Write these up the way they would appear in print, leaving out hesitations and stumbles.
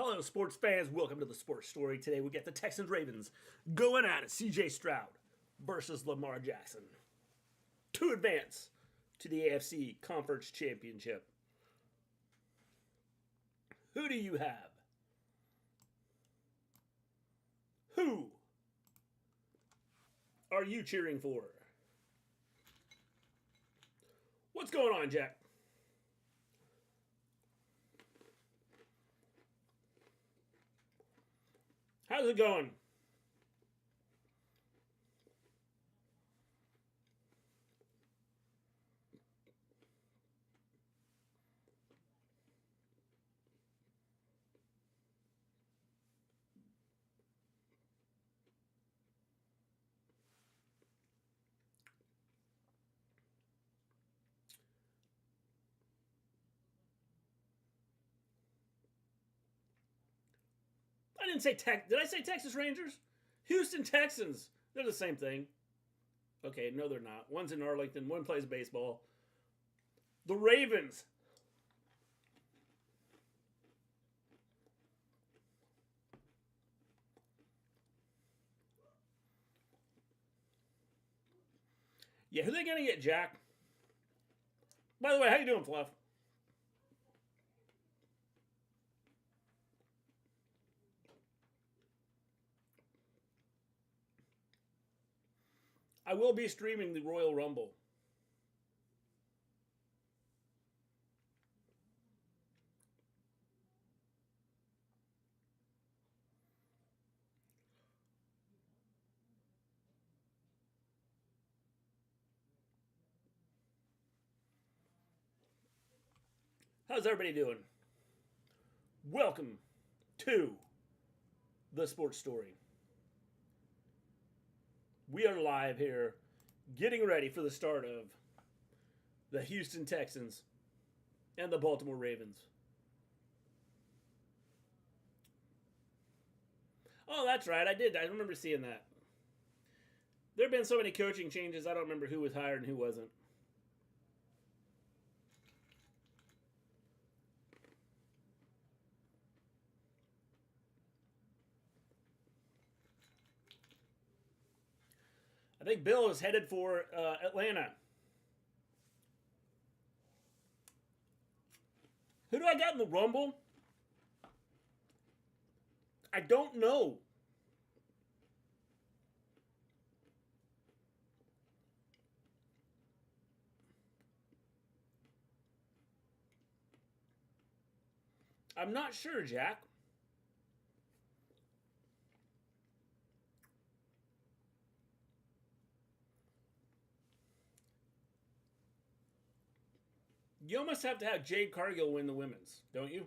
Hello, sports fans. Welcome to the Sports Story. Today we get the Texans Ravens going at it. CJ Stroud versus Lamar Jackson to advance to the AFC Conference Championship. Who do you have? Who are you cheering for? What's going on, Jack? How's it going? I didn't say Did I say Texas Rangers? Houston Texans. They're the same thing. Okay, no, they're not. One's in Arlington. One plays baseball. The Ravens. Yeah, who are they gonna get, Jack? By the way, how you doing, Fluff? I will be streaming the Royal Rumble. How's everybody doing? Welcome to the Sports Story. We are live here, getting ready for the start of the Houston Texans and the Baltimore Ravens. Oh, that's right. I remember seeing that. There have been so many coaching changes, I don't remember who was hired and who wasn't. I think Bill is headed for Atlanta. Who do I got in the Rumble? I don't know. I'm not sure, Jack. You almost have to have Jade Cargill win the women's, don't you?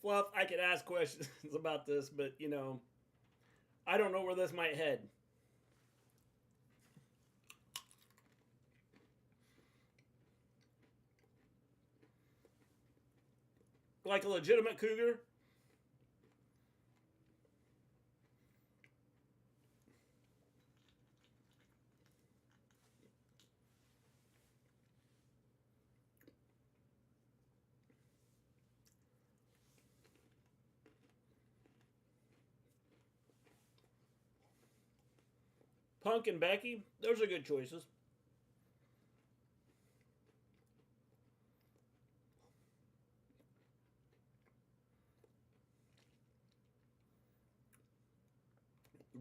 Fluff, I could ask questions about this, but, I don't know where this might head. Like a legitimate cougar? Punk and Becky, those are good choices.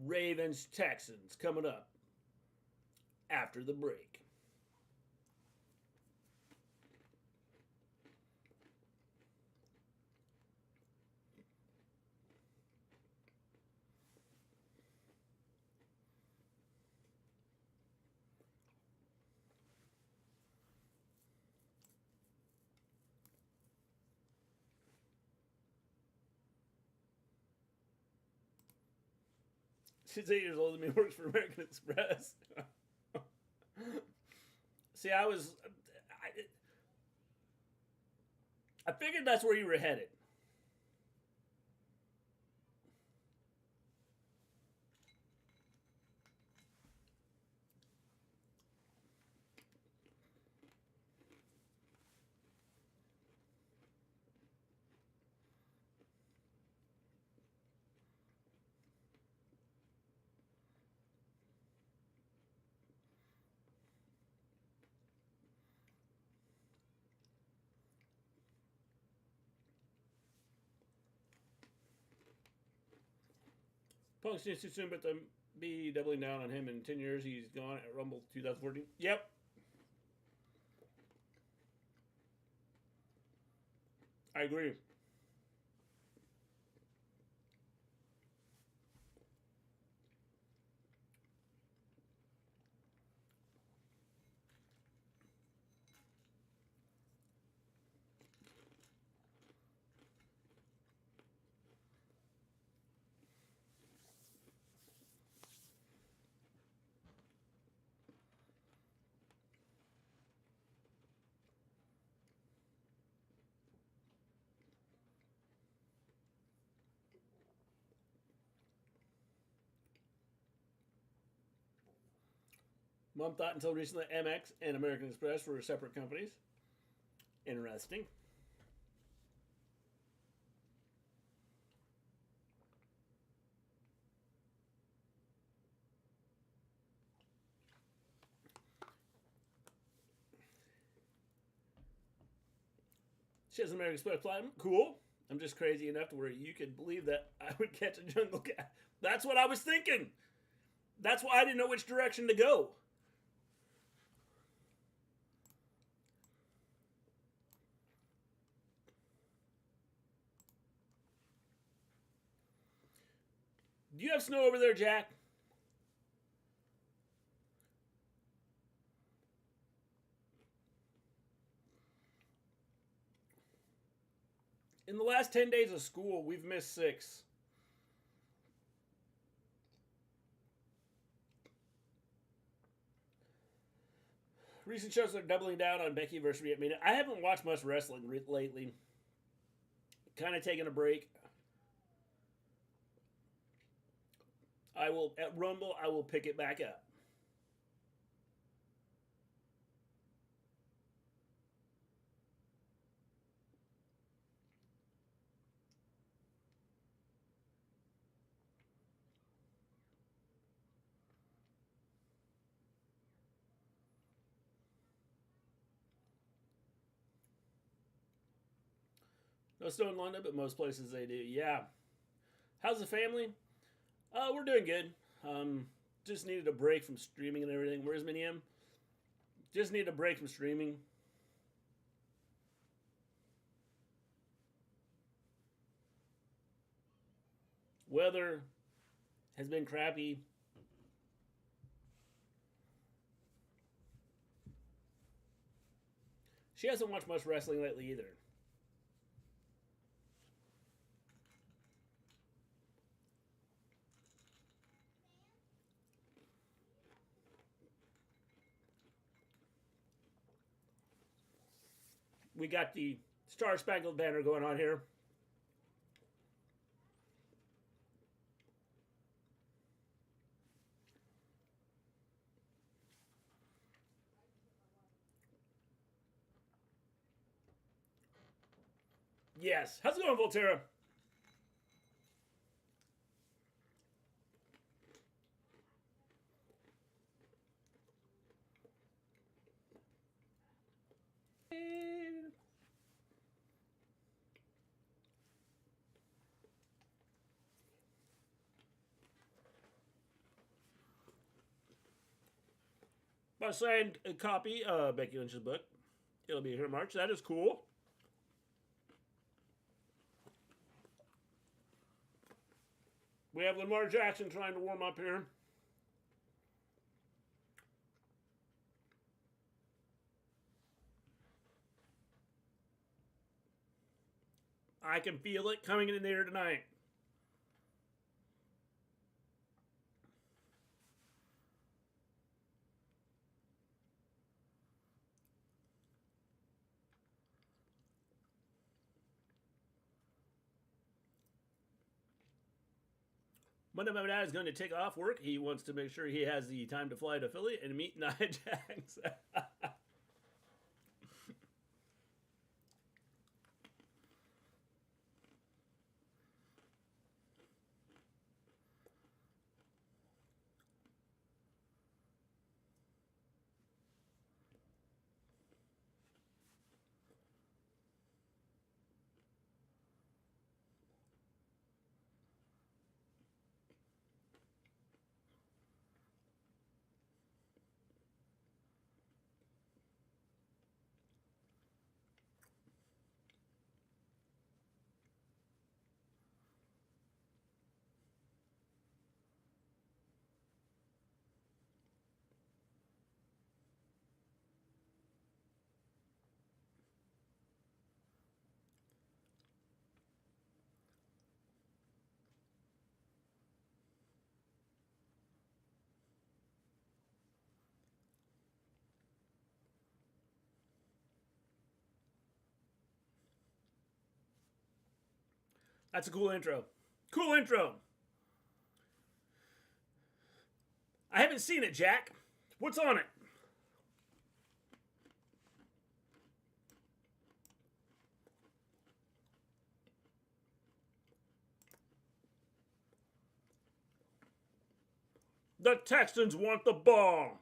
Ravens, Texans coming up after the break. She's 8 years old and works for American Express. See, I figured that's where you were headed. Punk seems too soon, but to be doubling down on him in 10 years. He's gone at Rumble 2014. Yep. I agree. Mom thought until recently MX and American Express were separate companies. Interesting. She has an American Express Platinum. Cool. I'm just crazy enough to where you could believe that I would catch a jungle cat. That's what I was thinking. That's why I didn't know which direction to go. Do you have snow over there, Jack? In the last 10 days of school, we've missed 6. Recent shows are doubling down on Becky versus Rhea. I mean, I haven't watched much wrestling lately. Kind of taking a break. At Rumble, I will pick it back up. No snow in London, but most places they do. Yeah. How's the family? We're doing good. Just needed a break from streaming and everything. Where's Minium? Just needed a break from streaming. Weather has been crappy. She hasn't watched much wrestling lately either. We got the Star Spangled Banner going on here. Yes. How's it going, Volterra? A signed copy of Becky Lynch's book. It'll be here in March. That is cool. We have Lamar Jackson trying to warm up here. I can feel it coming in there tonight. Monday, my dad is going to take off work. He wants to make sure he has the time to fly to Philly and meet Nia Jax. That's a cool intro. Cool intro. I haven't seen it, Jack. What's on it? The Texans want the ball.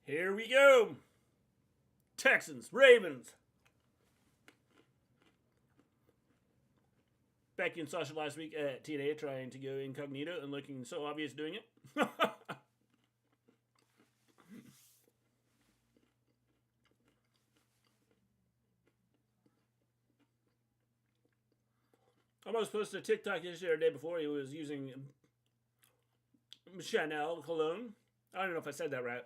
Here we go. Texans, Ravens. Becky and Sasha last week at TNA trying to go incognito and looking so obvious doing it. I almost posted a TikTok yesterday or the day before. He was using Chanel cologne. I don't know if I said that right.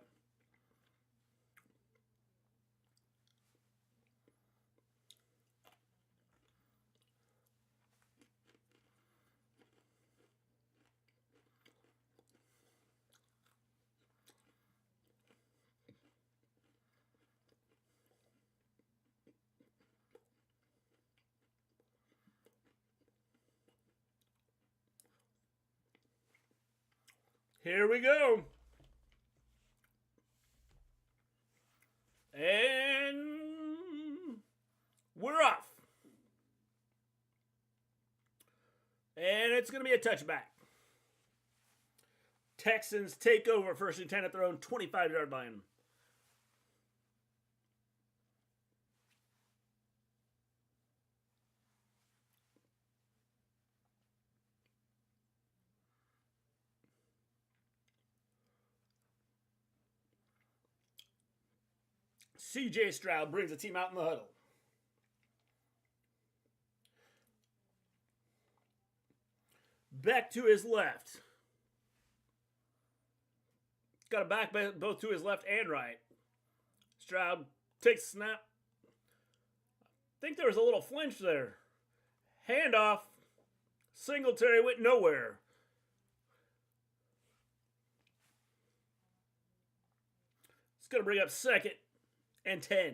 Here we go. And we're off. And it's going to be a touchback. Texans take over first and 10 at their own 25-yard line. CJ Stroud brings the team out in the huddle. Back to his left. Got a back both to his left and right. Stroud takes a snap. I think there was a little flinch there. Handoff. Singletary went nowhere. It's going to bring up second and 10.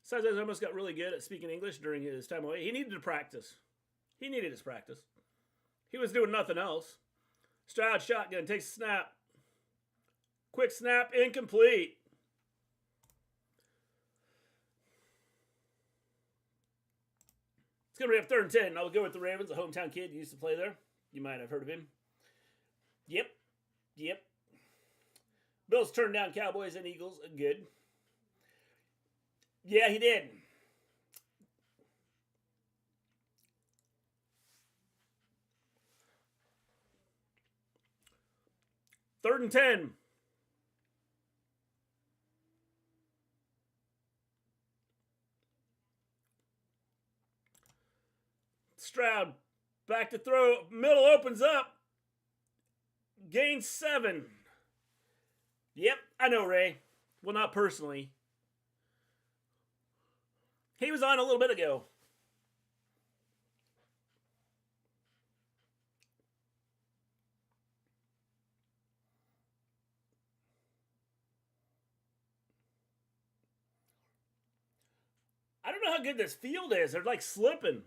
Sanchez almost got really good at speaking English during his time away. He needed to practice. He needed his practice. He was doing nothing else. Stroud shotgun, takes a snap. Quick snap, incomplete. It's going to be up 3rd and 10. I'll go with the Ravens. A hometown kid used to play there. You might have heard of him. Yep. Bills turned down Cowboys and Eagles. Good. Yeah, he did. 3rd and 10. Stroud back to throw. Middle opens up. Gains 7. Yep, I know, Ray. Well, not personally. He was on a little bit ago. I don't know how good this field is. They're like slipping.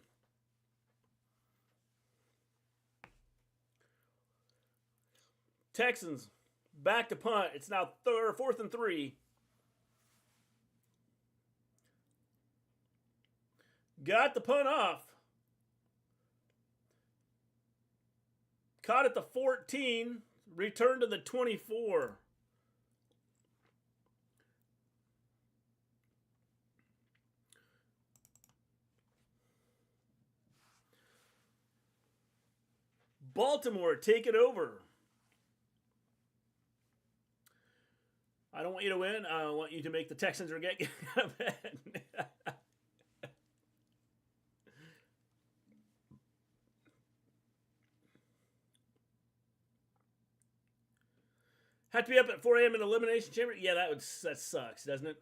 Texans back to punt. It's now 4th and 3. Got the punt off. Caught at the 14. Returned to the 24. Baltimore take it over. I don't want you to win. I want you to make the Texans regret getting out of bed. Have to be up at 4 a.m. in Elimination Chamber? Yeah, that sucks, doesn't it?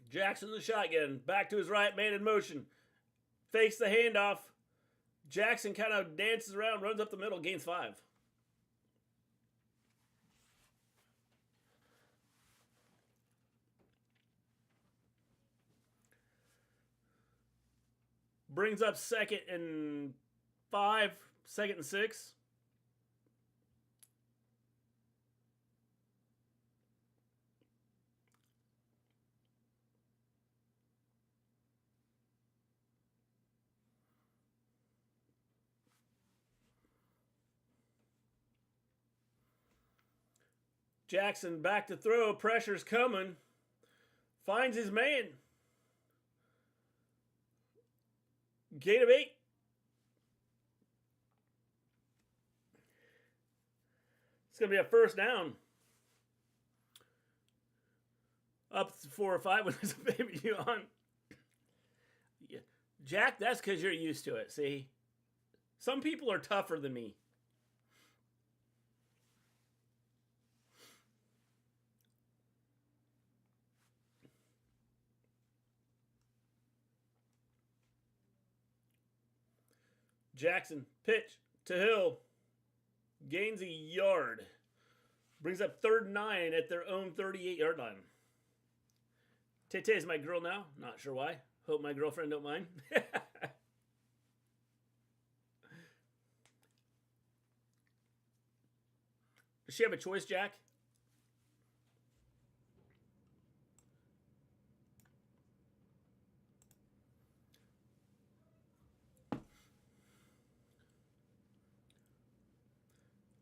Jackson the shotgun. Back to his right, man in motion. Fakes the handoff. Jackson kind of dances around, runs up the middle, gains 5. Brings up 2nd and 5, 2nd and 6. Jackson back to throw. Pressure's coming. Finds his man. Gain of 8. It's going to be a first down. Up to 4 or 5 when there's a baby on. Yeah. Jack, that's because you're used to it, see? Some people are tougher than me. Jackson, pitch to Hill. Gains a yard. Brings up 3rd and 9 at their own 38-yard line. Tete is my girl now. Not sure why. Hope my girlfriend don't mind. Does she have a choice, Jack?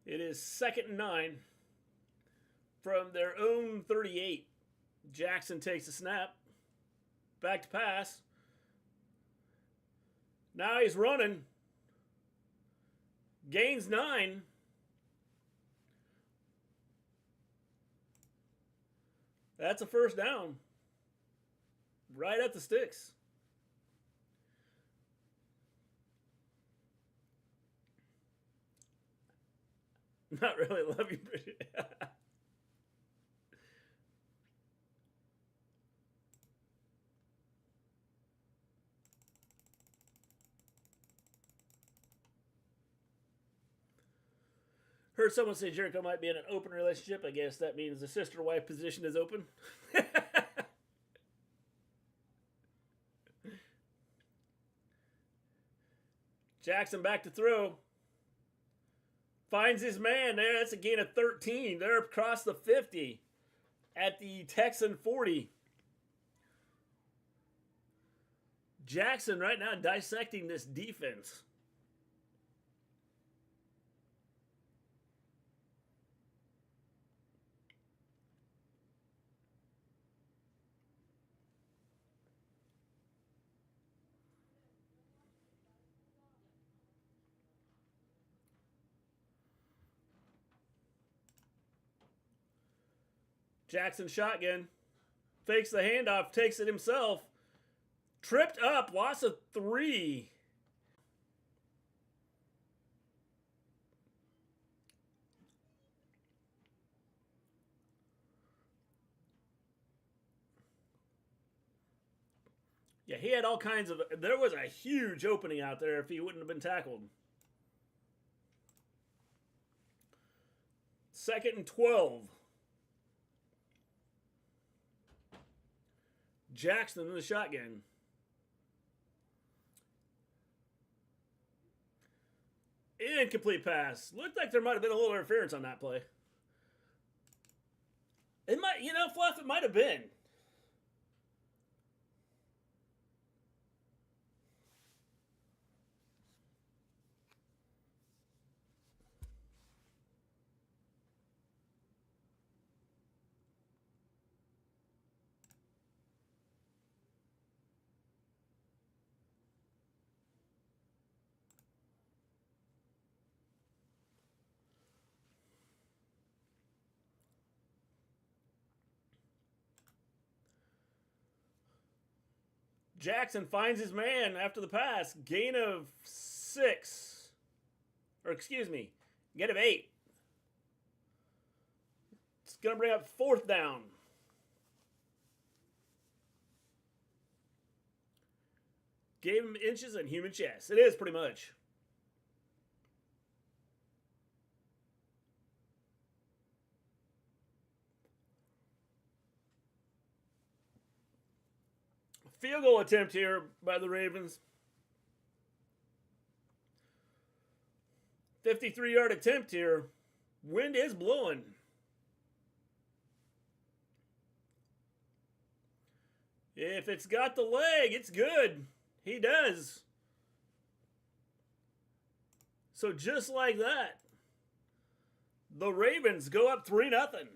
It is 2nd and 9 from their own 38. Jackson takes a snap. Back to pass. Now he's running. Gains 9. That's a first down. Right at the sticks. Not really love you. Heard someone say Jericho might be in an open relationship. I guess that means the sister-wife position is open. Jackson back to throw. Finds his man there. That's a gain of 13. They're across the 50 at the Texan 40. Jackson right now dissecting this defense. Jackson shotgun. Fakes the handoff, takes it himself. Tripped up, loss of 3. Yeah, he had all kinds of... There was a huge opening out there if he wouldn't have been tackled. 2nd and 12. Jackson in the shotgun. Incomplete pass. Looked like there might have been a little interference on that play. It might, you know, Fluff, it might have been. Jackson finds his man after the pass. Gain of 6. Or excuse me, gain of 8. It's going to bring up 4th down. Gave him inches and human chest. It is pretty much. Field goal attempt here by the Ravens. 53-yard attempt here. Wind is blowing. If it's got the leg, it's good. He does. So just like that, the Ravens go up 3-0.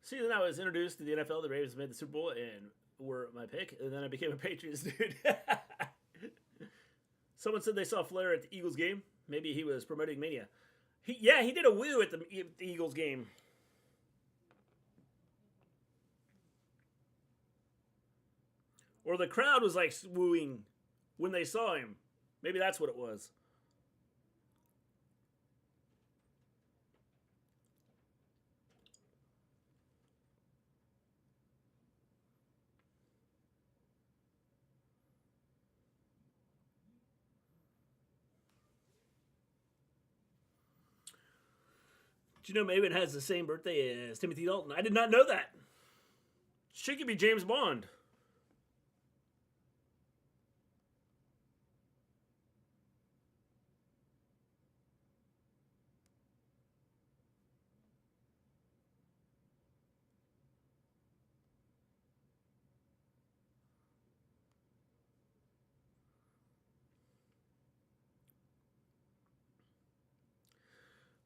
See, then I was introduced to the NFL. The Ravens made the Super Bowl and were my pick. And then I became a Patriots dude. Someone said they saw Flair at the Eagles game. Maybe he was promoting Mania. He did a woo at the Eagles game. Or the crowd was like wooing when they saw him. Maybe that's what it was. Do you know Maven has the same birthday as Timothy Dalton? I did not know that. She could be James Bond.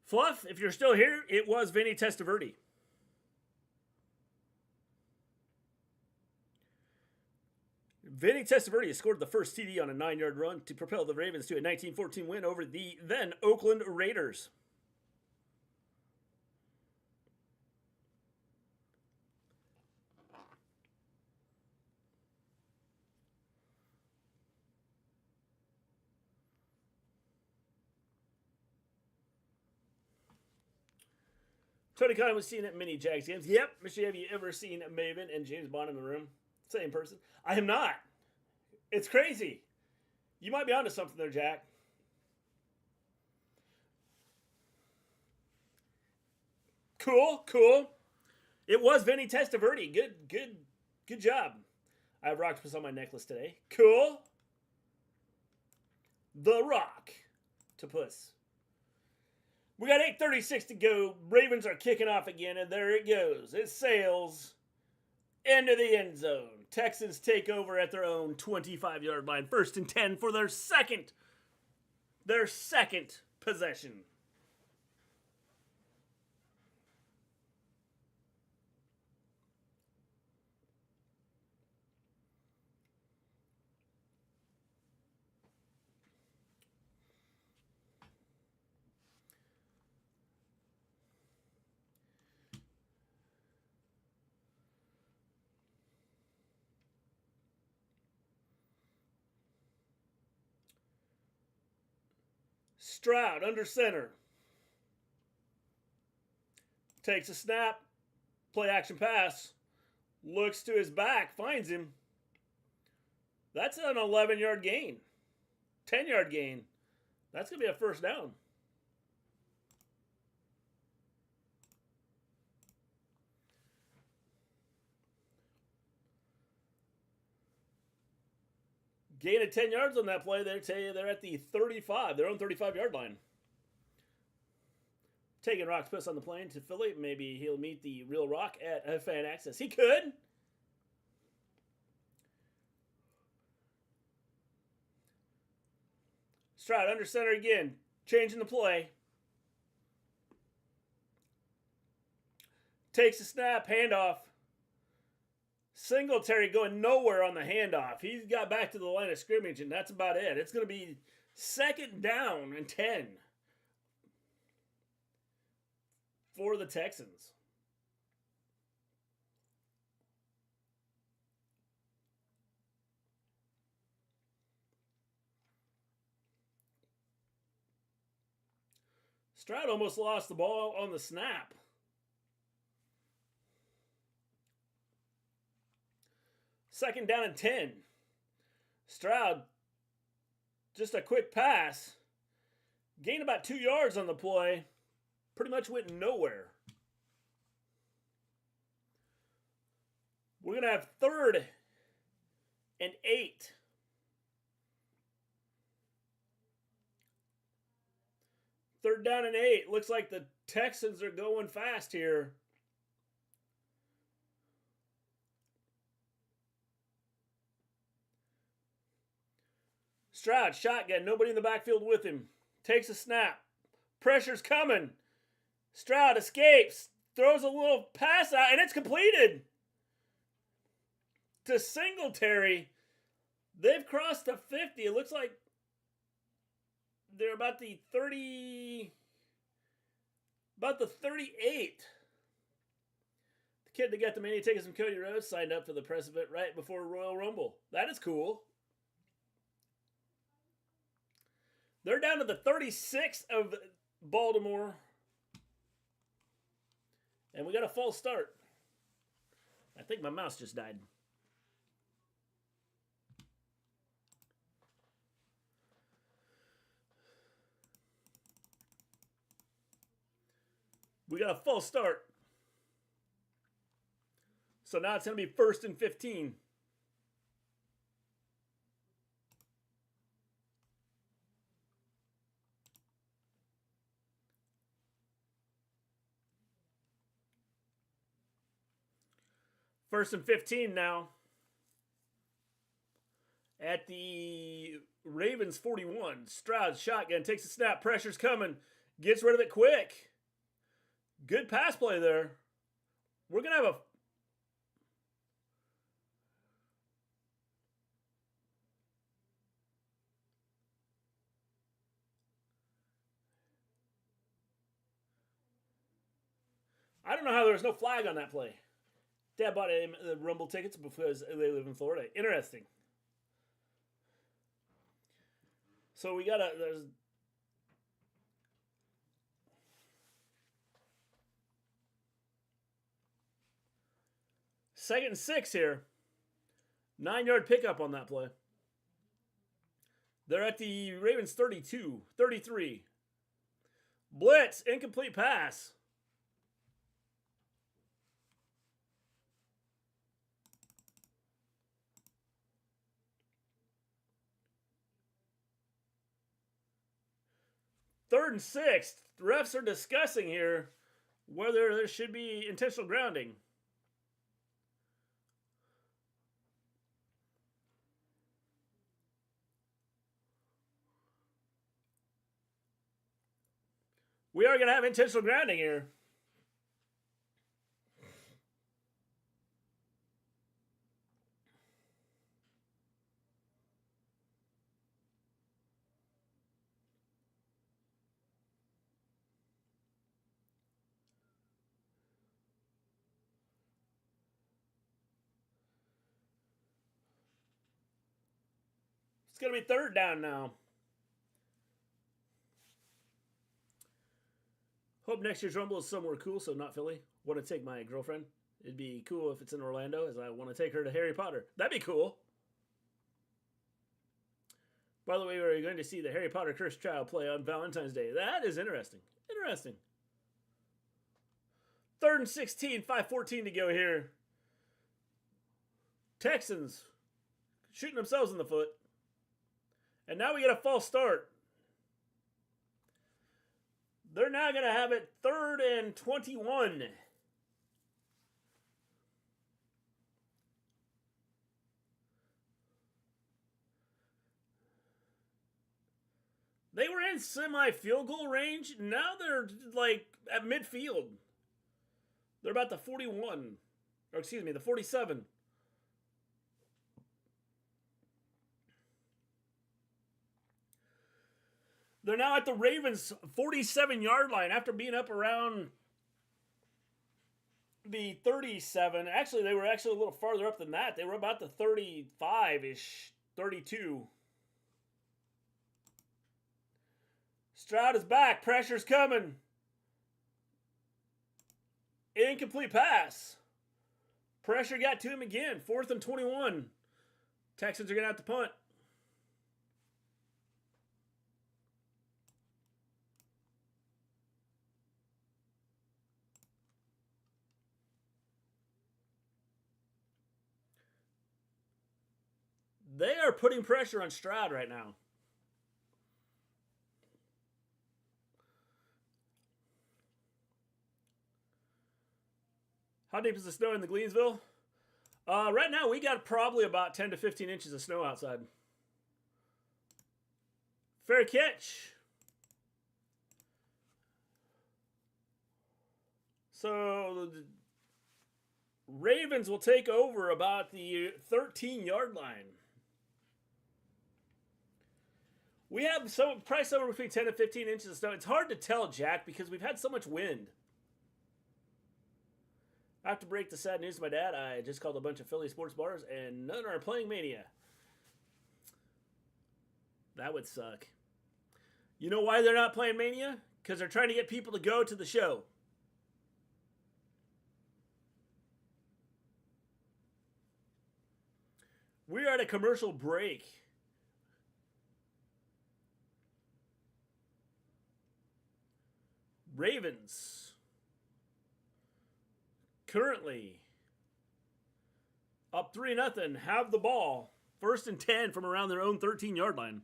Fluff, if you're still here, it was Vinny Testaverde. Vinny Testaverde scored the first TD on a 9-yard run to propel the Ravens to a 19-14 win over the then Oakland Raiders. Tony Khan was seen at many Jags games. Yep. Michelle, have you ever seen Maven and James Bond in the room? Same person. I have not. It's crazy. You might be onto something there, Jack. Cool, cool. It was Vinny Testaverde. Good job. I have Rock on my necklace today. Cool. The Rock to Puss. We got 8:36 to go. Ravens are kicking off again, and there it goes. It sails into the end zone. Texans take over at their own 25-yard line. 1st and 10 for their second possession. Stroud under center. Takes a snap. Play action pass. Looks to his back. Finds him. That's an 11-yard gain. 10-yard gain. That's going to be a first down. Gain of 10 yards on that play. They tell you they're at the 35, their own 35-yard line. Taking Rock's Puss on the plane to Philly. Maybe he'll meet the real Rock at Fan Access. He could. Stroud under center again. Changing the play. Takes a snap. Handoff. Singletary going nowhere on the handoff. He's got back to the line of scrimmage, and that's about it. It's going to be 2nd down and 10 for the Texans. Stroud almost lost the ball on the snap. Second down and 10. Stroud, just a quick pass. Gained about 2 yards on the play. Pretty much went nowhere. We're going to have 3rd and 8. Third down and 8. Looks like the Texans are going fast here. Stroud, shotgun, nobody in the backfield with him. Takes a snap. Pressure's coming. Stroud escapes. Throws a little pass out, and it's completed. To Singletary. They've crossed the 50. It looks like they're about the 30... About the 38. The kid that got the mini tickets from Cody Rhodes signed up for the press event right before Royal Rumble. That is cool. They're down to the 36 of Baltimore. And we got a false start. I think my mouse just died. We got a false start. So now it's going to be 1st and 15. First and 15 now. At the Ravens 41. Stroud, shotgun, takes a snap. Pressure's coming. Gets rid of it quick. Good pass play there. We're going to have a... I don't know how there was no flag on that play. Dad bought the Rumble tickets because they live in Florida. Interesting. So we got there's 2nd and 6 here. 9-yard pickup on that play. They're at the Ravens 32, 33. Blitz, incomplete pass. 3rd and 6. The refs are discussing here whether there should be intentional grounding. We are going to have intentional grounding here. It's going to be 3rd down now. Hope next year's Rumble is somewhere cool, so not Philly. Want to take my girlfriend. It'd be cool if it's in Orlando, as I want to take her to Harry Potter. That'd be cool. By the way, we're going to see the Harry Potter Cursed Child play on Valentine's Day. That is interesting. Interesting. 3rd and 16, 5:14 to go here. Texans shooting themselves in the foot. And now we get a false start. They're now going to have it 3rd and 21. They were in semi-field goal range. Now they're like at midfield. They're about the 41. Or excuse me, the 47. They're now at the Ravens' 47-yard line after being up around the 37. Actually, they were actually a little farther up than that. They were about the 35-ish, 32. Stroud is back. Pressure's coming. Incomplete pass. Pressure got to him again. 4th and 21. Texans are going to have to punt. They are putting pressure on Stroud right now. How deep is the snow in the Gleensville? Right now, we got probably about 10 to 15 inches of snow outside. Fair catch. So, the Ravens will take over about the 13-yard line. We have probably somewhere between 10 and 15 inches of snow. It's hard to tell, Jack, because we've had so much wind. I have to break the sad news to my dad. I just called a bunch of Philly sports bars, and none are playing Mania. That would suck. You know why they're not playing Mania? Because they're trying to get people to go to the show. We are at a commercial break. Ravens currently up 3-0, have the ball. 1st and 10 from around their own 13-yard line.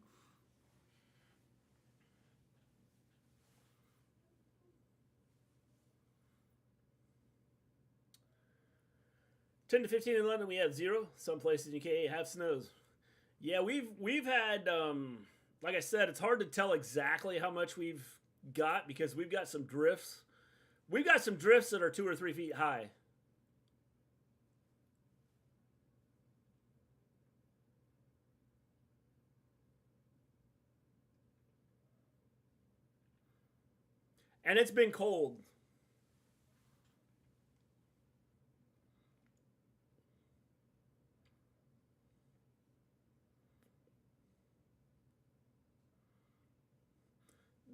$10 to 15 in London, we have 0. Some places in UK have snows. Yeah, we've had, like I said, it's hard to tell exactly how much we've got because we've got some drifts. We've got some drifts that are 2 or 3 feet high. And it's been cold.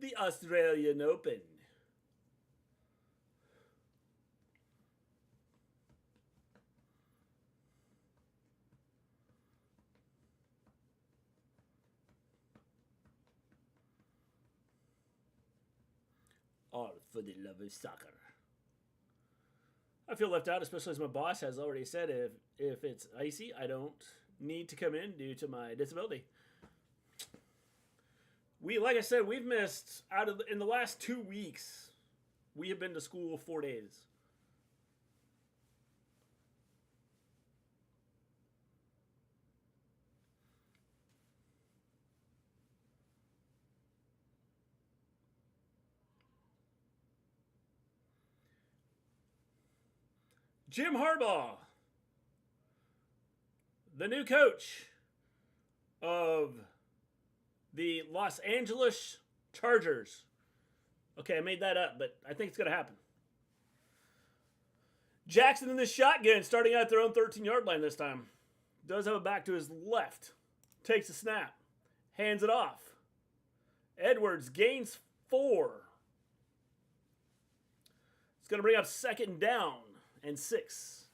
The Australian Open. All for the love of soccer. I feel left out, especially as my boss has already said if it's icy, I don't need to come in due to my disability. Like I said, we've missed in the last 2 weeks. We have been to school 4 days. Jim Harbaugh, the new coach of the Los Angeles Chargers. Okay, I made that up, but I think it's going to happen. Jackson in this shotgun, starting out at their own 13-yard line this time. Does have a back to his left. Takes a snap. Hands it off. Edwards gains 4. It's going to bring up 2nd down and 6.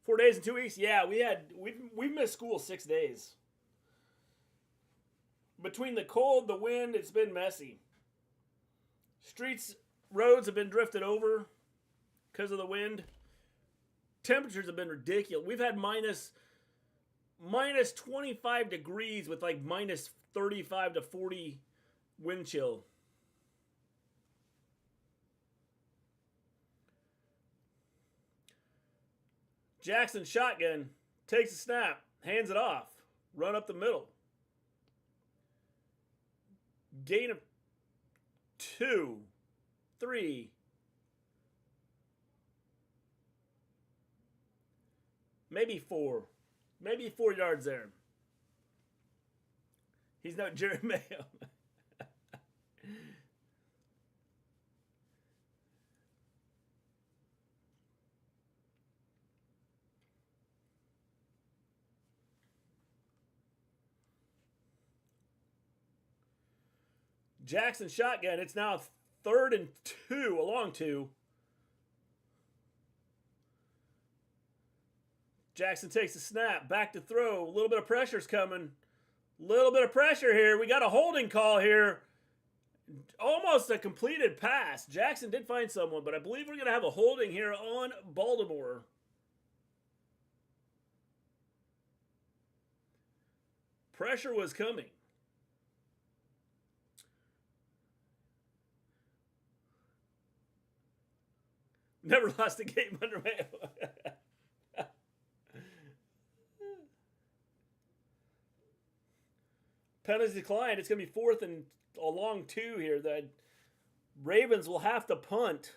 4 days and 2 weeks. Yeah, we've missed school 6 days. Between the cold, the wind, it's been messy. Roads have been drifted over because of the wind. Temperatures have been ridiculous. We've had minus 25 degrees with like minus 35 to 40 wind chill. Jackson shotgun, takes a snap, hands it off, run up the middle. Gain of 2, 3. Maybe 4. Maybe 4 yards there. He's no Jerry Mayo. Jackson shotgun. It's now 3rd and 2, a long 2. Jackson takes a snap, back to throw. A little bit of pressure's coming. Little bit of pressure here. We got a holding call here. Almost a completed pass. Jackson did find someone, but I believe we're going to have a holding here on Baltimore. Pressure was coming. Never lost a game under Mayo. Penalties declined. It's going to be 4th and a long 2 here. The Ravens will have to punt.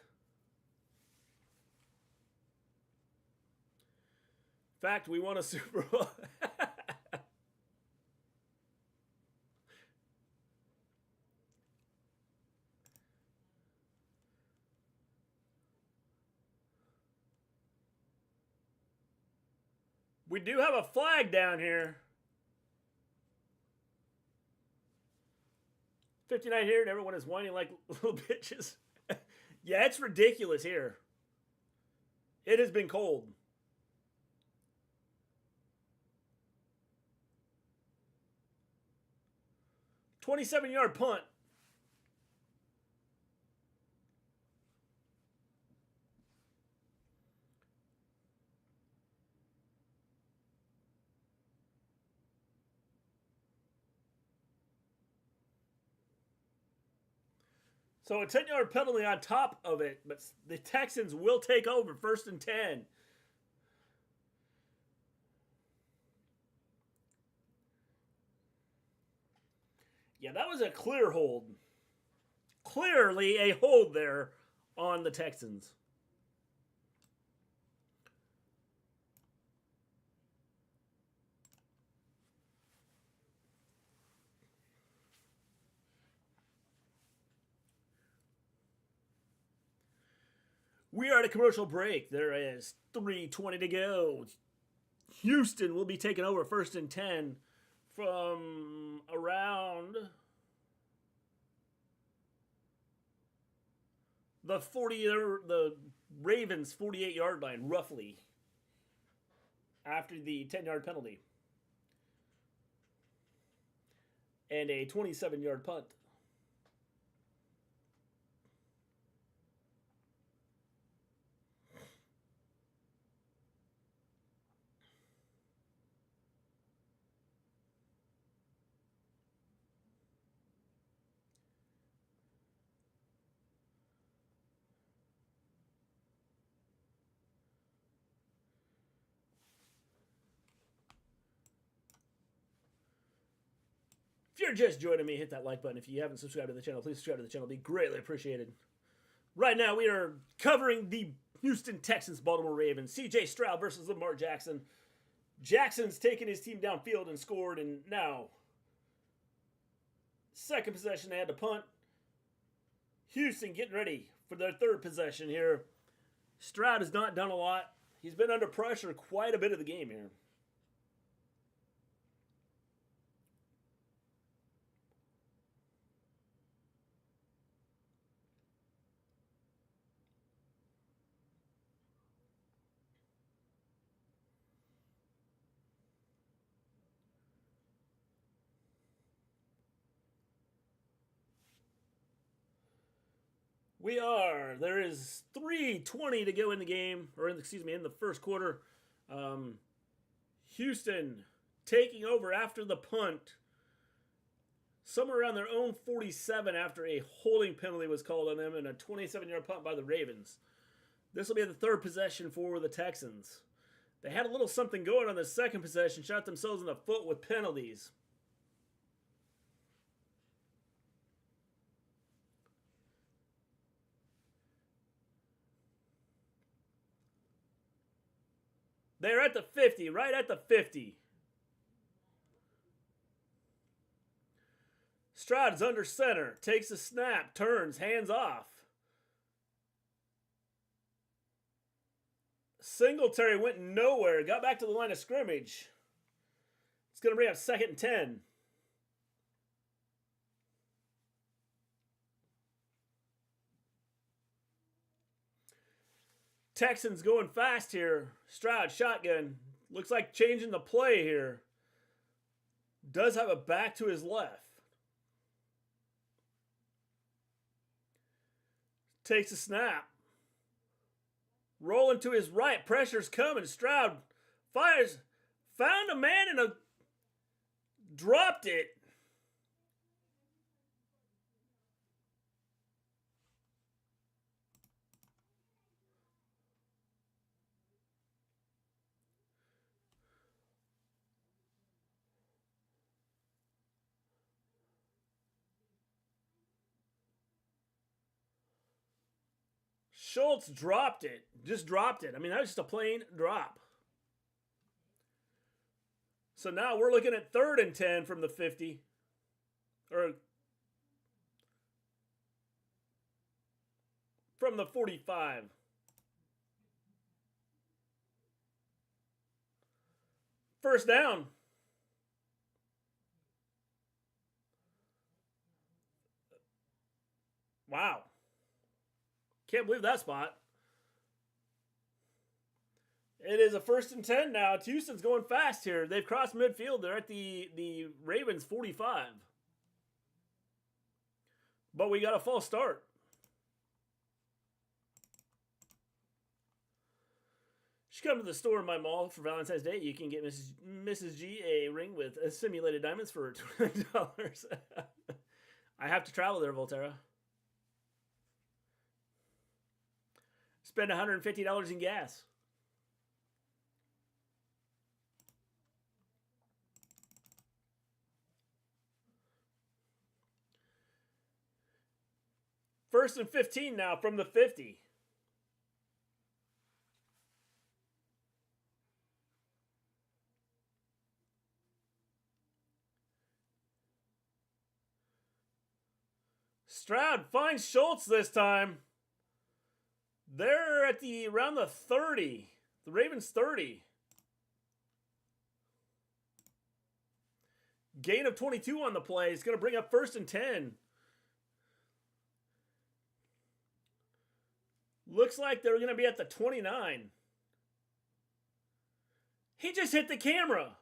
In fact, we won a Super Bowl. We do have a flag down here. 59 here, and everyone is whining like little bitches. Yeah, it's ridiculous here. It has been cold. $27-yard punt. So a 10-yard penalty on top of it, but the Texans will take over 1st and 10. Yeah, that was a clear hold. Clearly a hold there on the Texans. We are at a commercial break. There is 3:20 to go. Houston will be taking over 1st and 10 from around the Ravens 48-yard line, roughly, after the 10-yard penalty. And a 27-yard punt. you're just joining me, hit that like button. If you haven't subscribed to the channel, please subscribe to the channel. It'd be greatly appreciated. Right now, we are covering the Houston Texans, Baltimore Ravens. C.J. Stroud versus Lamar Jackson. Jackson's taken his team downfield and scored, and now, second possession, they had to punt. Houston getting ready for their third possession here. Stroud has not done a lot. He's been under pressure quite a bit of the game here. There is 3:20 to go in the game, or in the first quarter. Houston taking over after the punt. Somewhere around their own 47 after a holding penalty was called on them and a 27-yard punt by the Ravens. This will be the third possession for the Texans. They had a little something going on the second possession, shot themselves in the foot with penalties. They're at the 50, right at the 50. Stroud is under center, takes a snap, turns, hands off. Singletary went nowhere, got back to the line of scrimmage. It's going to bring up 2nd and 10. Texans going fast here. Stroud, shotgun. Looks like changing the play here. Does have a back to his left. Takes a snap. Rolling to his right. Pressure's coming. Stroud fires. Found a man and dropped it. Schultz dropped it. Just dropped it. I mean, that was just a plain drop. So now we're looking at 3rd and 10 from the 50. Or from the 45. First down. Wow. Can't believe that spot. It is a 1st and 10 now. Houston's going fast here. They've crossed midfield. They're at the Ravens 45. But we got a false start. You come to the store in my mall for Valentine's Day. You can get Mrs. G a ring with simulated diamonds for $20. I have to travel there, Volterra. Spend $150 in gas. First and 15 now from the 50. Stroud finds Schultz this time. They're at around the 30. The Ravens 30. Gain of 22 on the play. It's going to bring up 1st and 10. Looks like they're going to be at the 29. He just hit the camera.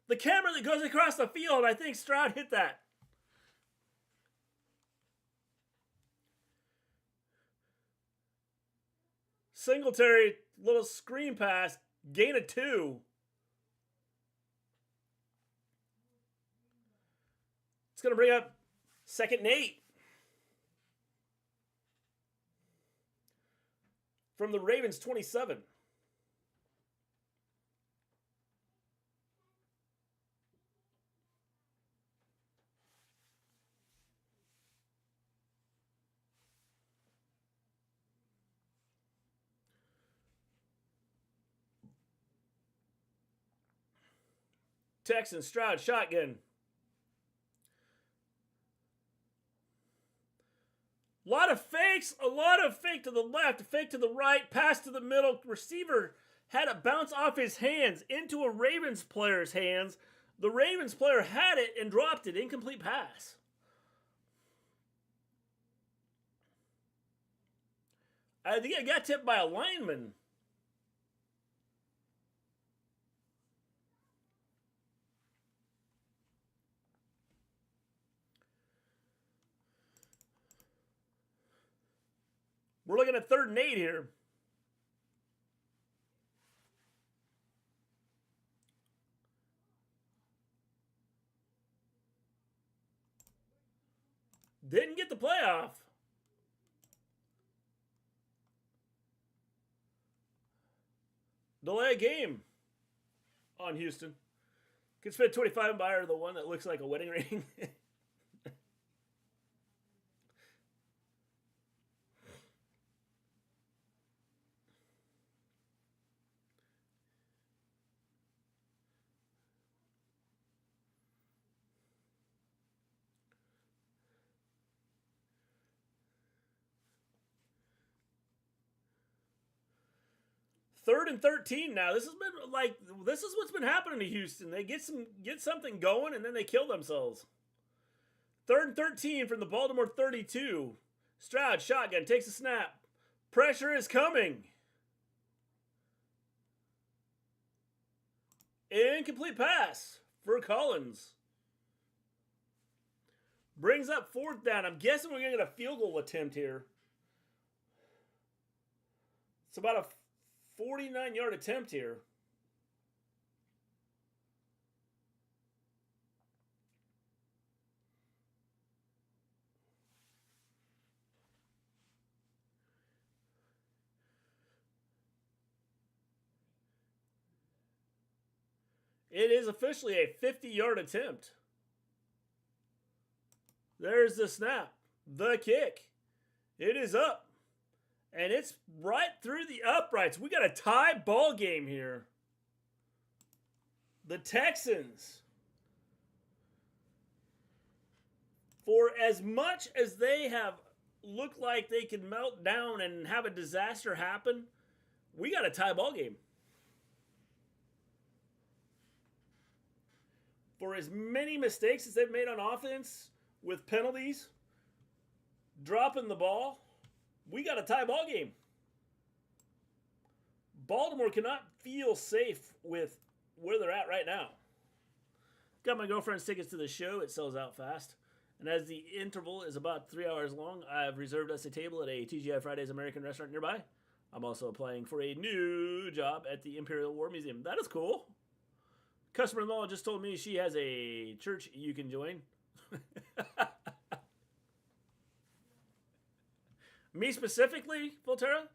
The camera that goes across the field. I think Stroud hit that. Singletary, little screen pass, gain of 2. It's going to bring up 2nd and 8. From the Ravens 27. Texans, Stroud, shotgun. A lot of fakes, a lot of fake to the left, fake to the right, pass to the middle. Receiver had it bounce off his hands into a Ravens player's hands. The Ravens player had it and dropped it. Incomplete pass. I think I got tipped by a lineman. We're looking at 3rd and 8 here. Didn't get the playoff. Delay a game on Houston. Could spend 25 and buy her the one that looks like a wedding ring. Third and 13 now. This is what's been happening to Houston. They get something going and then they kill themselves. 3rd and 13 from the Baltimore 32. Stroud, shotgun, takes a snap. Pressure is coming. Incomplete pass for Collins. Brings up 4th down. I'm guessing we're going to get a field goal attempt here. It's about a 49-yard attempt here. It is officially a 50-yard attempt. There's the snap. The kick. It is up. And it's right through the uprights. We got a tie ball game here. The Texans, for as much as they have looked like they can melt down and have a disaster happen, we got a tie ball game. For as many mistakes as they've made on offense with penalties, dropping the ball, we got a tie ball game. Baltimore cannot feel safe with where they're at right now. Got my girlfriend's tickets to the show. It sells out fast. And as the interval is about 3 hours long, I've reserved us a table at a TGI Fridays American restaurant nearby. I'm also applying for a new job at the Imperial War Museum. That is cool. Customer-in-law just told me she has a church you can join. Me specifically, Volterra?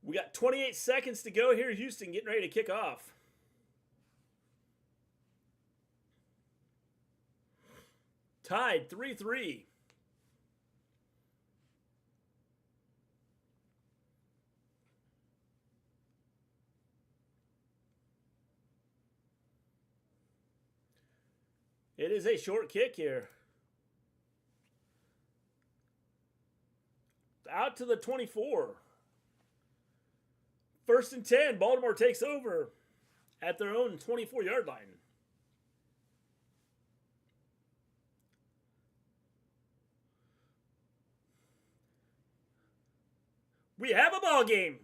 We got 28 seconds to go here. Houston getting ready to kick off. Tied 3-3. It is a short kick here. Out to the 24. 1st and 10. Baltimore takes over at their own 24-yard line. We have a ball game.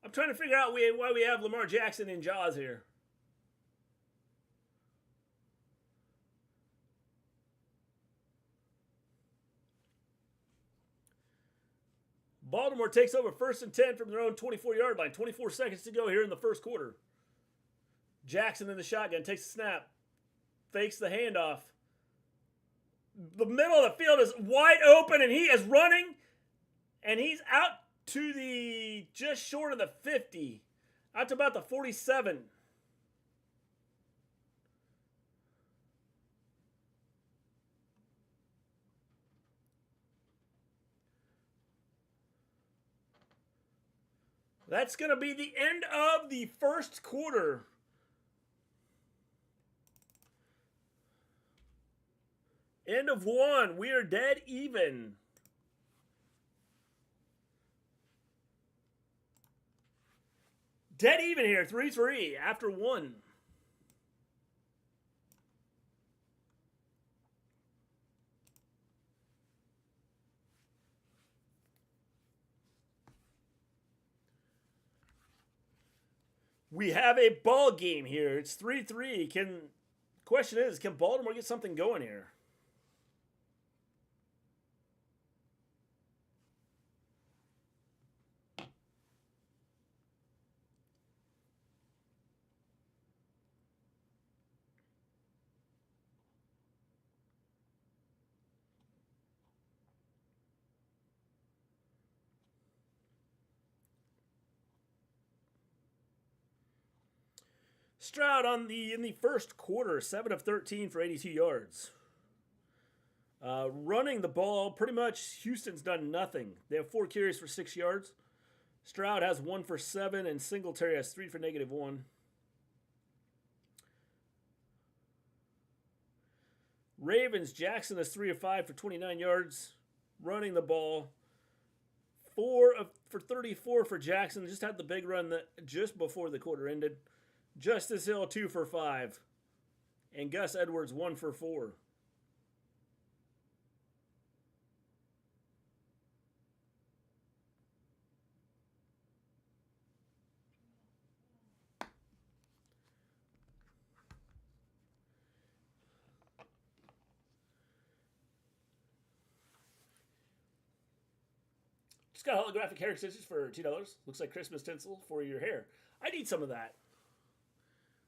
I'm trying to figure out why we have Lamar Jackson in Jaws here. Baltimore takes over 1st and 10 from their own 24-yard line. 24 seconds to go here in the first quarter. Jackson in the shotgun takes the snap. Fakes the handoff. The middle of the field is wide open and he is running. And he's out to the just short of the 50. Out to about the 47. That's going to be the end of the first quarter. End of one. We are dead even. Dead even here. 3-3 after one. We have a ball game here. It's 3-3. Question is, can Baltimore get something going here? Stroud in the first quarter, 7 of 13 for 82 yards. Running the ball, pretty much Houston's done nothing. They have 4 carries for 6 yards. Stroud has 1 for 7, and Singletary has 3 for -1. Ravens, Jackson has 3 of 5 for 29 yards. Running the ball, 4 for 34 for Jackson. Just had the big run just before the quarter ended. Justice Hill, 2 for 5. And Gus Edwards, 1 for 4. Just got holographic hair extensions for $2. Looks like Christmas tinsel for your hair. I need some of that.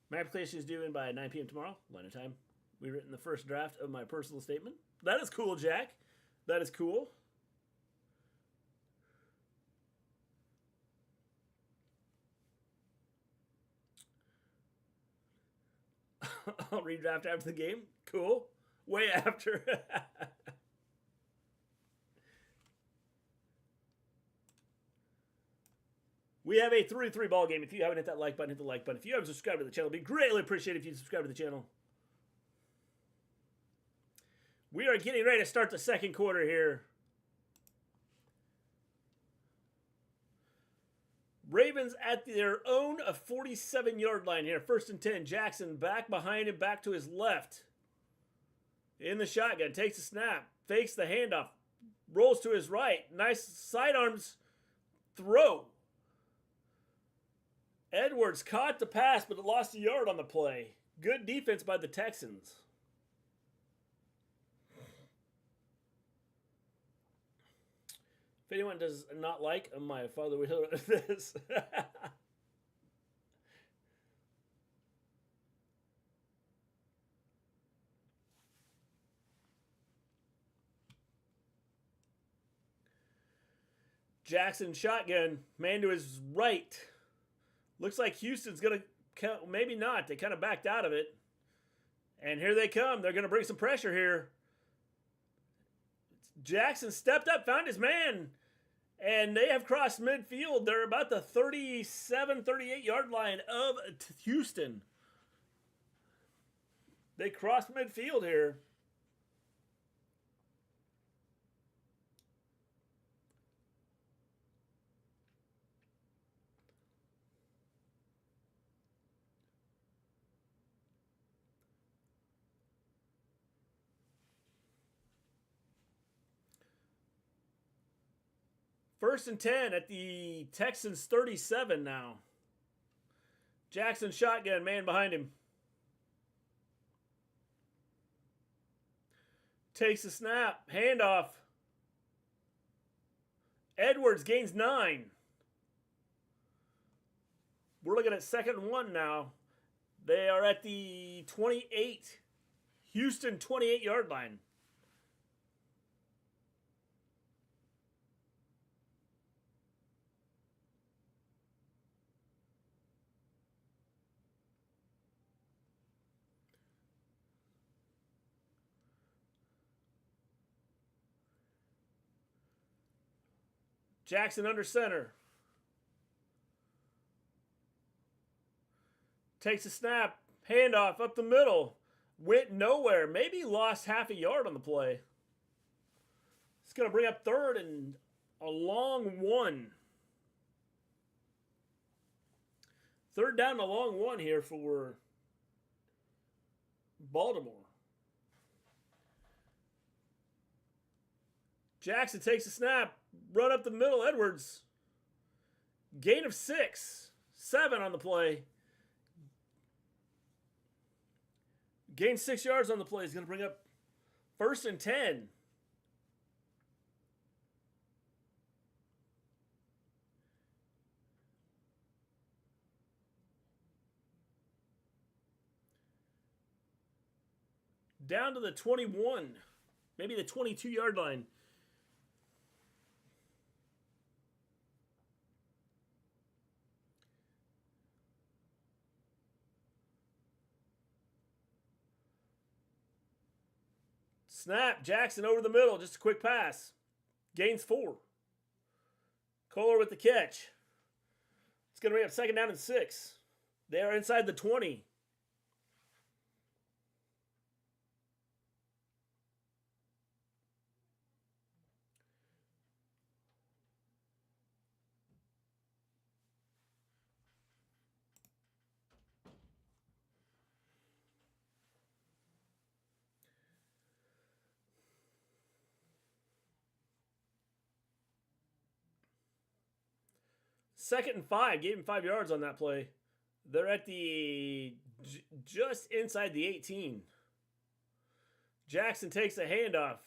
My application is due in by 9 p.m. tomorrow, line of time. We've written the first draft of my personal statement. That is cool, Jack. That is cool. I'll redraft after the game. Cool. Way after. We have a 3-3 ball game. If you haven't hit that like button, hit the like button. If you haven't subscribed to the channel, it'd be greatly appreciated if you subscribe to the channel. We are getting ready to start the second quarter here. Ravens at their own 47-yard line here. 1st and 10. Jackson back behind him, back to his left. In the shotgun. Takes a snap. Fakes the handoff. Rolls to his right. Nice sidearms throw. Edwards caught the pass, but lost a yard on the play. Good defense by the Texans. If anyone does not like my father, we heard this. Jackson shotgun, man to his right. Looks like Houston's going to, maybe not. They kind of backed out of it. And here they come. They're going to bring some pressure here. Jackson stepped up, found his man. And they have crossed midfield. They're about the 37, 38-yard line of Houston. They crossed midfield here. First and 10 at the Texans 37 now. Jackson shotgun, man behind him. Takes a snap, handoff. Edwards gains 9. We're looking at 2nd and 1 now. They are at the 28. Houston 28-yard line. Jackson under center. takes a snap, handoff up the middle. Went nowhere. Maybe lost half a yard on the play. It's going to bring up third and a long one. Third down and a long one here for Baltimore. Jackson takes a snap. Run up the middle. Edwards. Gain of 6. 7 on the play. Gain 6 yards on the play. He's going to bring up 1st and 10. Down to the 21. Maybe the 22-yard line. Snap. Jackson over the middle. Just a quick pass. Gains 4. Kohler with the catch. It's going to bring up 2nd down and 6. They are inside the 20. Second and 5. Gave him 5 yards on that play. They're at the just inside the 18. Jackson takes a handoff.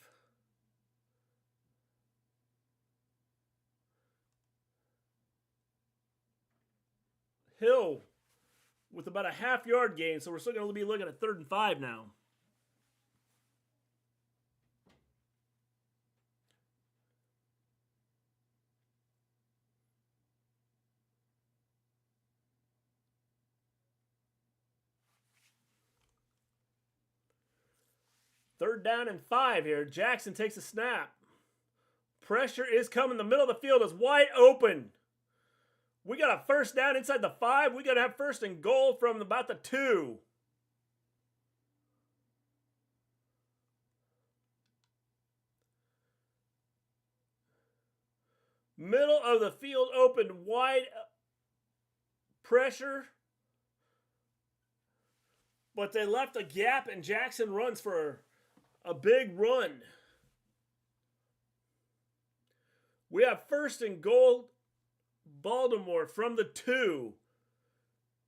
Hill with about a half-yard gain, so we're still going to be looking at 3rd and 5 now. Third down and 5 here. Jackson takes a snap. Pressure is coming. The middle of the field is wide open. We got a 1st down inside the 5. We got to have 1st and goal from about the 2. Middle of the field open, wide pressure. But they left a gap, and Jackson runs for a big run. We have 1st and goal, Baltimore from the 2.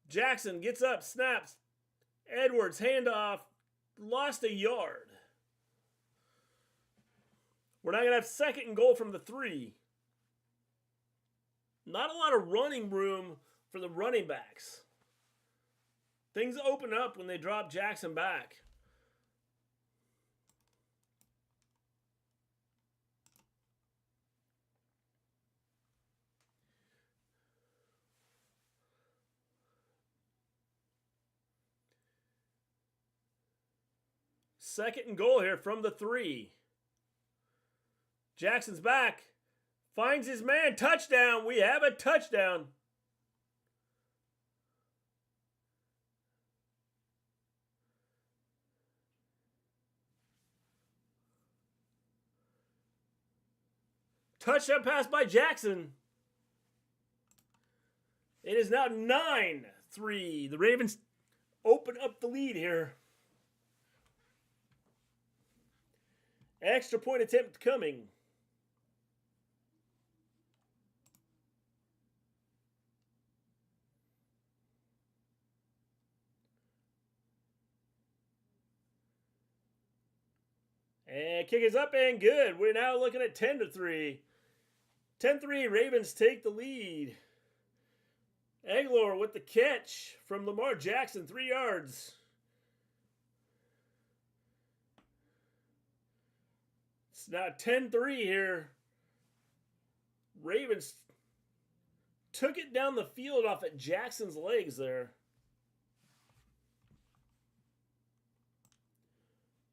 Jackson gets up, snaps. Edwards, handoff, lost a yard. We're now going to have 2nd and goal from the 3. Not a lot of running room for the running backs. Things open up when they drop Jackson back. Second and goal here from the 3. Jackson's back. Finds his man. Touchdown. We have a touchdown. Touchdown pass by Jackson. It is now 9-3. The Ravens open up the lead here. Extra point attempt coming. And kick is up and good. We're now looking at 10-3. 10-3, Ravens take the lead. Aguilar with the catch from Lamar Jackson, 3 yards. It's now 10-3 here. Ravens took it down the field off at Jackson's legs there.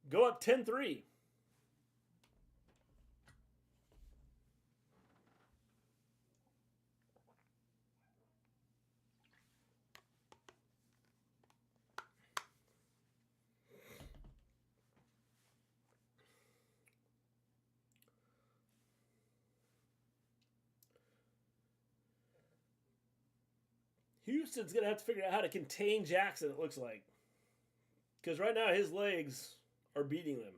Go up 10-3. Houston's going to have to figure out how to contain Jackson, it looks like. Because right now his legs are beating them.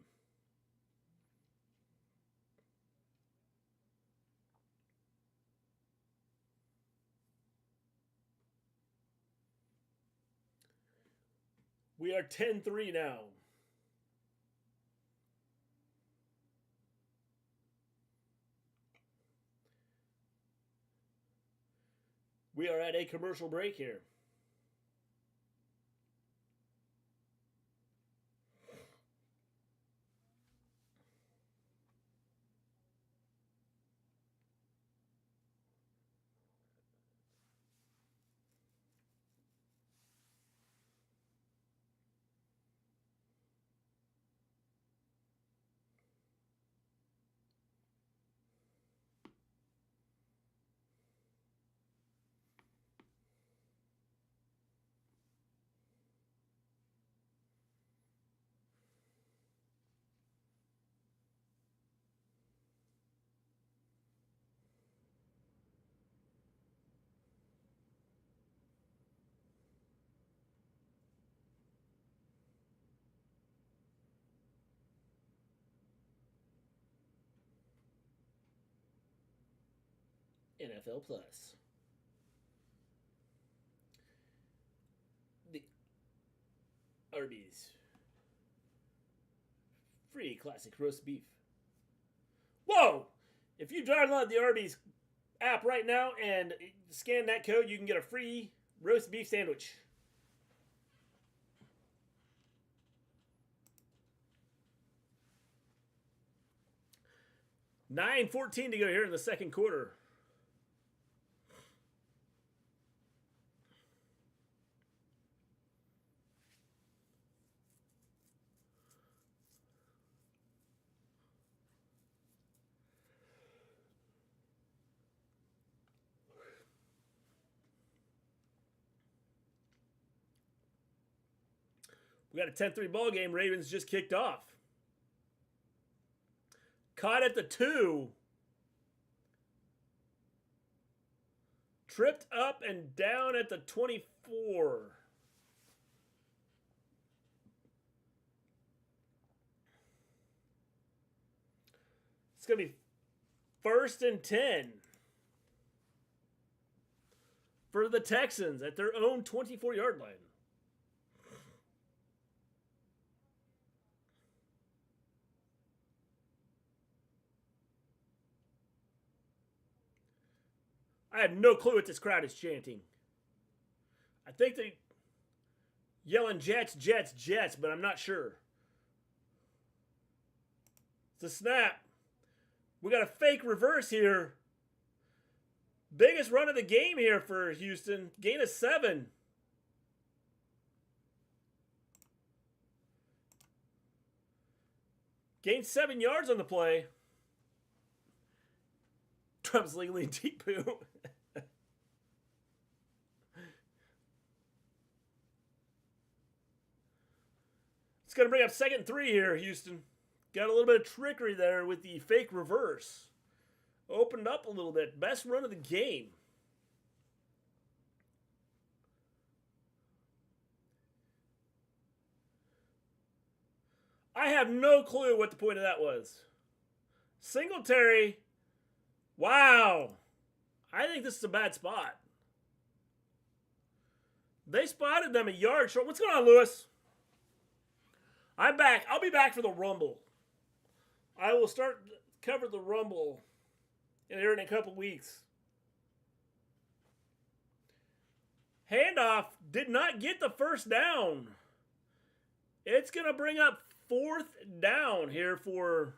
We are 10-3 now. We are at a commercial break here. NFL Plus. The Arby's free classic roast beef. Whoa! If you download the Arby's app right now and scan that code, you can get a free roast beef sandwich. $9:14 to go here in the second quarter. We got a 10-3 ball game. Ravens just kicked off. Caught at the 2. Tripped up and down at the 24. It's going to be 1st and 10 for the Texans at their own 24-yard line. I have no clue what this crowd is chanting. I think they're yelling Jets, Jets, Jets, but I'm not sure. It's a snap. We got a fake reverse here. Biggest run of the game here for Houston. Gain of 7. Gained 7 yards on the play. Trump's legally deep poo. It's going to bring up 2nd and 3 here, Houston. Got a little bit of trickery there with the fake reverse. Opened up a little bit. Best run of the game. I have no clue what the point of that was. Singletary. Wow. I think this is a bad spot. They spotted them a yard short. What's going on, Lewis? I'm back. I'll be back for the Rumble. I will start cover the Rumble in a couple weeks. Handoff did not get the first down. It's going to bring up 4th down here for...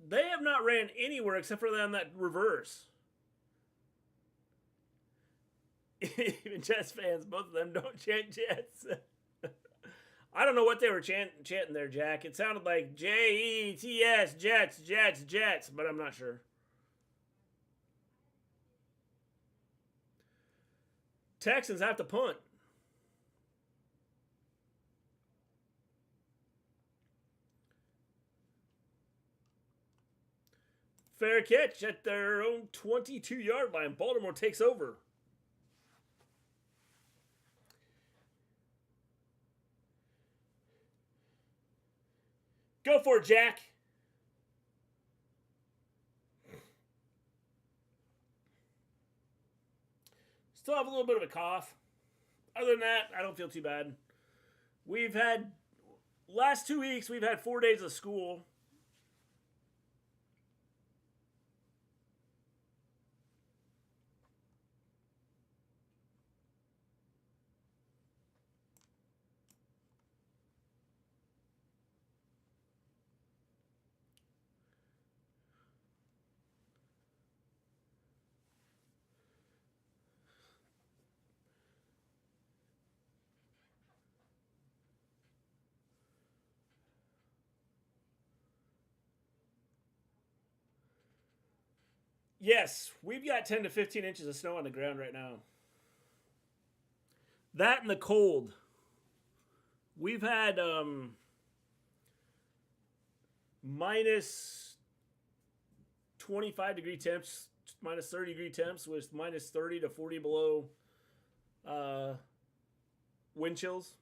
They have not ran anywhere except for on that reverse. Even Jets fans, both of them don't chant Jets. I don't know what they were chanting there, Jack. It sounded like Jets, Jets, Jets, Jets, but I'm not sure. Texans have to punt. Fair catch at their own 22-yard line. Baltimore takes over. Go for it, Jack. Still have a little bit of a cough. Other than that, I don't feel too bad. We've had, last 2 weeks, we've had 4 days of school. Yes, we've got 10 to 15 inches of snow on the ground right now. That and the cold. We've had minus 25 degree temps, minus 30 degree temps with minus 30 to 40 below wind chills.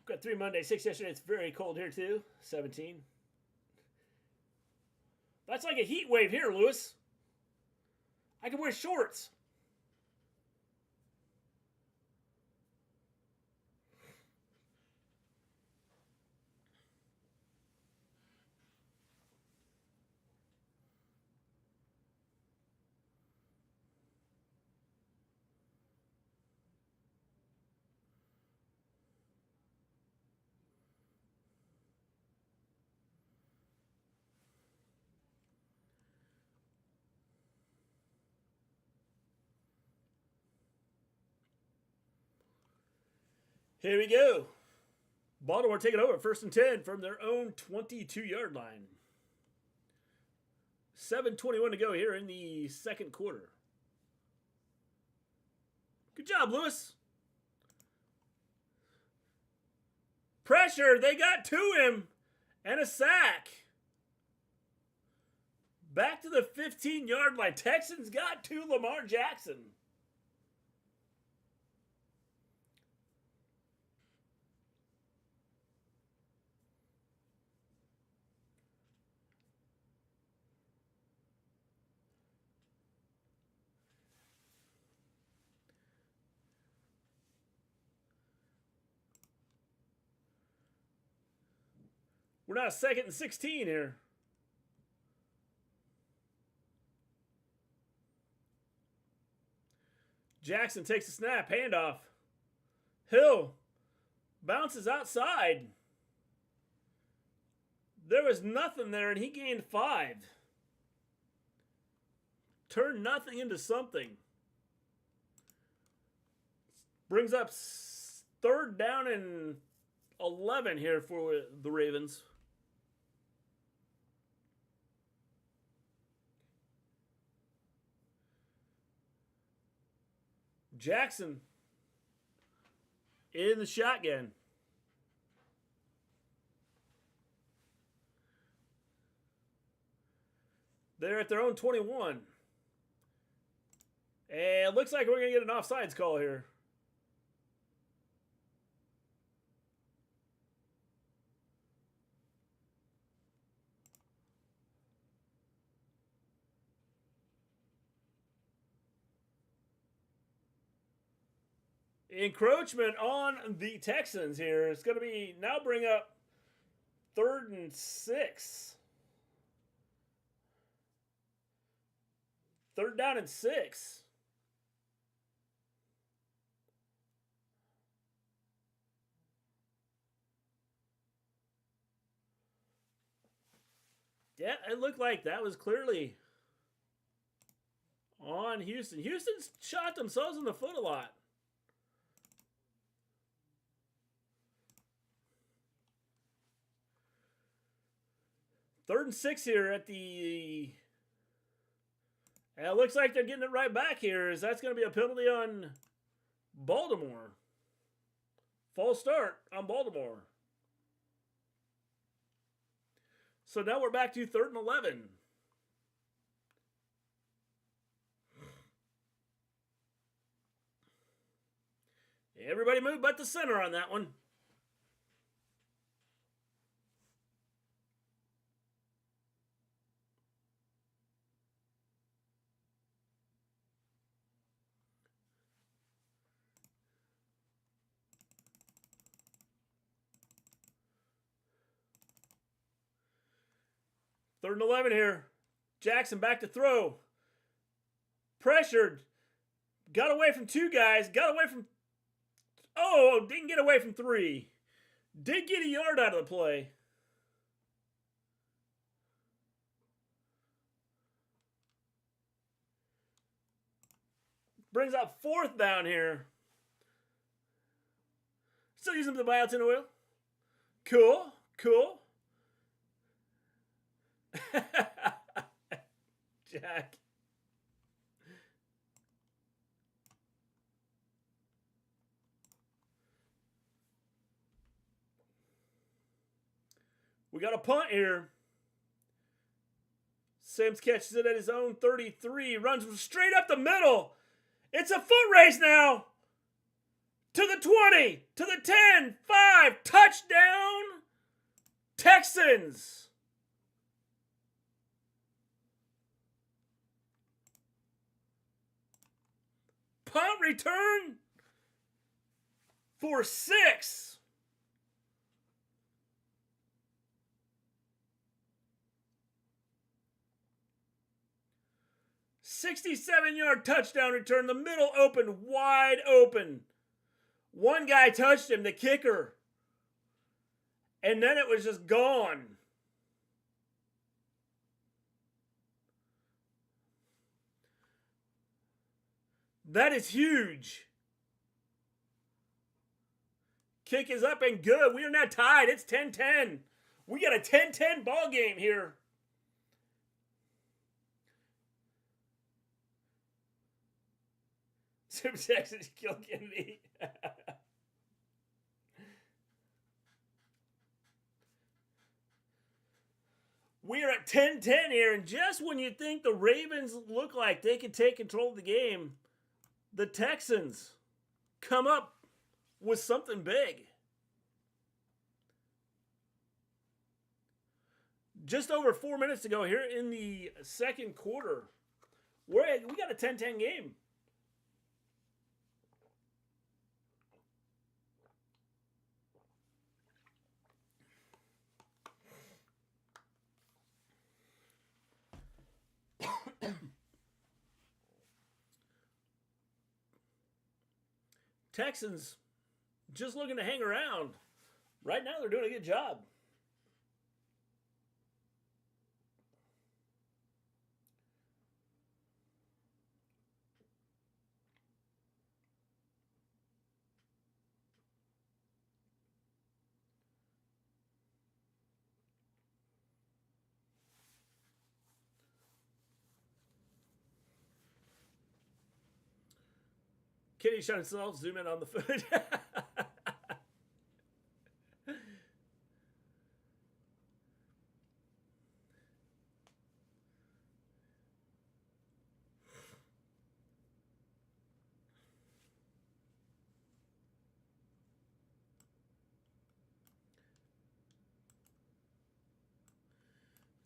Got 3 Monday, 6 yesterday. It's very cold here too. 17. That's like a heat wave here, Lewis. I can wear shorts. Here we go. Baltimore taking over 1st and 10 from their own 22-yard line. 7:21 to go here in the second quarter. Good job, Lewis. Pressure. They got to him. And a sack. Back to the 15-yard line. Texans got to Lamar Jackson. We're now 2nd and 16 here. Jackson takes a snap, handoff. Hill bounces outside. There was nothing there, and he gained 5. Turned nothing into something. Brings up 3rd down and 11 here for the Ravens. Jackson in the shotgun. They're at their own 21. And it looks like we're going to get an offsides call here. Encroachment on the Texans here. It's going to be now bring up 3rd and 6. 3rd down and 6. Yeah, it looked like that was clearly on Houston. Houston's shot themselves in the foot a lot. Third and 6 here at the... It looks like they're getting it right back here. That's going to be a penalty on Baltimore. False start on Baltimore. So now we're back to 3rd and 11. Everybody moved but the center on that one. Third and 11 here. Jackson back to throw. Pressured. Got away from 2 guys. Got away from... Oh, didn't get away from 3. Did get a yard out of the play. Brings up 4th down here. Still using the buyouts in oil. Cool. Cool. Jack. We got a punt here. Sims catches it at his own 33. Runs straight up the middle. It's a foot race now. To the 20. To the 10. 5. Touchdown. Texans. Punt return for 6. 67-yard touchdown return. The middle open, wide open. One guy touched him, the kicker. And then it was just gone. That is huge. Kick is up and good. We are now tied. It's 10-10. We got a 10-10 ball game here. Some Texans kill Kennedy. We are at 10-10 here, and just when you think the Ravens look like they can take control of the game, the Texans come up with something big. Just over 4 minutes to go here in the second quarter. We got a 10-10 game. Texans just looking to hang around. Right now, they're doing a good job. Kenny shot himself, zoom in on the foot. If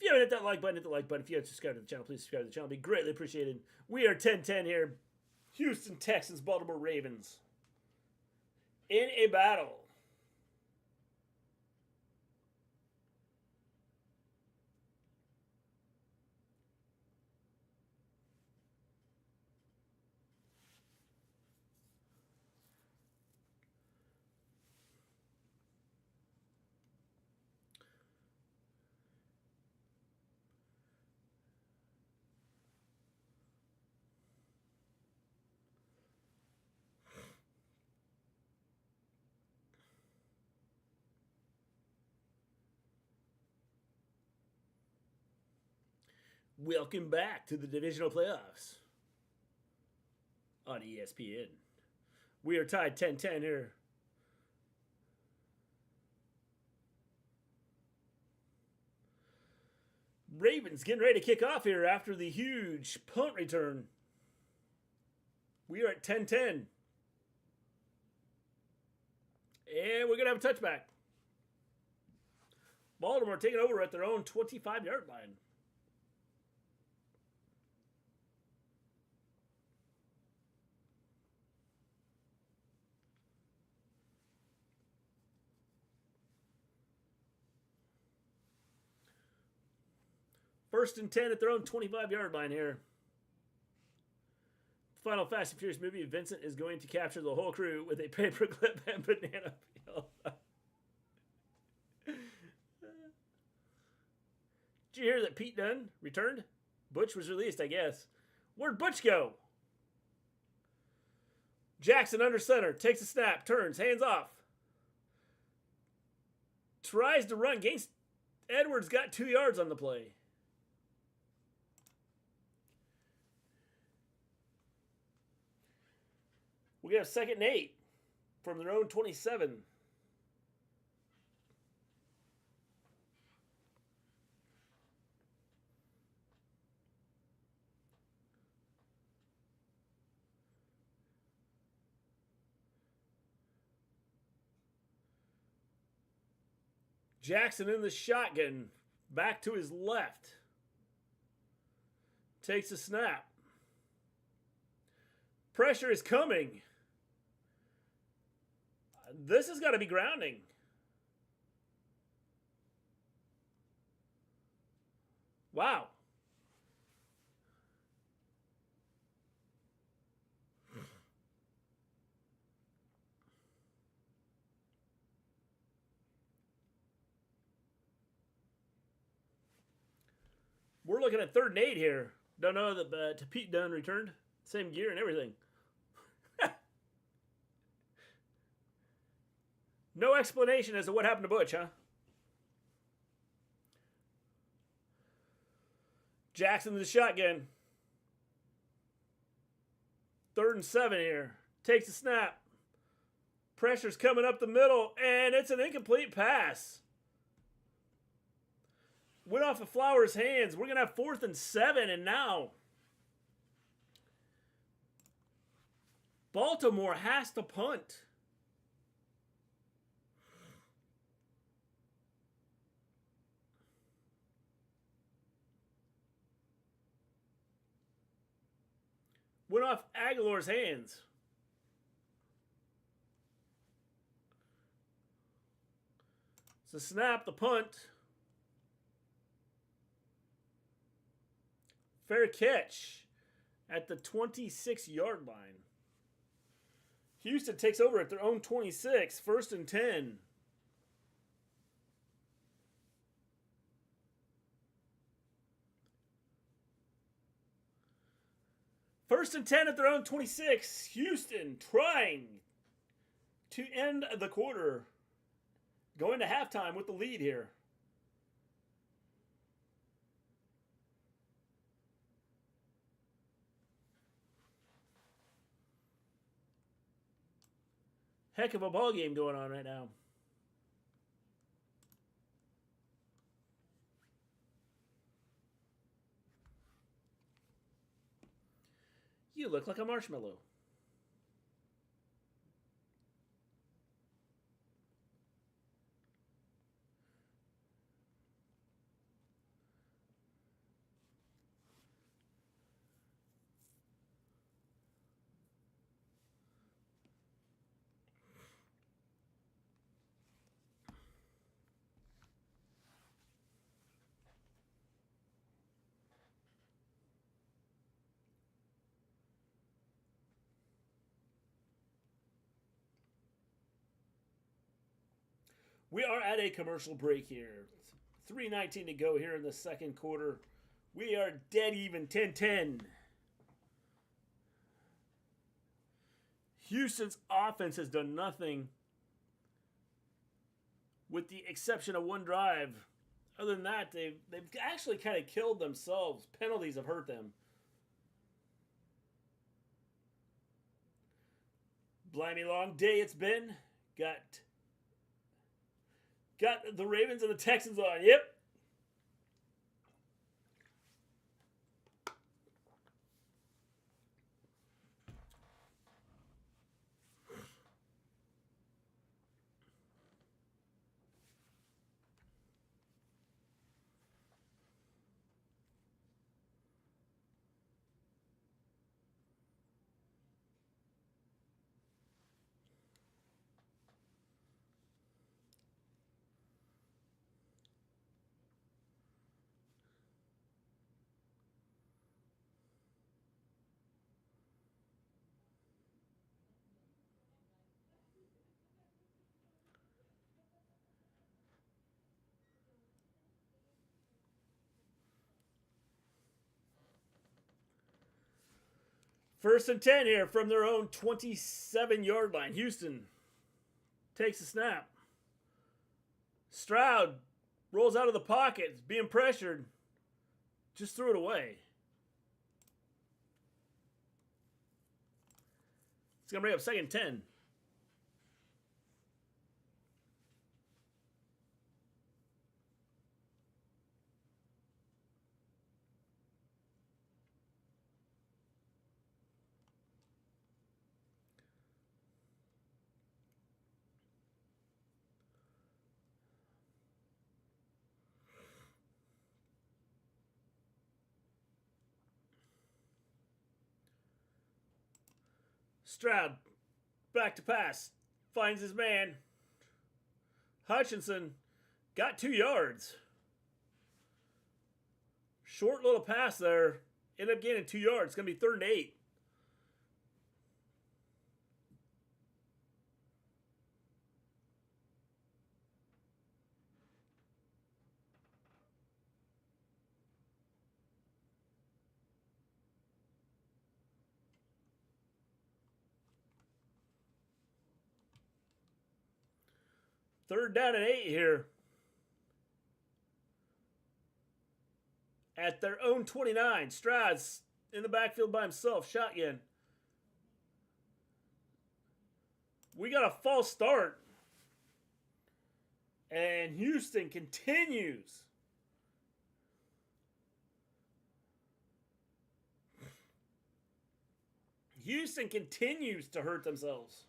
you haven't hit that like button, hit the like button. If you haven't subscribed to the channel, please subscribe to the channel. It'd be greatly appreciated. We are 10-10 here. Houston Texans, Baltimore Ravens. In a battle. Welcome back to the divisional playoffs on ESPN. We are tied 10-10 here. Ravens getting ready to kick off here after the huge punt return. We are at 10-10. And we're going to have a touchback. Baltimore taking over at their own 25-yard line. First and 10 at their own 25-yard line here. Final Fast and Furious movie, Vincent is going to capture the whole crew with a paperclip and banana peel. Did you hear that Pete Dunne returned? Butch was released, I guess. Where'd Butch go? Jackson under center, takes a snap, turns, hands off. Tries to run, gains. Edwards got 2 yards on the play. We have 2nd and 8 from their own 27. Jackson in the shotgun, back to his left. Takes a snap. Pressure is coming. This has got to be grounding. Wow. We're looking at 3rd and 8 here. Don't know that Pete Dunne returned. Same gear and everything. No explanation as to what happened to Butch, huh? Jackson in the shotgun. 3rd and 7 here. Takes a snap. Pressure's coming up the middle, and it's an incomplete pass. Went off of Flowers' hands. We're going to have 4th and 7, and now Baltimore has to punt. Went off Aguilar's hands. So snap, the punt. Fair catch at the 26-yard line. Houston takes over at their own 26, 1st and 10. First and 10 at their own 26. Houston trying to end the quarter. Going to halftime with the lead here. Heck of a ball game going on right now. You look like a marshmallow. We are at a commercial break here. 3:19 to go here in the 2nd quarter. We are dead even, 10-10. Houston's offense has done nothing with the exception of one drive Other than that, they've actually kind of killed themselves. Penalties have hurt them. Blimey long day it's been. Got the Ravens and the Texans on. Yep. First and 10 here from their own 27-yard line. Houston takes a snap. Stroud rolls out of the pocket, being pressured. Just threw it away. It's going to bring up 2nd and 10. Stroud, back to pass, finds his man. Hutchinson got 2 yards. Short little pass there. Ended up gaining 2 yards. It's going to be 3rd and 8. Third down and 8 here. At their own 29. Stroud's in the backfield by himself. Shotgun. We got a false start. And Houston continues. Houston continues to hurt themselves.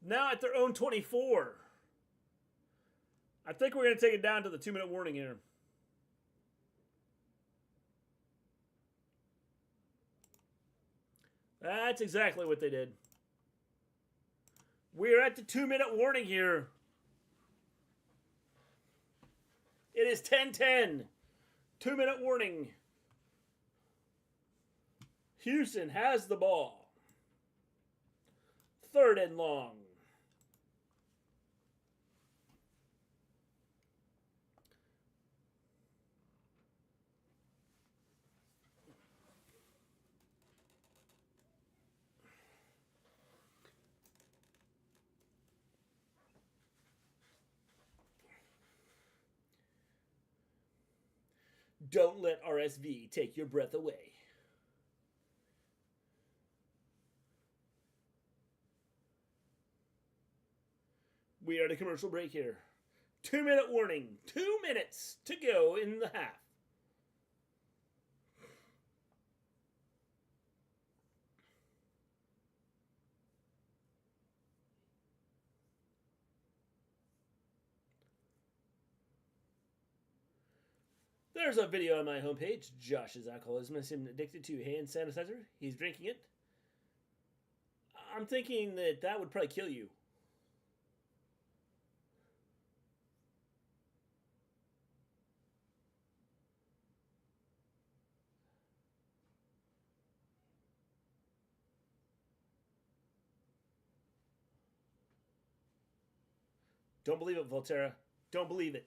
Now at their own 24. I think we're going to take it down to the 2-minute warning here. That's exactly what they did. We're at the 2-minute warning here. It is 10-10. 2-minute warning. Houston has the ball. 3rd and long. Don't let RSV take your breath away. We are at a commercial break here. 2-minute warning. 2 minutes to go in the half. There's a video on my homepage. Josh's alcoholism has him addicted to hand sanitizer. He's drinking it. I'm thinking that would probably kill you. Don't believe it, Volterra. Don't believe it.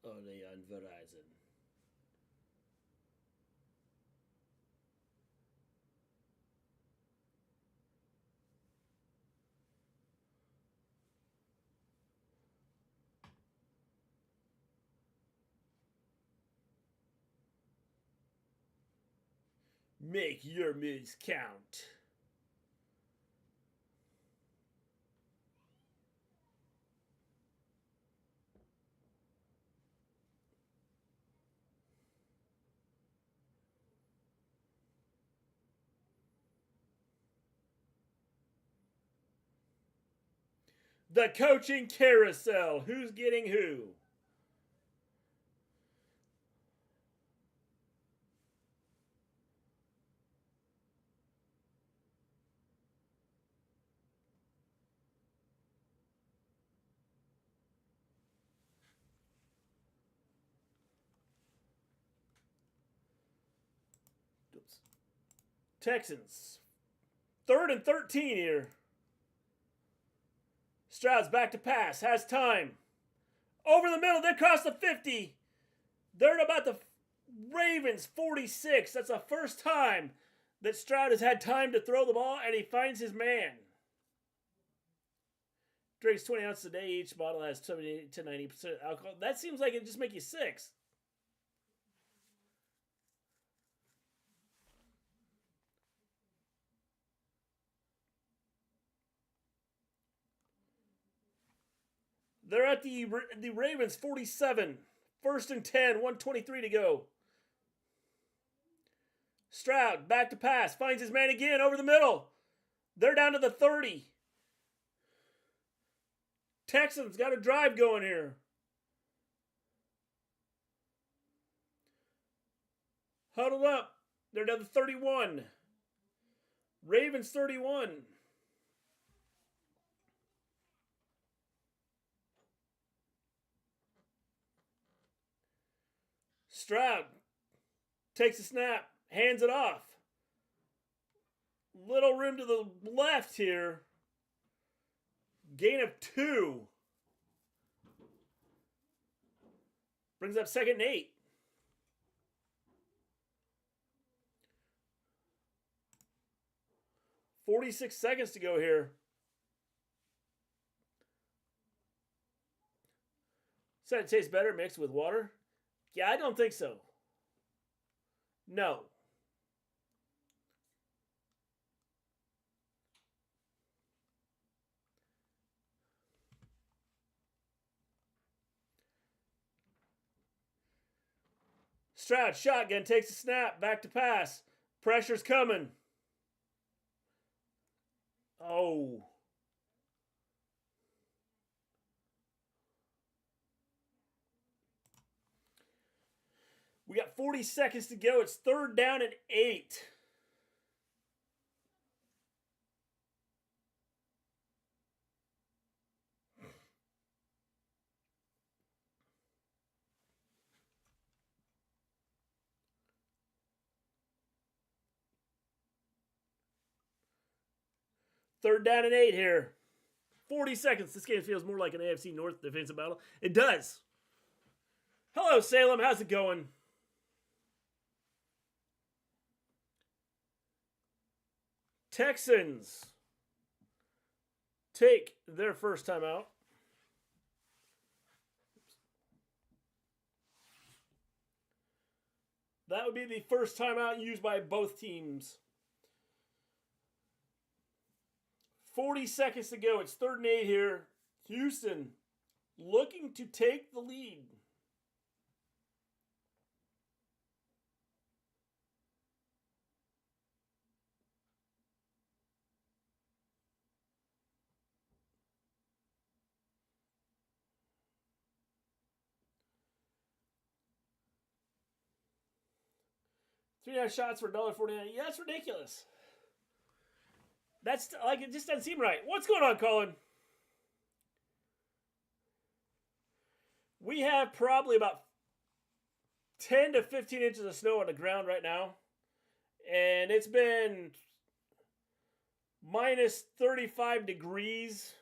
Only on Verizon. Make your moves count. The coaching carousel. Who's getting who? Oops. Texans. 3rd and 13 here. Stroud's back to pass. Has time. Over the middle. They cross the 50. They're at about the Ravens 46. That's the first time that Stroud has had time to throw the ball, and he finds his man. Drinks 20 ounces a day. Each bottle has 70 to 90% alcohol. That seems like it'd just make you sick. They're at the Ravens 47. 1st and 10. 1:23 to go. Stroud back to pass. Finds his man again over the middle. They're down to the 30. Texans got a drive going here. Huddled up. They're down to 31. Ravens 31. Stroud takes a snap, hands it off. Little room to the left here. Gain of 2. Brings up 2nd and 8. $46 seconds to go here. Said it tastes better mixed with water? Yeah, I don't think so. No. Stroud, shotgun, takes a snap, back to pass. Pressure's coming. Oh. We got 40 seconds to go. It's 3rd down and 8. Third down and 8 here. 40 seconds. This game feels more like an AFC North defensive battle. It does. Hello, Salem. How's it going? Texans take their first time out. That would be the first timeout used by both teams. 40 seconds to go. It's 3rd and 8 here. Houston looking to take the lead. $3 shots for $1.49. Yeah, that's ridiculous. That's like, it just doesn't seem right. What's going on, Colin? We have probably about 10 to 15 inches of snow on the ground right now. And it's been minus 35 degrees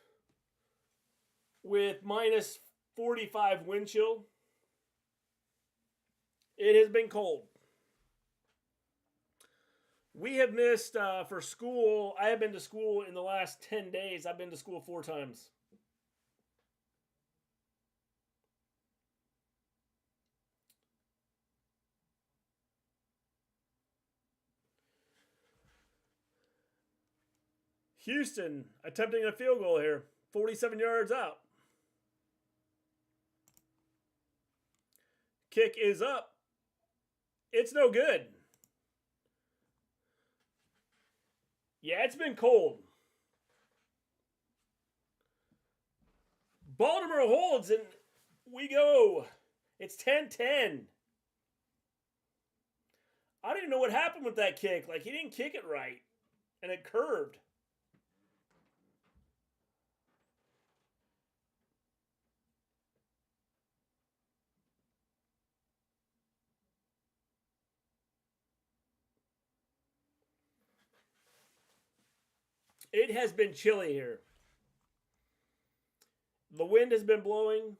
with minus 45 wind chill. It has been cold. We have missed for school. I have been to school in the last 10 days. I've been to school 4 times. Houston attempting a field goal here. 47 yards out. Kick is up. It's no good. Yeah, it's been cold. Baltimore holds and we go. It's 10-10. I don't even know what happened with that kick. Like, he didn't kick it right. And it curved. It has been chilly here. The wind has been blowing.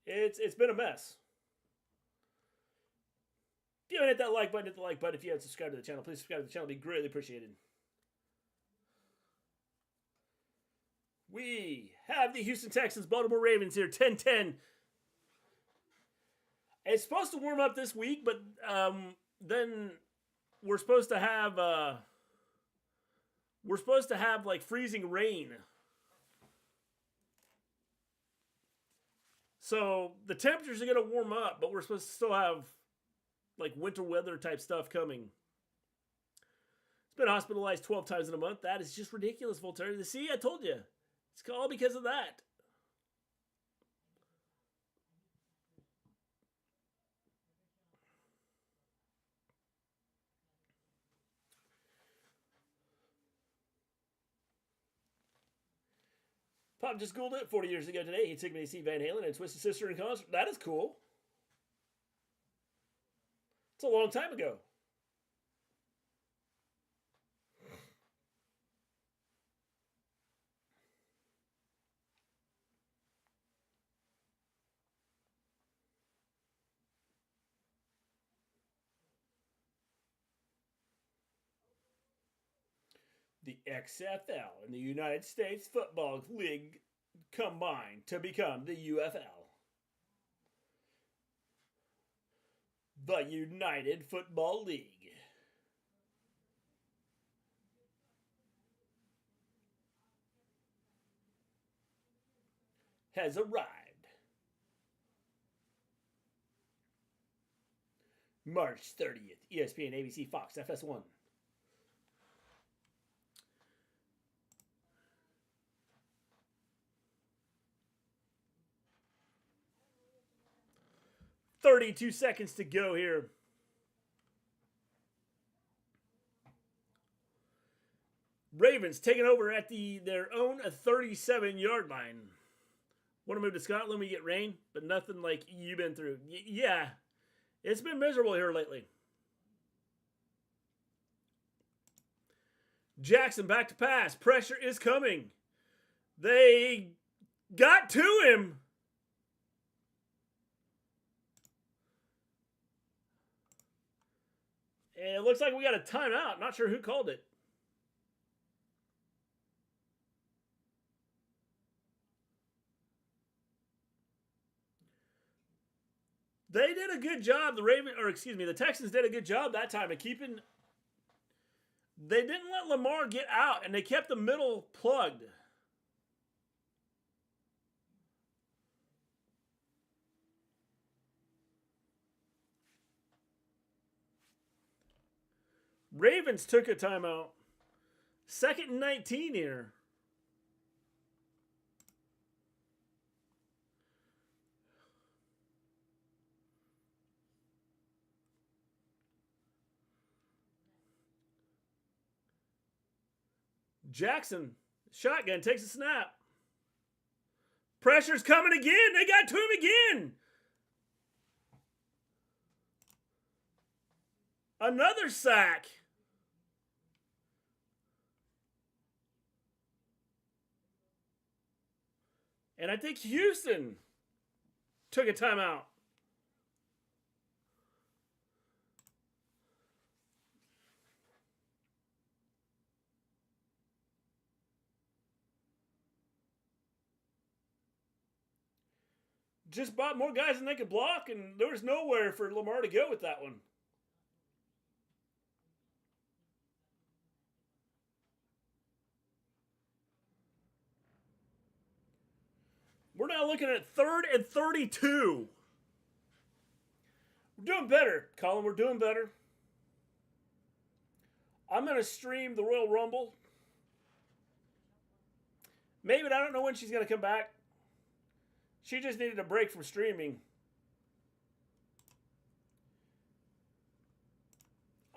It's been a mess. If you haven't hit that like button, hit the like button. If you haven't subscribed to the channel, please subscribe to the channel. It'd be greatly appreciated. We have the Houston Texans, Baltimore Ravens here, 10-10. It's supposed to warm up this week, but then we're supposed to have like freezing rain. So the temperatures are going to warm up, but we're supposed to still have like winter weather type stuff coming. It's been hospitalized 12 times in a month. That is just ridiculous, Voltaire. See, I told you. It's all because of that. Pop just Googled it 40 years ago today. He took me to see Van Halen and Twisted Sister in concert. That is cool. It's a long time ago. The XFL and the United States Football League combined to become the UFL. The United Football League. Has arrived. March 30th, ESPN, ABC, Fox, FS1. .32 seconds to go here. Ravens taking over at their own 37-yard line. Want to move to Scotland? We get rain, but nothing like you've been through. Yeah, it's been miserable here lately. Jackson back to pass. Pressure is coming. They got to him. And it looks like we got a timeout. Not sure who called it. They did a good job. The Texans did a good job that time of keeping. They didn't let Lamar get out, and they kept the middle plugged. Ravens took a timeout. 2nd and 19 here. Jackson, shotgun, takes a snap. Pressure's coming again. They got to him again. Another sack. And I think Houston took a timeout. Just bought more guys than they could block, and there was nowhere for Lamar to go with that one. We're now looking at 3rd and 32. We're doing better, Colin. We're doing better. I'm going to stream the Royal Rumble. Maybe, I don't know when she's going to come back. She just needed a break from streaming.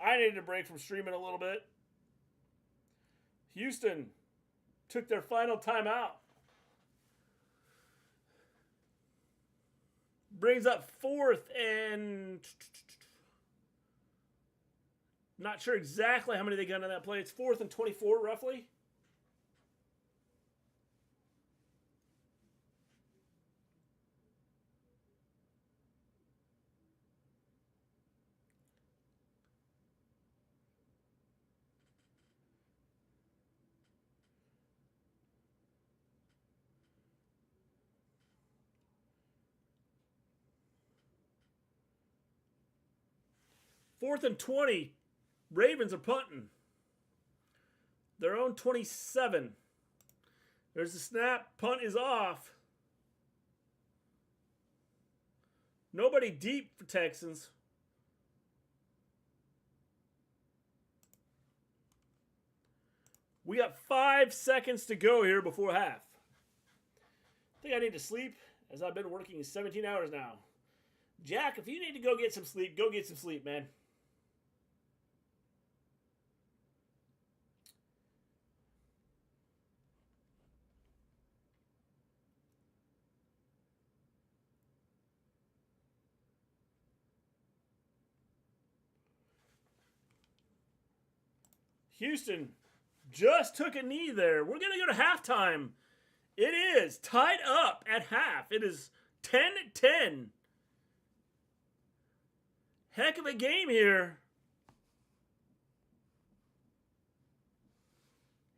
I needed a break from streaming a little bit. Houston took their final timeout. Brings up 4th and... Not sure exactly how many they got on that play. It's 4th and 24, roughly. Fourth and 20. Ravens are punting. Their own 27. There's the snap. Punt is off. Nobody deep for Texans. We got 5 seconds to go here before half. I think I need to sleep, as I've been working 17 hours now. Jack, if you need to go get some sleep, go get some sleep, man. Houston just took a knee there. We're going to go to halftime. It is tied up at half. It is 10-10. Heck of a game here.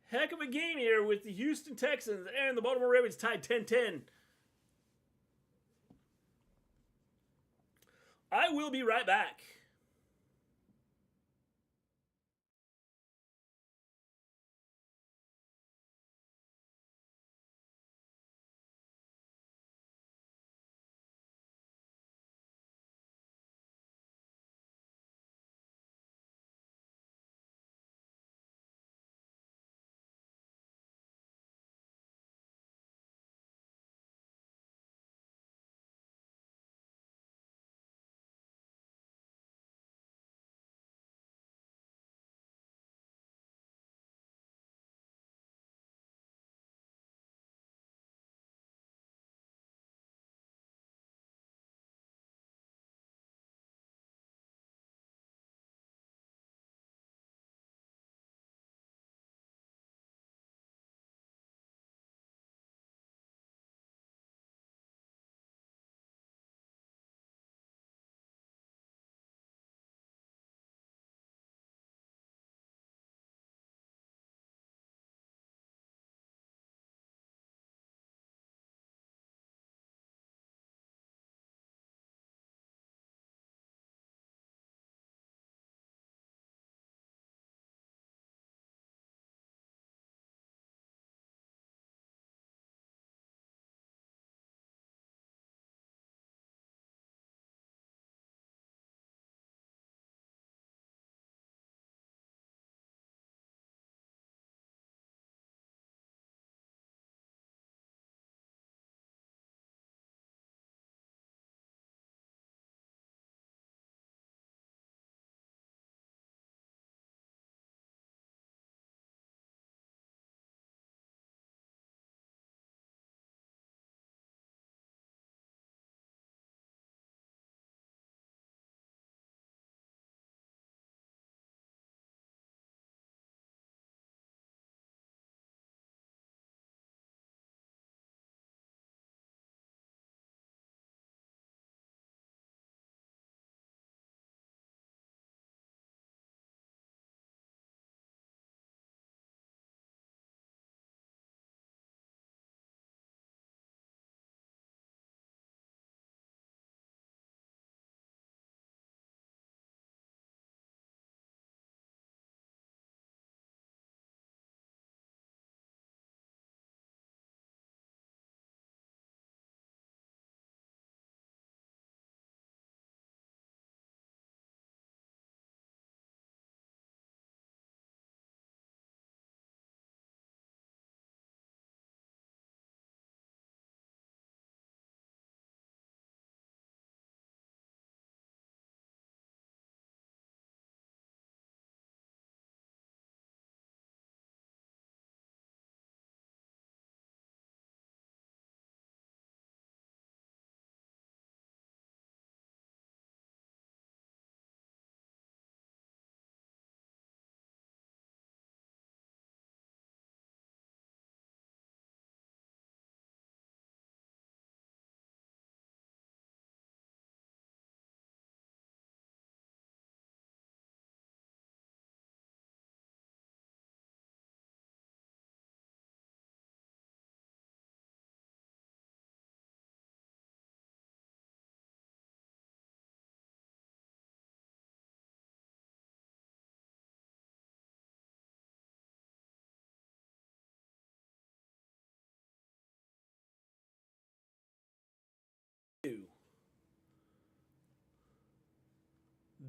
Heck of a game here with the Houston Texans and the Baltimore Ravens tied 10-10. I will be right back.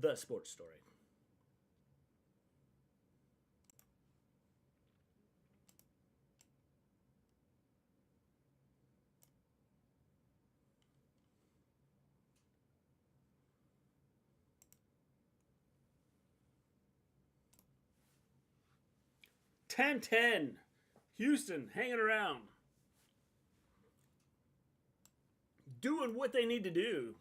the sports story. Ten. Houston hanging around. Doing what they need to do.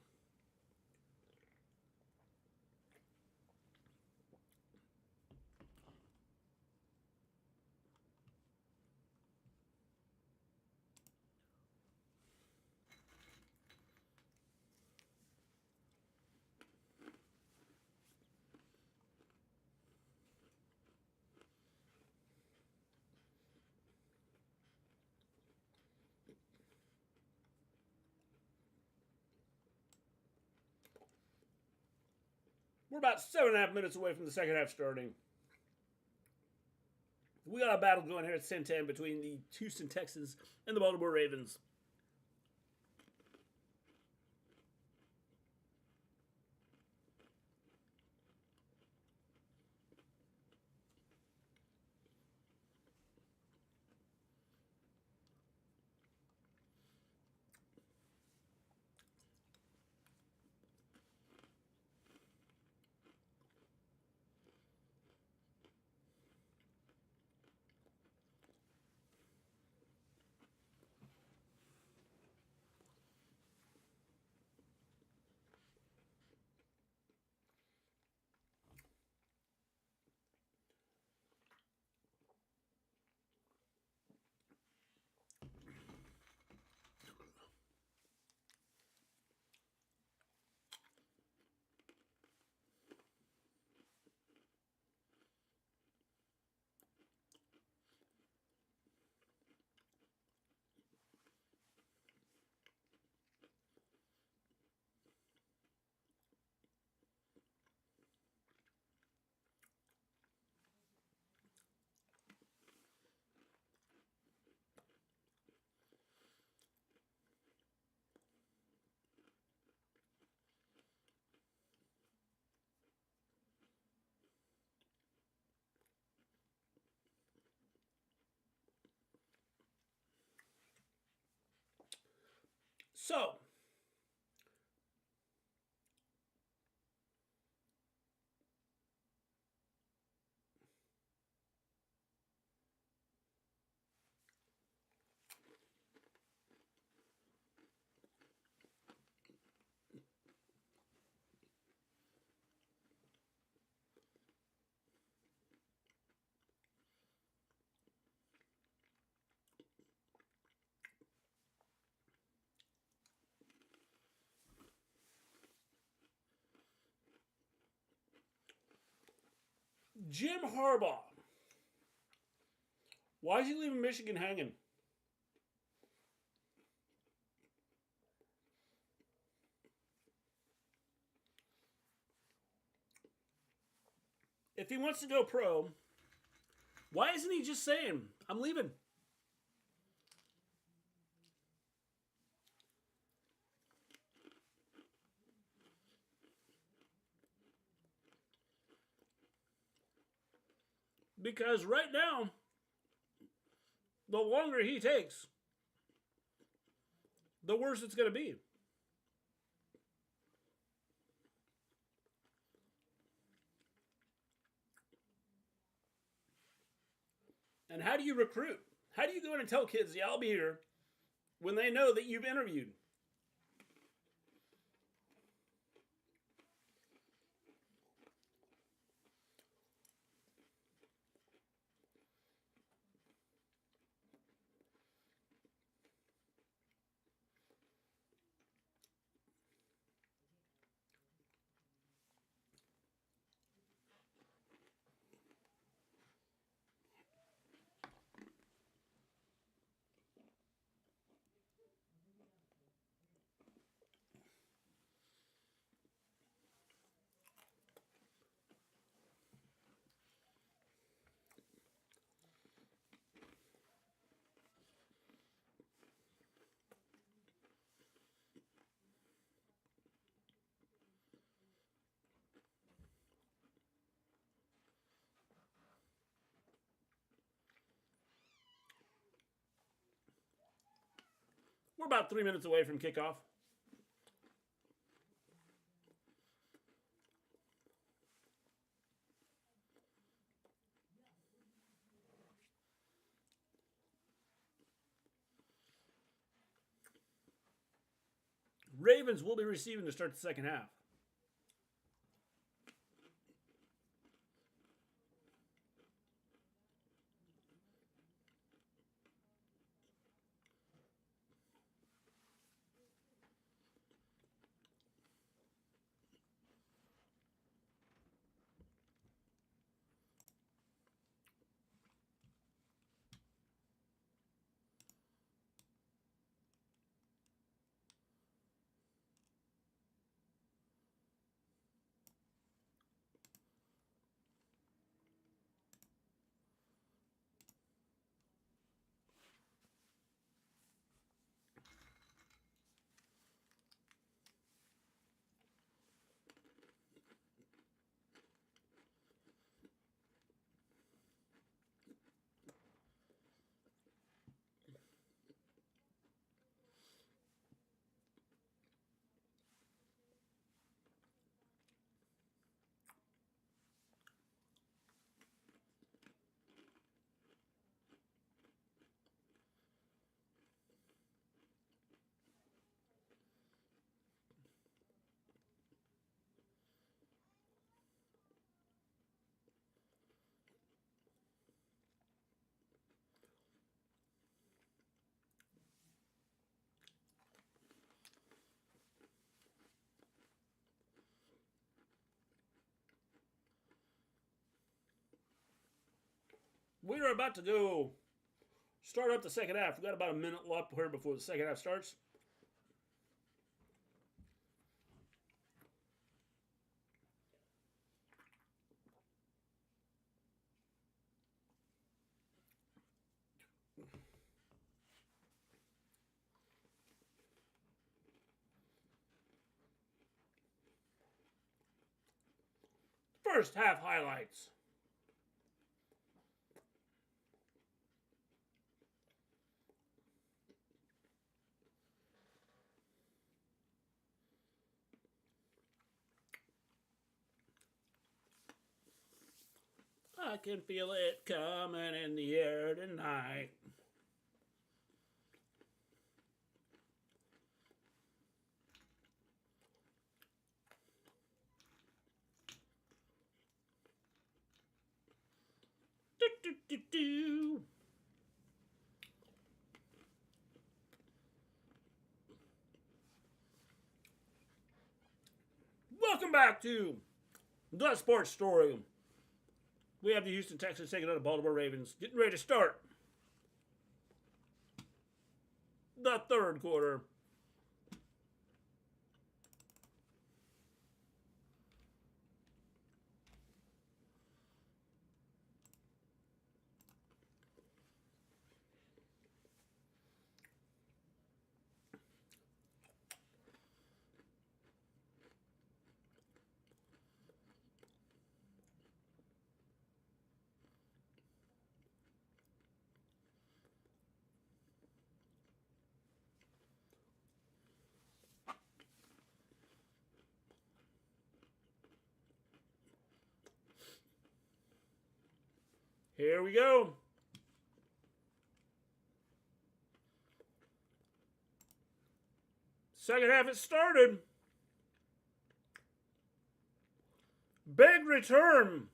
We're about 7.5 minutes away from the second half starting. We got a battle going here at 10-10 between the Houston Texans and the Baltimore Ravens. So, Jim Harbaugh. Why is he leaving Michigan hanging? If he wants to go pro, why isn't he just saying, I'm leaving? Because right now, the longer he takes, the worse it's going to be. And how do you recruit? How do you go in and tell kids, yeah, I'll be here, when they know that you've interviewed? We're about 3 minutes away from kickoff. Ravens will be receiving to start the second half. We are about to go start up the second half. We've got about a minute left here before the second half starts. First half highlights. I can feel it coming in the air tonight. Do, do, do, do. Welcome back to The Sports Story. We have the Houston Texans taking on the Baltimore Ravens. Getting ready to start the third quarter. Here we go. Second half it started. Big return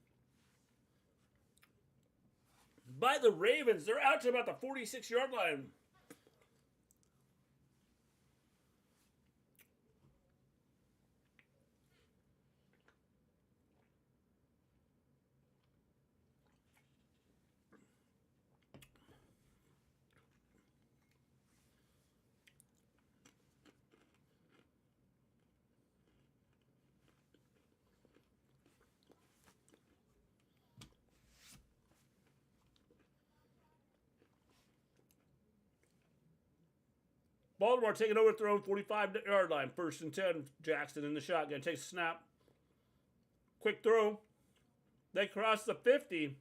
by the Ravens. They're out to about the 46-yard line. Baltimore taking over their own 45-yard line. 1st and 10. Jackson in the shotgun. Takes a snap. Quick throw. They cross the 50.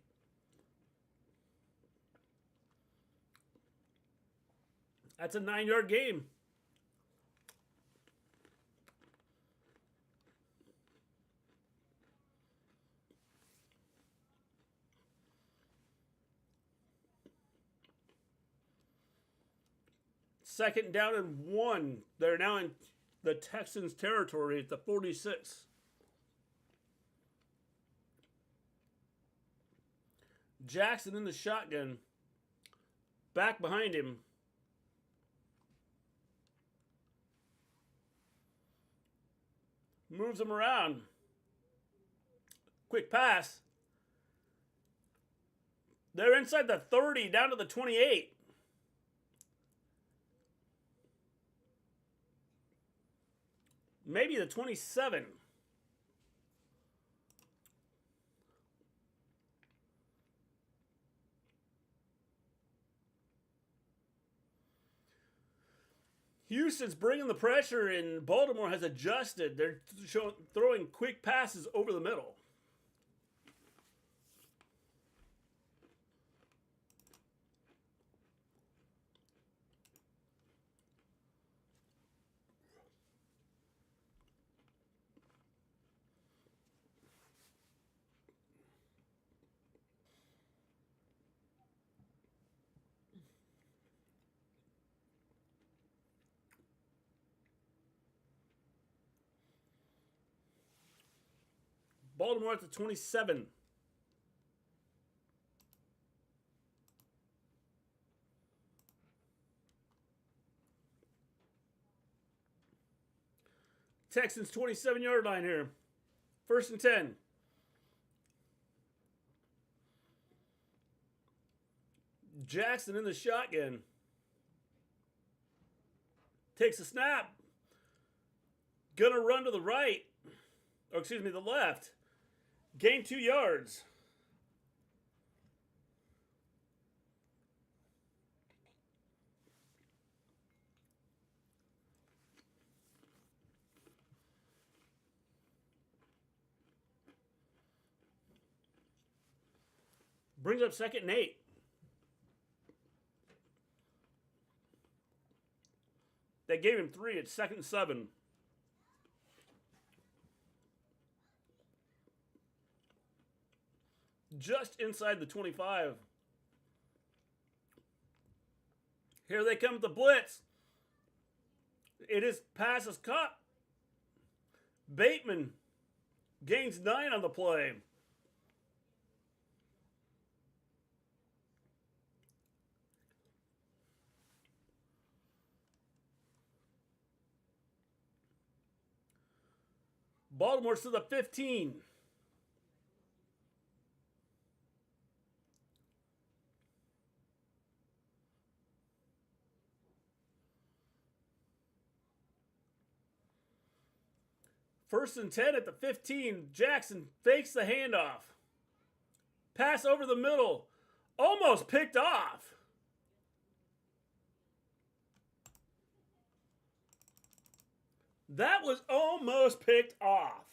That's a 9-yard gain. 2nd down and 1. They're now in the Texans' territory at the 46. Jackson in the shotgun. Back behind him. Moves him around. Quick pass. They're inside the 30, down to the 28. Maybe the 27. Houston's bringing the pressure, and Baltimore has adjusted. They're throwing quick passes over the middle. Baltimore at the 27. Texans 27-yard line here. 1st and 10. Jackson in the shotgun. Takes a snap. Gonna run to the right. Or excuse me, the left. Gain 2 yards. Brings up 2nd and 8. They gave him 3 at 2nd and 7. Just inside the 25. Here they come with the blitz. It is pass is caught. Bateman gains 9 on the play. Baltimore's to the 15. First and 10 at the 15. Jackson fakes the handoff. Pass over the middle. Almost picked off. That was almost picked off.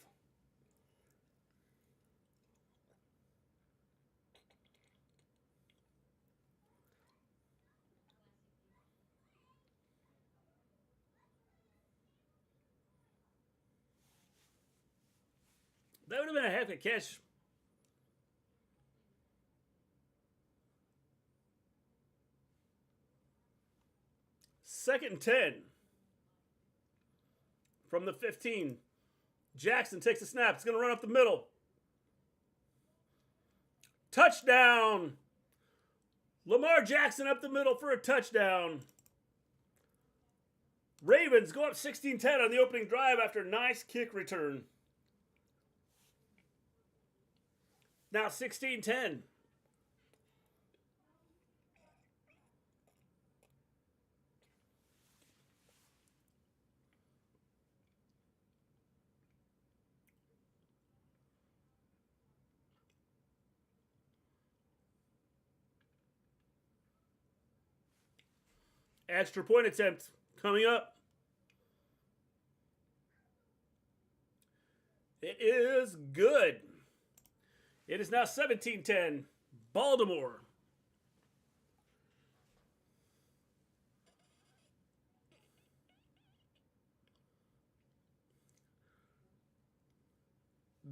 That would have been a heck of a catch. Second and 10. From the 15. Jackson takes a snap. It's going to run up the middle. Touchdown. Lamar Jackson up the middle for a touchdown. Ravens go up 16-10 on the opening drive after a nice kick return. Now 16-10. Extra point attempt coming up. It is good. It is now 17-10. Baltimore.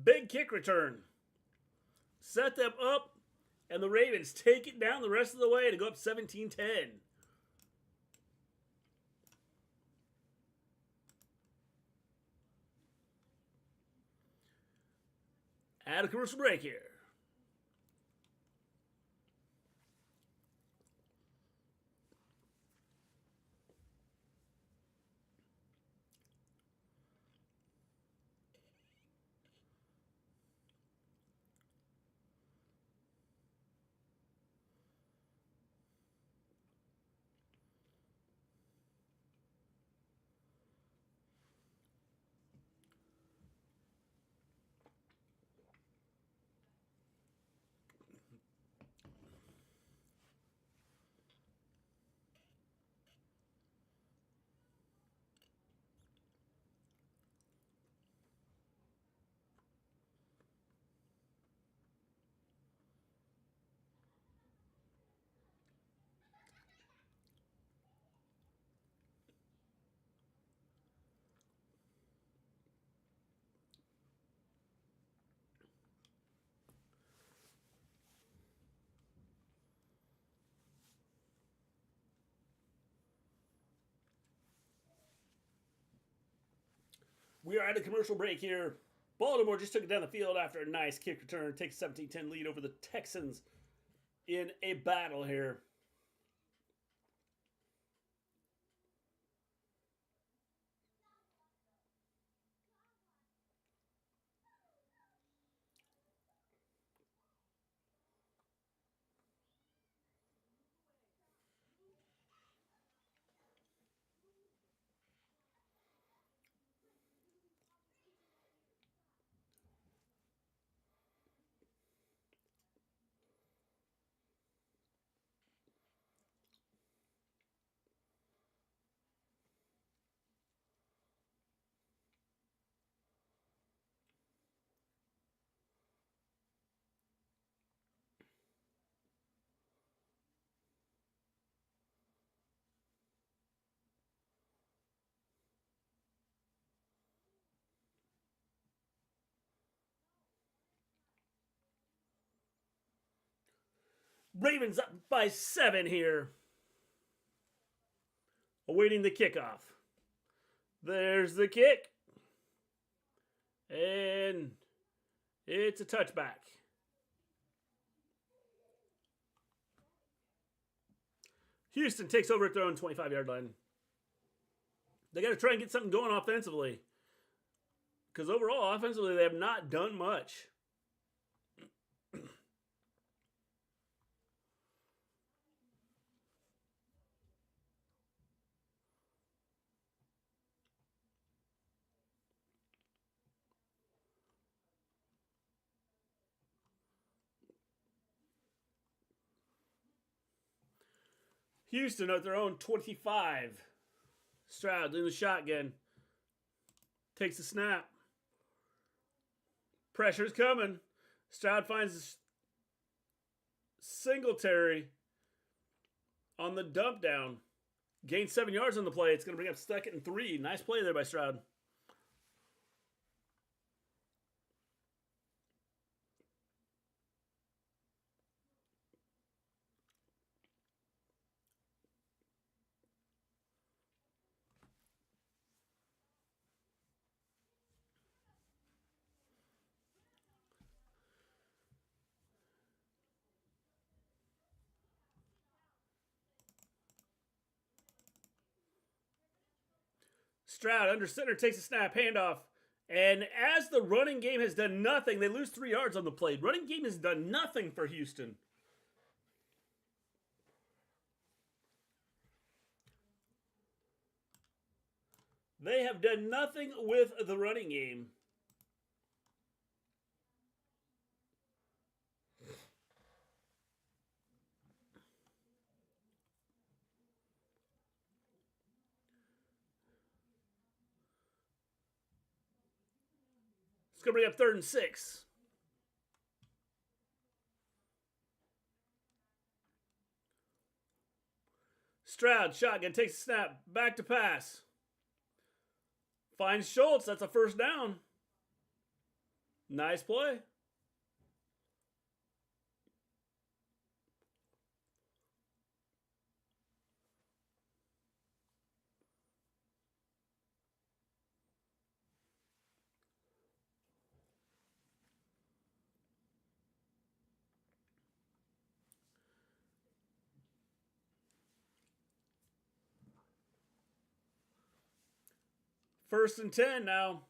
Big kick return. Set them up, and the Ravens take it down the rest of the way to go up 17-10. Add a commercial break here. We are at a commercial break here. Baltimore just took it down the field after a nice kick return. Takes a 17-10 lead over the Texans in a battle here. Ravens up by 7 here. Awaiting the kickoff. There's the kick. And it's a touchback. Houston takes over at their own 25-yard line. They got to try and get something going offensively. Because overall, offensively, they have not done much. Houston at their own 25. Stroud in the shotgun. Takes the snap. Pressure's coming. Stroud finds Singletary on the dump down. Gains 7 yards on the play. It's going to bring up 2nd and 3. Nice play there by Stroud. Stroud under center takes a snap, handoff. And as the running game has done nothing, they lose 3 yards on the play. Running game has done nothing for Houston. They have done nothing with the running game. It's going to bring up 3rd and 6. Stroud, shotgun, takes a snap, back to pass. Finds Schultz, that's a 1st down. Nice play. First and 10 now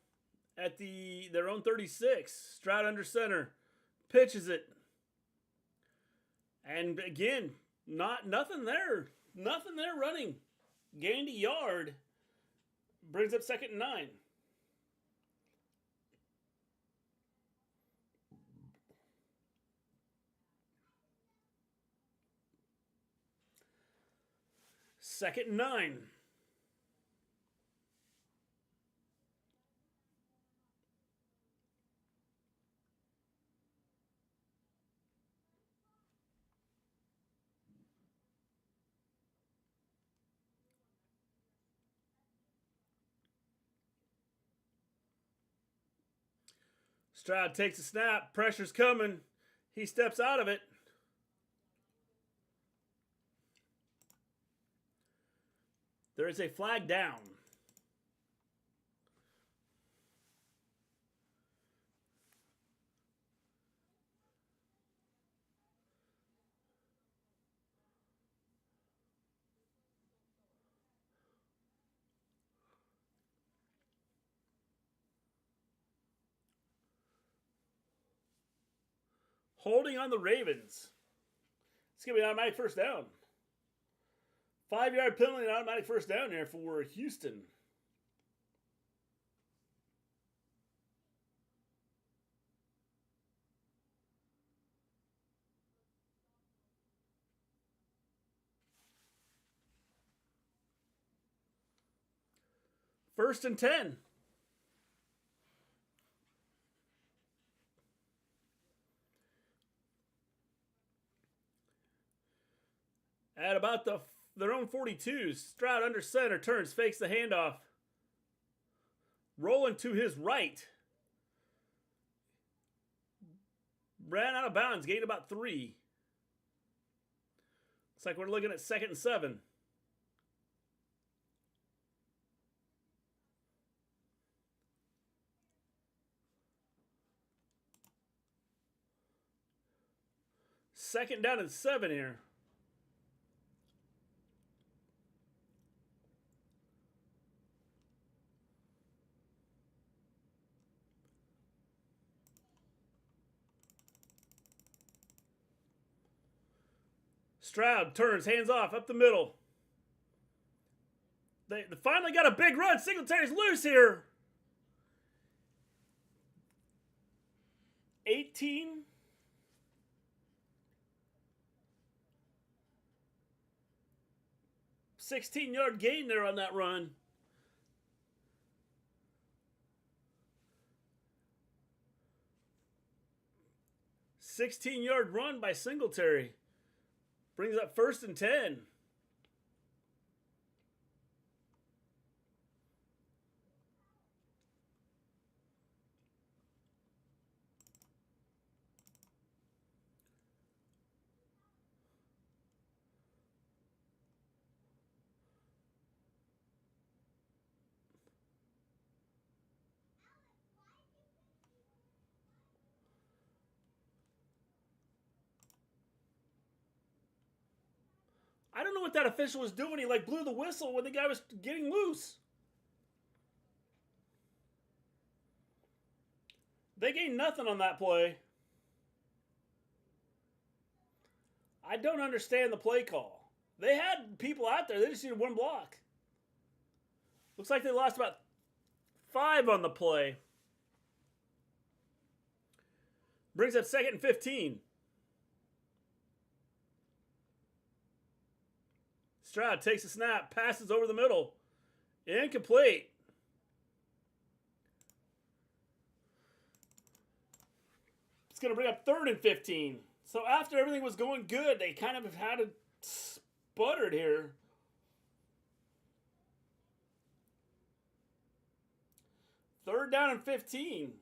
at their own 36. Stroud under center. Pitches it. And again, nothing there. Nothing there running. Gained a yard. Brings up 2nd and 9. Second and 9. Stroud takes a snap. Pressure's coming. He steps out of it. There is a flag down. Holding on the Ravens. It's going to be an automatic first down. 5-yard penalty and automatic first down there for Houston. First and 10. At about their own 42, Stroud under center, turns, fakes the handoff. Rolling to his right. Ran out of bounds, gained about 3. Looks like we're looking at 2nd and 7. Second down and 7 here. Stroud turns, hands off, up the middle. They finally got a big run. Singletary's loose here. 18. $16-yard gain there on that run. $16-yard run by Singletary. Brings up 1st and 10. I don't know what that official was doing. He blew the whistle when the guy was getting loose. They gained nothing on that play. I don't understand the play call. They had people out there. They just needed one block. Looks like they lost about 5 on the play. Brings up 2nd and 15. Stroud takes a snap, passes over the middle. Incomplete. It's going to bring up 3rd and 15. So after everything was going good, they kind of had it sputtered here. Third down and 15.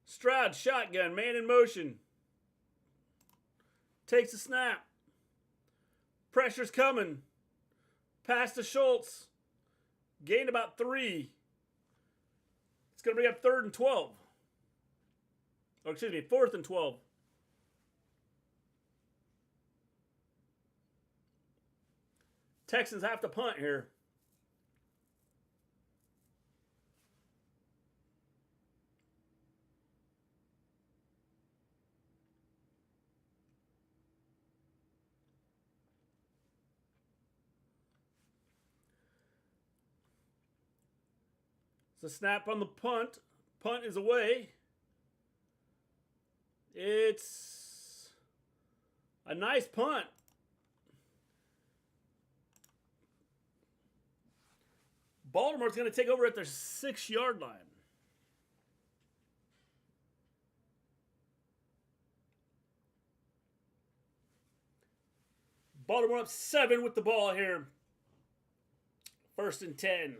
Stroud, shotgun, man in motion. Takes a snap. Pressure's coming. Pass to Schultz. Gained about 3. It's going to bring up 3rd and 12. Or excuse me, 4th and 12. Texans have to punt here. It's a snap on the punt. Punt is away. It's a nice punt. Baltimore's going to take over at their 6-yard line. Baltimore up 7 with the ball here. 1st and 10.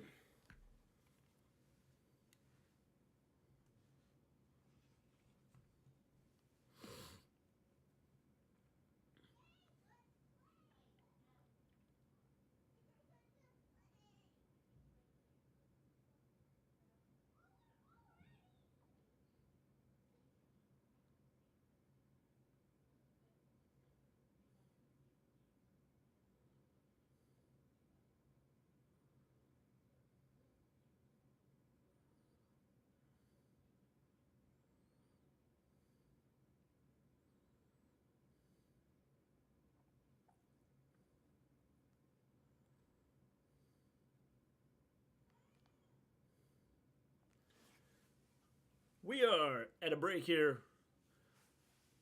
We are at a break here.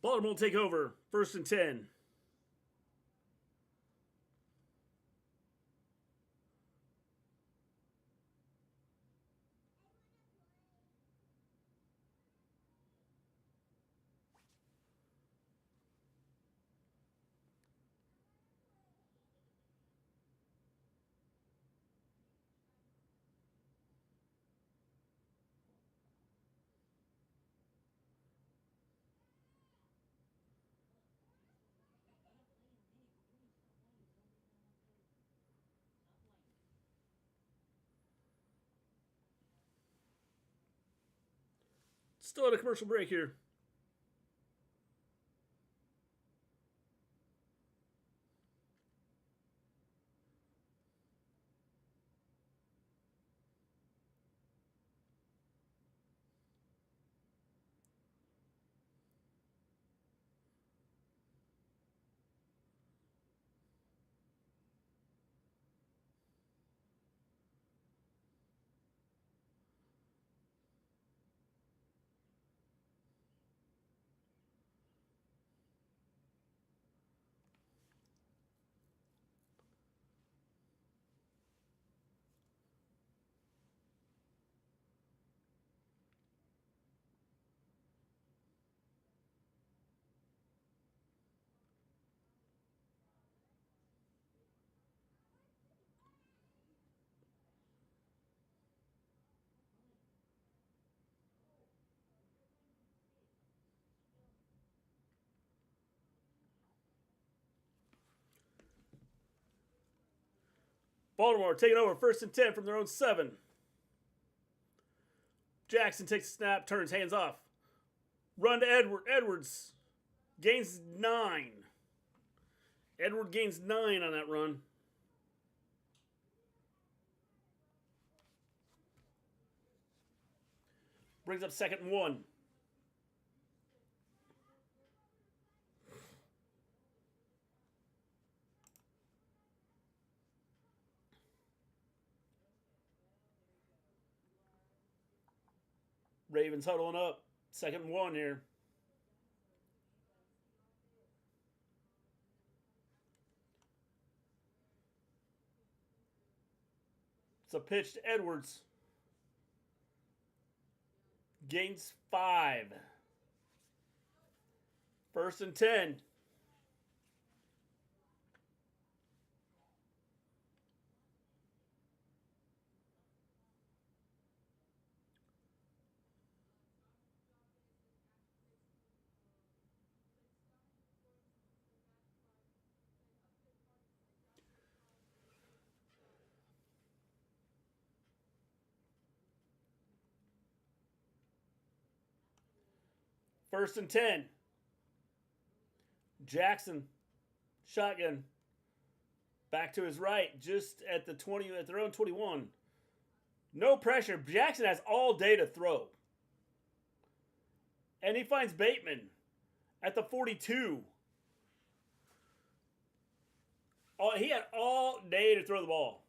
Baltimore will take over. 1st and 10. Still at a commercial break here. Baltimore taking over 1st and 10 from their own 7. Jackson takes a snap, turns, hands off. Run to Edwards. Gains 9. Edward gains 9 on that run. Brings up 2nd and 1. Ravens huddling up. 2nd and 1 here. It's a pitch to Edwards. Gains 5. 1st and 10. First and 10. Jackson, shotgun. Back to his right, just at the 20, at their own 21. No pressure. Jackson has all day to throw. And he finds Bateman at the 42. He had all day to throw the ball.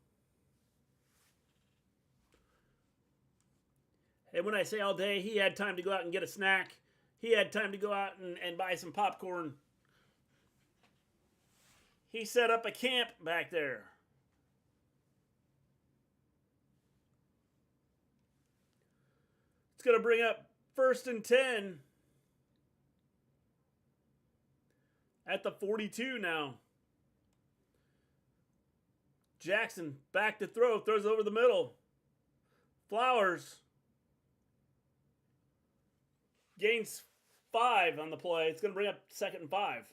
And when I say all day, he had time to go out and get a snack. He had time to go out and buy some popcorn. He set up a camp back there. It's going to bring up first and 10 at the 42 now. Jackson back to throw, throws over the middle. Flowers gains 5 on the play. It's going to bring up second and 5.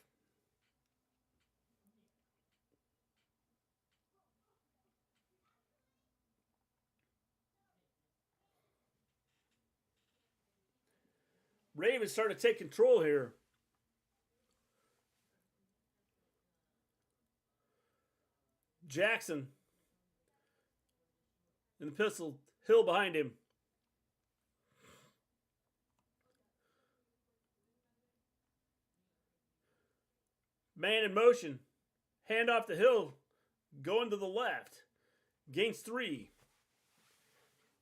Ravens start to take control here. Jackson in the pistol, Hill behind him. Man in motion. Hand off to Hill. Going to the left. Gains 3.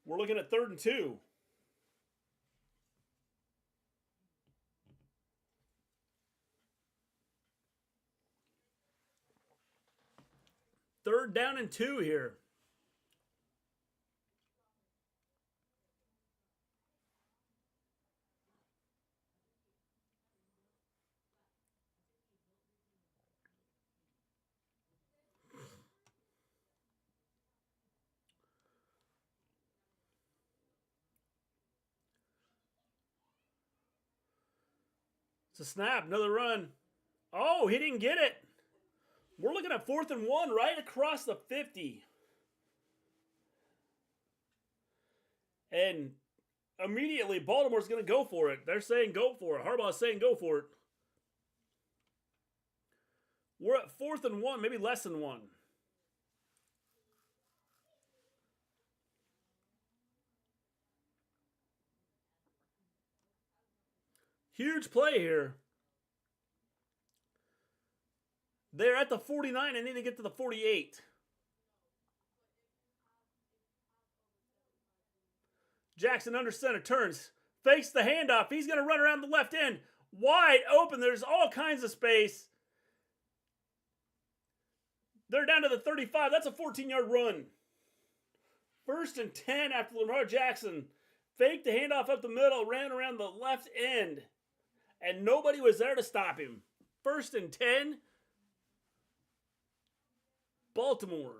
We're looking at 3rd and 2. Third down and 2 here. It's a snap, another run. Oh, he didn't get it. We're looking at 4th and 1 right across the 50. And immediately Baltimore's going to go for it. They're saying go for it. Harbaugh's saying go for it. We're at 4th and 1, maybe less than 1. Huge play here. They're at the 49 and need to get to the 48. Jackson under center, turns, fakes the handoff. He's going to run around the left end. Wide open. There's all kinds of space. They're down to the 35. That's a 14-yard run. 1st and 10 after Lamar Jackson faked the handoff up the middle, ran around the left end, and nobody was there to stop him. 1st and 10. Baltimore.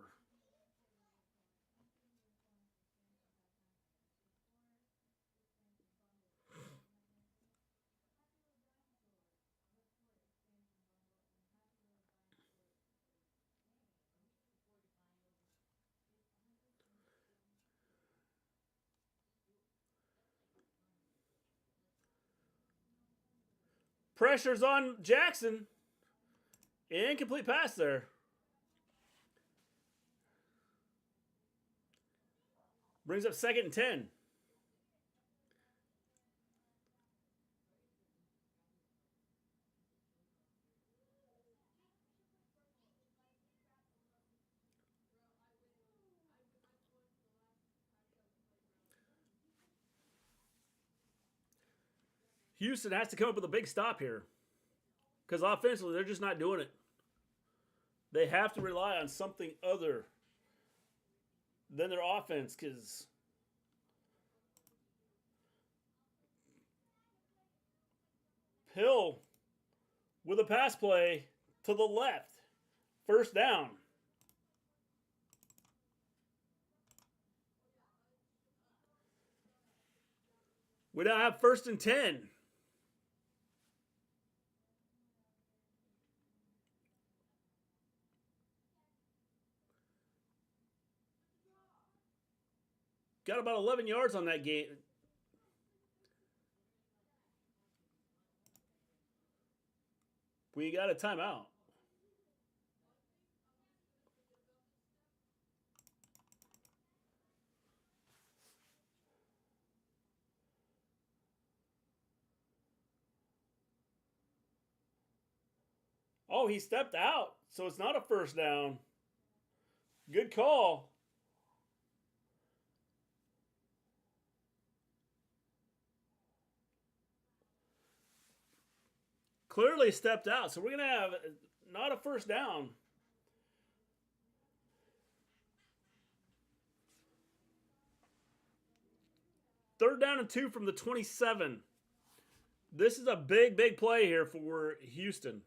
Pressure's on Jackson. Incomplete pass there. Brings up 2nd and 10. Houston has to come up with a big stop here. Because offensively, they're just not doing it. They have to rely on something other than their offense, because Hill with a pass play to the left. 1st down. We now have 1st and 10. Got about 11 yards on that game. We got a timeout. Oh, he stepped out, so it's not a first down. Good call. Clearly stepped out, so we're going to have not a first down. Third down and 2 from the 27. This is a big, big play here for Houston.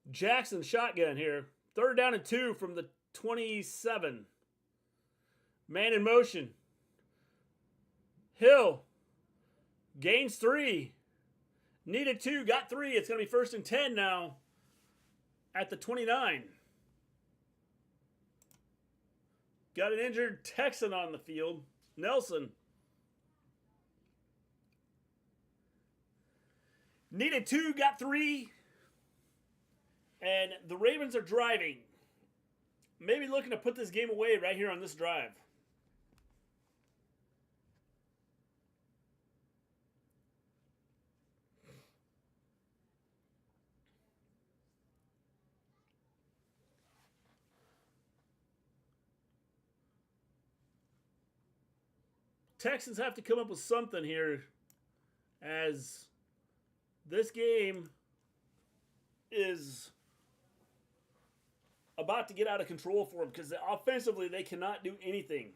Jackson shotgun here. Third down and 2 from the 27. Man in motion. Hill gains 3. Needed 2, got 3. It's going to be first and 10 now at the 29. Got an injured Texan on the field. Nelson. Needed 2, got 3. And the Ravens are driving. Maybe looking to put this game away right here on this drive. Texans have to come up with something here, as this game is about to get out of control for them, because offensively they cannot do anything.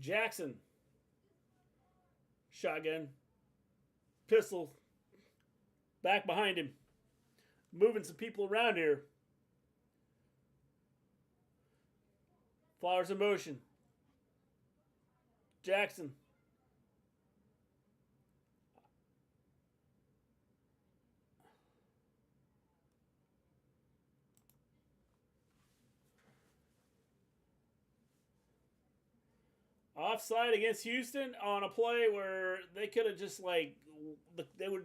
Jackson. Shotgun. Pistol. Back behind him. Moving some people around here. Flowers in motion. Jackson. Offside against Houston on a play where they could have just they would.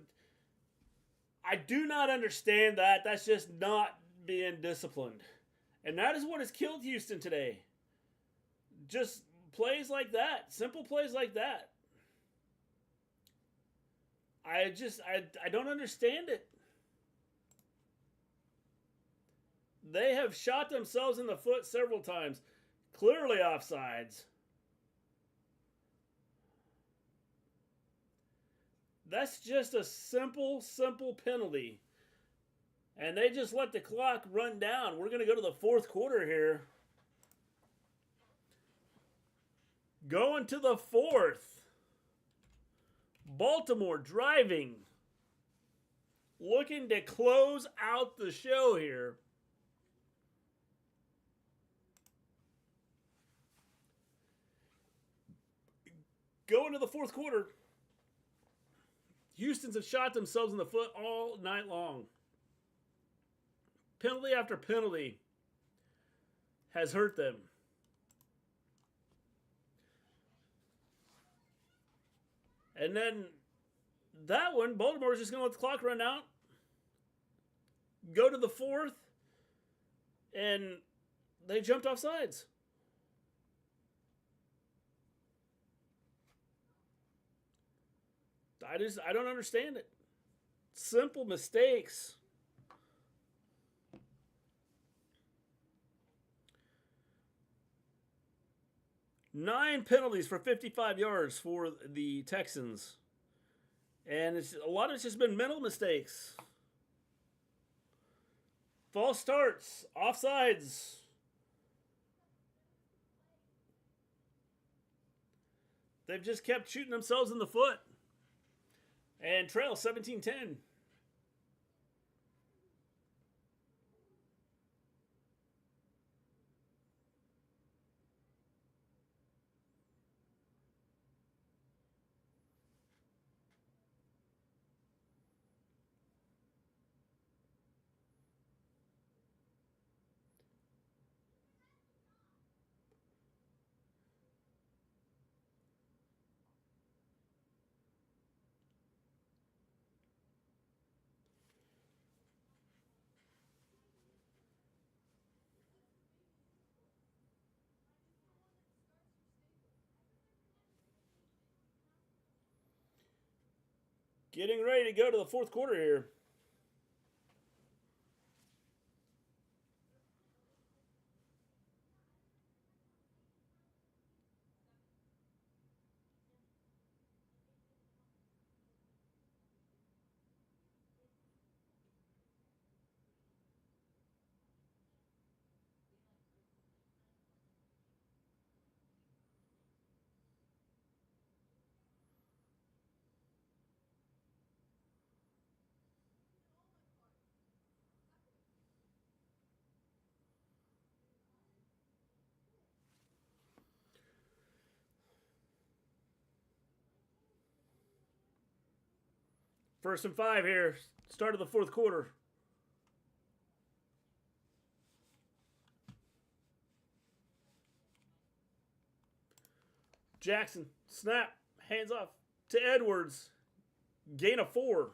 I do not understand that. That's just not being disciplined. And that is what has killed Houston today. Just plays like that. Simple plays like that. I don't understand it. They have shot themselves in the foot several times. Clearly offsides. That's just a simple penalty. And they just let the clock run down. We're going to go to the fourth quarter here. Going to the fourth. Baltimore driving. Looking to close out the show here. Going to the fourth quarter. Houston's have shot themselves in the foot all night long. Penalty after penalty has hurt them. And then that one, Baltimore's just going to let the clock run out. Go to the fourth. and they jumped off sides. I don't understand it. Simple mistakes. Nine penalties for 55 yards for the Texans. And a lot of it's just been mental mistakes. False starts, offsides. They've just kept shooting themselves in the foot. And trail 17-10. Getting ready to go to the fourth quarter here. First and 5 here. Start of the fourth quarter. Jackson, snap, hands off to Edwards. Gain of 4.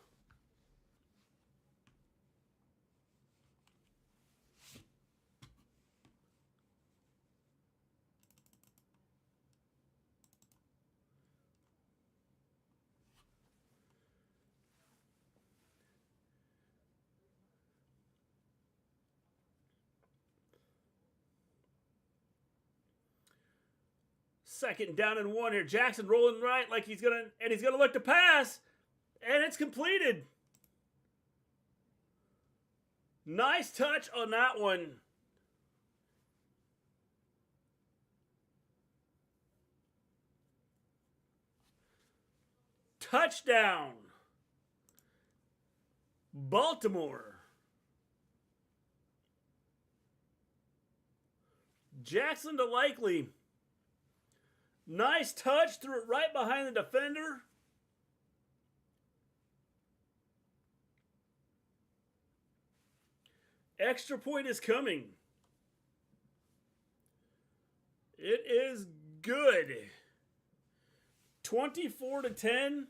Second down and 1 here. Jackson rolling right like he's gonna look to pass, and it's completed. Nice touch on that one. Touchdown. Baltimore. Jackson to Likely. Nice touch, threw it right behind the defender. Extra point is coming. It is good. 24-10.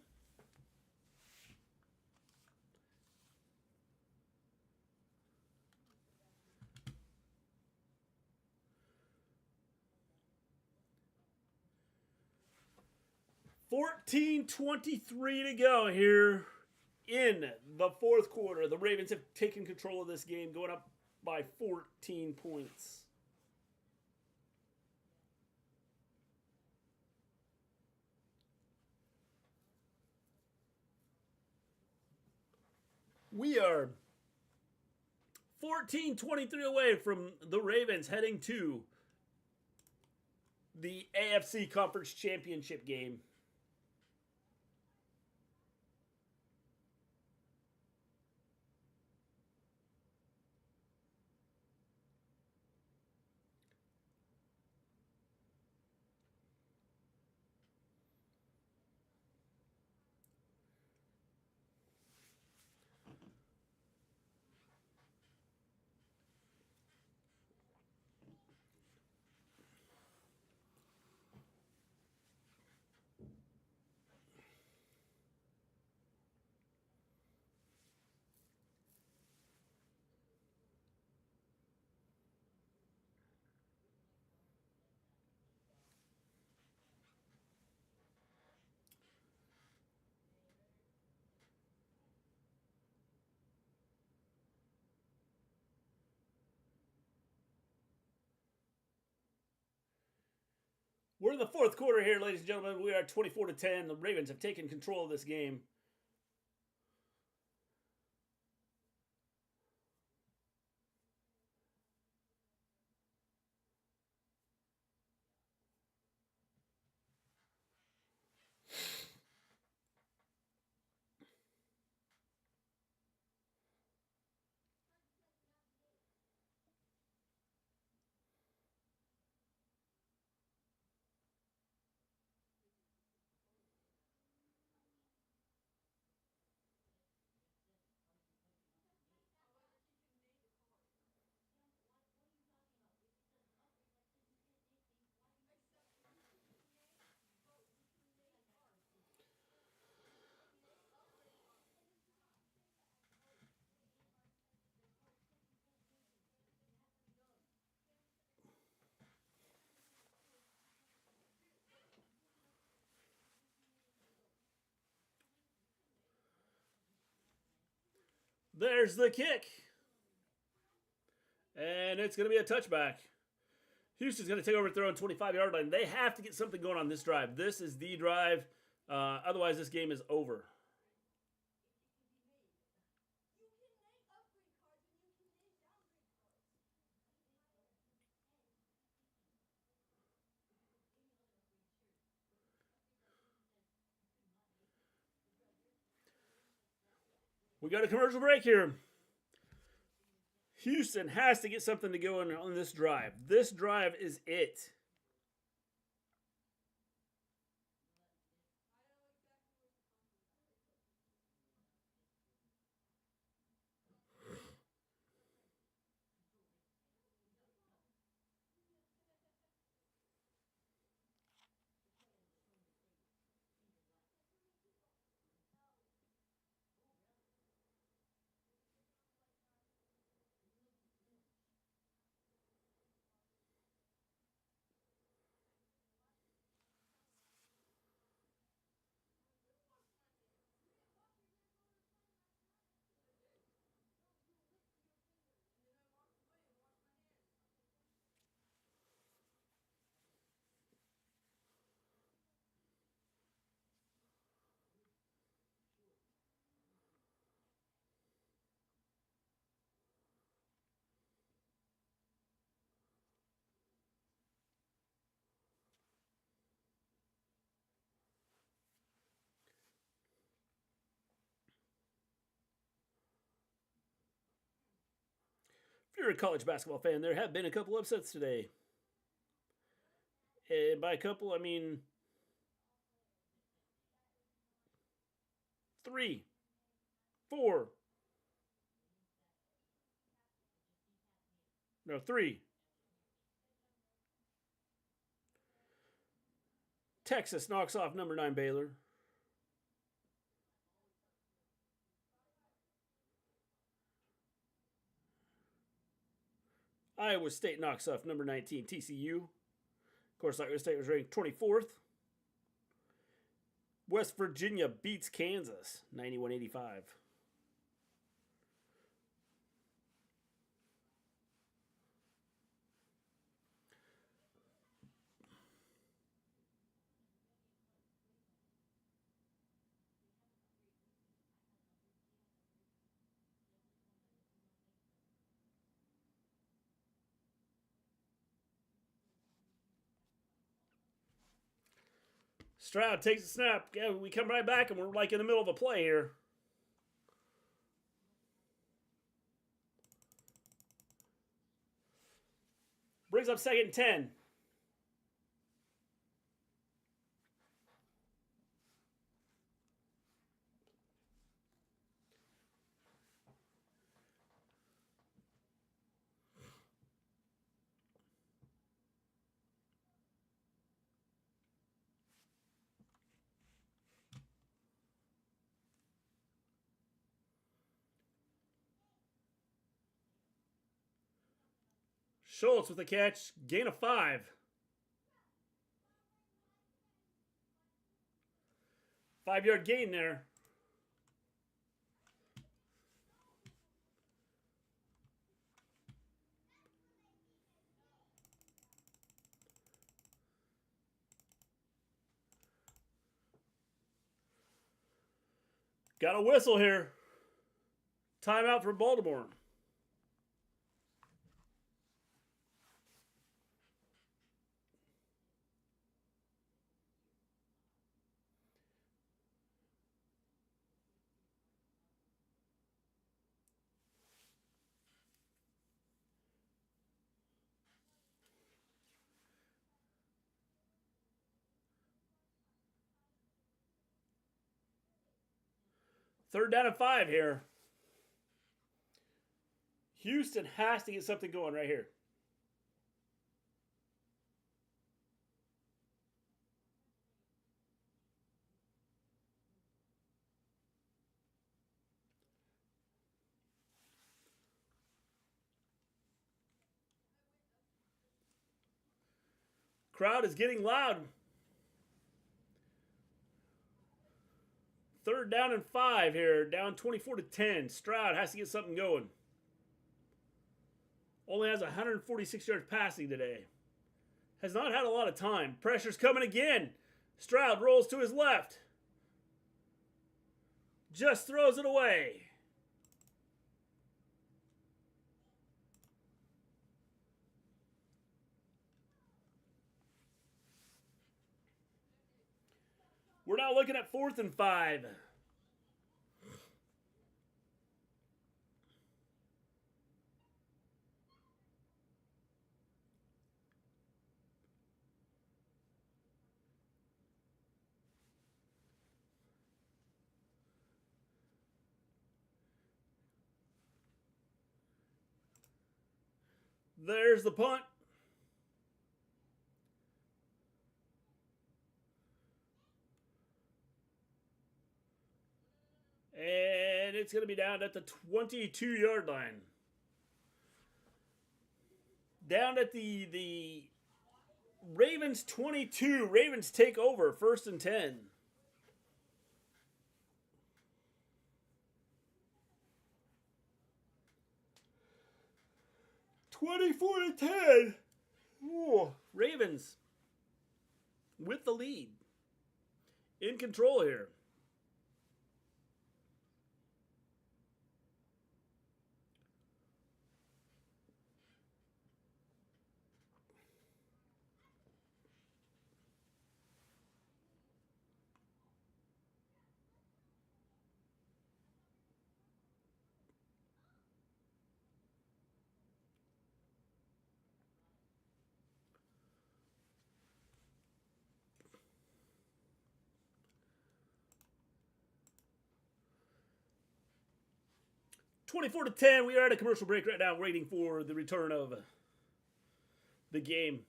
$14:23 to go here in the fourth quarter. The Ravens have taken control of this game, going up by 14 points. We are 14:23 away from the Ravens heading to the AFC Conference Championship game. We're in the fourth quarter here, ladies and gentlemen. We are 24-10. The Ravens have taken control of this game. There's the kick. And it's going to be a touchback. Houston's going to take over throwing 25-yard line. They have to get something going on this drive. This is the drive. Otherwise, this game is over. We got a commercial break here. Houston has to get something to go on this drive. This drive is it. If you're a college basketball fan, there have been a couple upsets today. And by a couple, I mean 3, 4. No, 3. Texas knocks off number 9 Baylor. Iowa State knocks off number 19 TCU. Of course, Iowa State was ranked 24th. West Virginia beats Kansas 91-85. Stroud takes a snap. Yeah, we come right back, and we're like in the middle of a play here. Brings up 2nd and 10. Schultz with the catch. Gain of 5. 5-yard gain there. Got a whistle here. Timeout for Baltimore. Third down and 5 here. Houston has to get something going right here. Crowd is getting loud. Third down and 5 here. Down 24-10. Stroud has to get something going. Only has 146 yards passing today. Has not had a lot of time. Pressure's coming again. Stroud rolls to his left. Just throws it away. We're now looking at 4th and 5. There's the punt. And it's going to be down at the 22-yard line. Down at the Ravens 22. Ravens take over. 1st and 10. (24-10). Ooh, Ravens with the lead. In control here. (24-10). We are at a commercial break right now, waiting for the return of the game.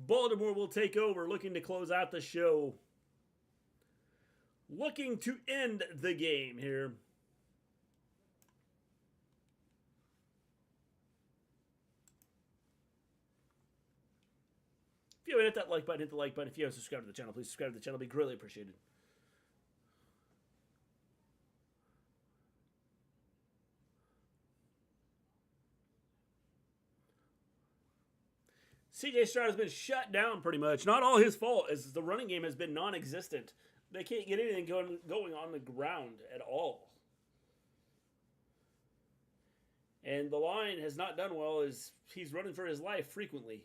Baltimore will take over, looking to close out the show. Looking to end the game here. If you haven't hit that like button, hit the like button. If you haven't subscribed to the channel, please subscribe to the channel. It'd be greatly appreciated. CJ Stroud has been shut down pretty much. Not all his fault, as the running game has been non-existent. They can't get anything going on the ground at all. And the line has not done well, as he's running for his life frequently.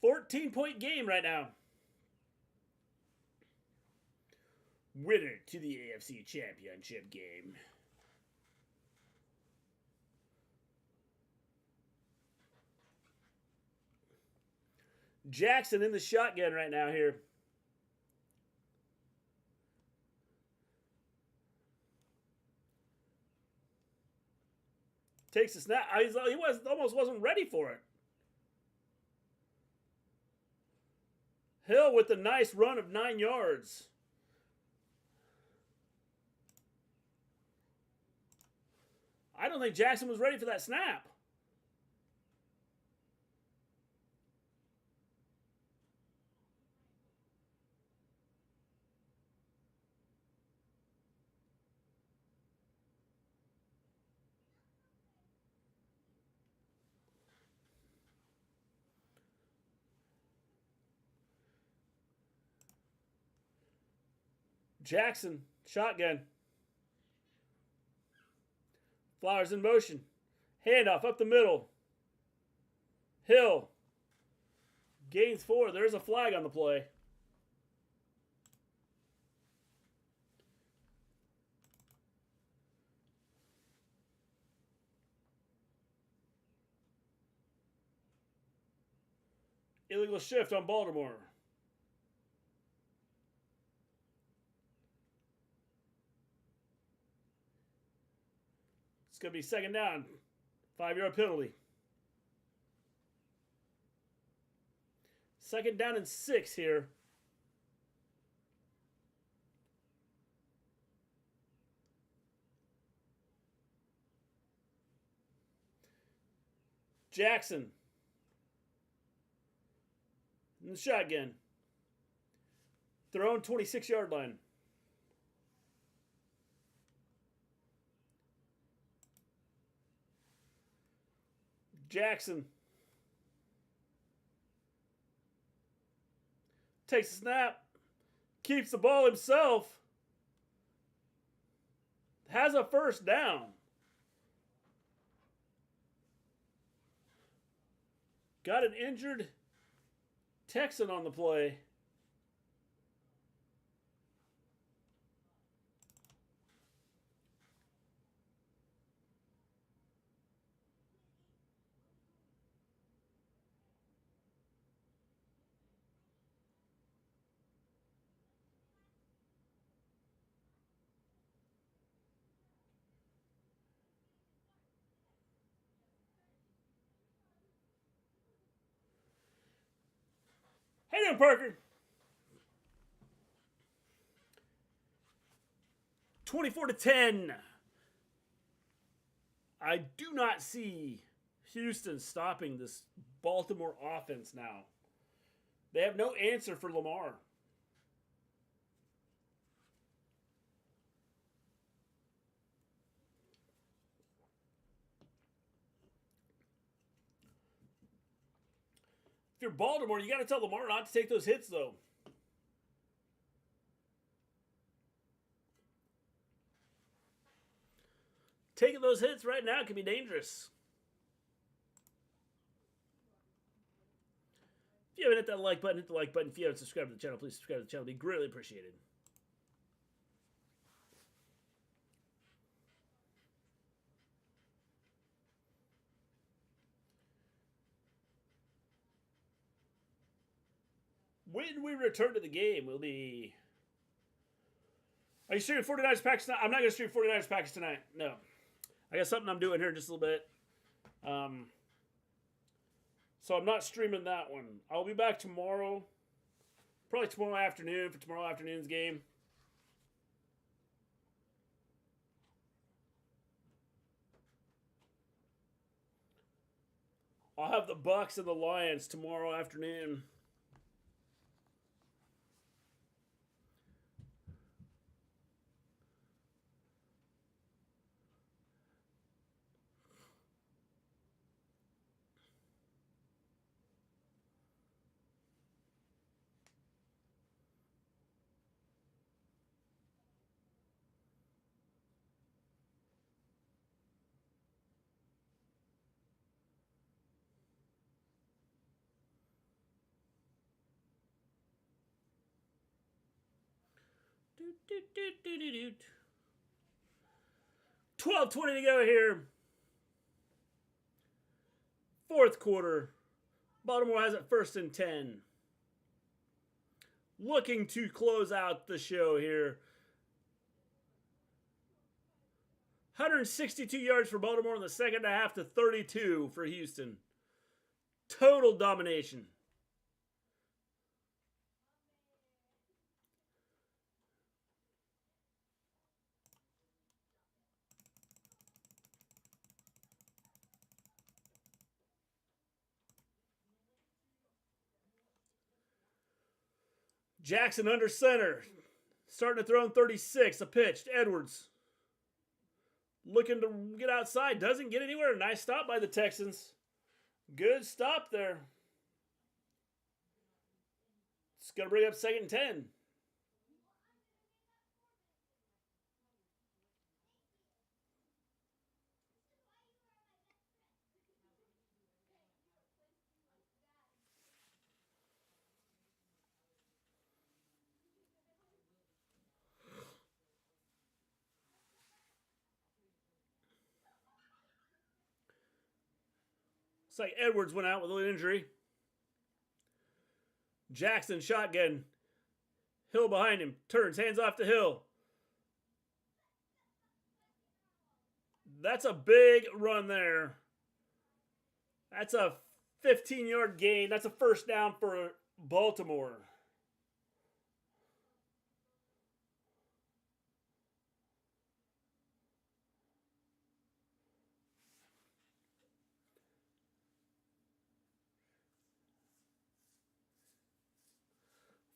$14-point game right now. Winner to the AFC Championship Game. Jackson in the shotgun right now here. Takes a snap. He almost wasn't ready for it. Hill with a nice run of 9 yards. I don't think Jackson was ready for that snap. Jackson, shotgun. Flowers in motion. Handoff up the middle. Hill. Gains 4. There's a flag on the play. Illegal shift on Baltimore. It's going to be second down. 5-yard penalty. Second down and 6 here. Jackson. In the shotgun. Their own 26-yard line. Jackson takes a snap, keeps the ball himself, has a first down. Got an injured Texan on the play. How you doing, Parker? 24-10. I do not see Houston stopping this Baltimore offense now. They have no answer for Lamar. If you're Baltimore, you got to tell Lamar not to take those hits, though. Taking those hits right now can be dangerous. If you haven't hit that like button, hit the like button. If you haven't subscribed to the channel, please subscribe to the channel. It'd be greatly appreciated. When we return to the game, we'll be... Are you streaming 49ers Packers tonight? I'm not going to stream 49ers Packers tonight. No. I got something I'm doing here in just a little bit. So I'm not streaming that one. I'll be back tomorrow. Probably tomorrow afternoon for tomorrow afternoon's game. I'll have the Bucks and the Lions tomorrow afternoon. Do. 12:20 to go here. Fourth quarter. Baltimore has it 1st and 10. Looking to close out the show here. 162 yards for Baltimore in the second half to 32 for Houston. Total domination. Jackson under center. Starting to throw in 36. A pitch to Edwards. Looking to get outside. Doesn't get anywhere. Nice stop by the Texans. Good stop there. It's going to bring up 2nd and 10. It's like Edwards went out with an injury. Jackson shotgun. Hill behind him. Turns. Hands off to Hill. That's a big run there. That's a 15-yard gain. That's a first down for Baltimore.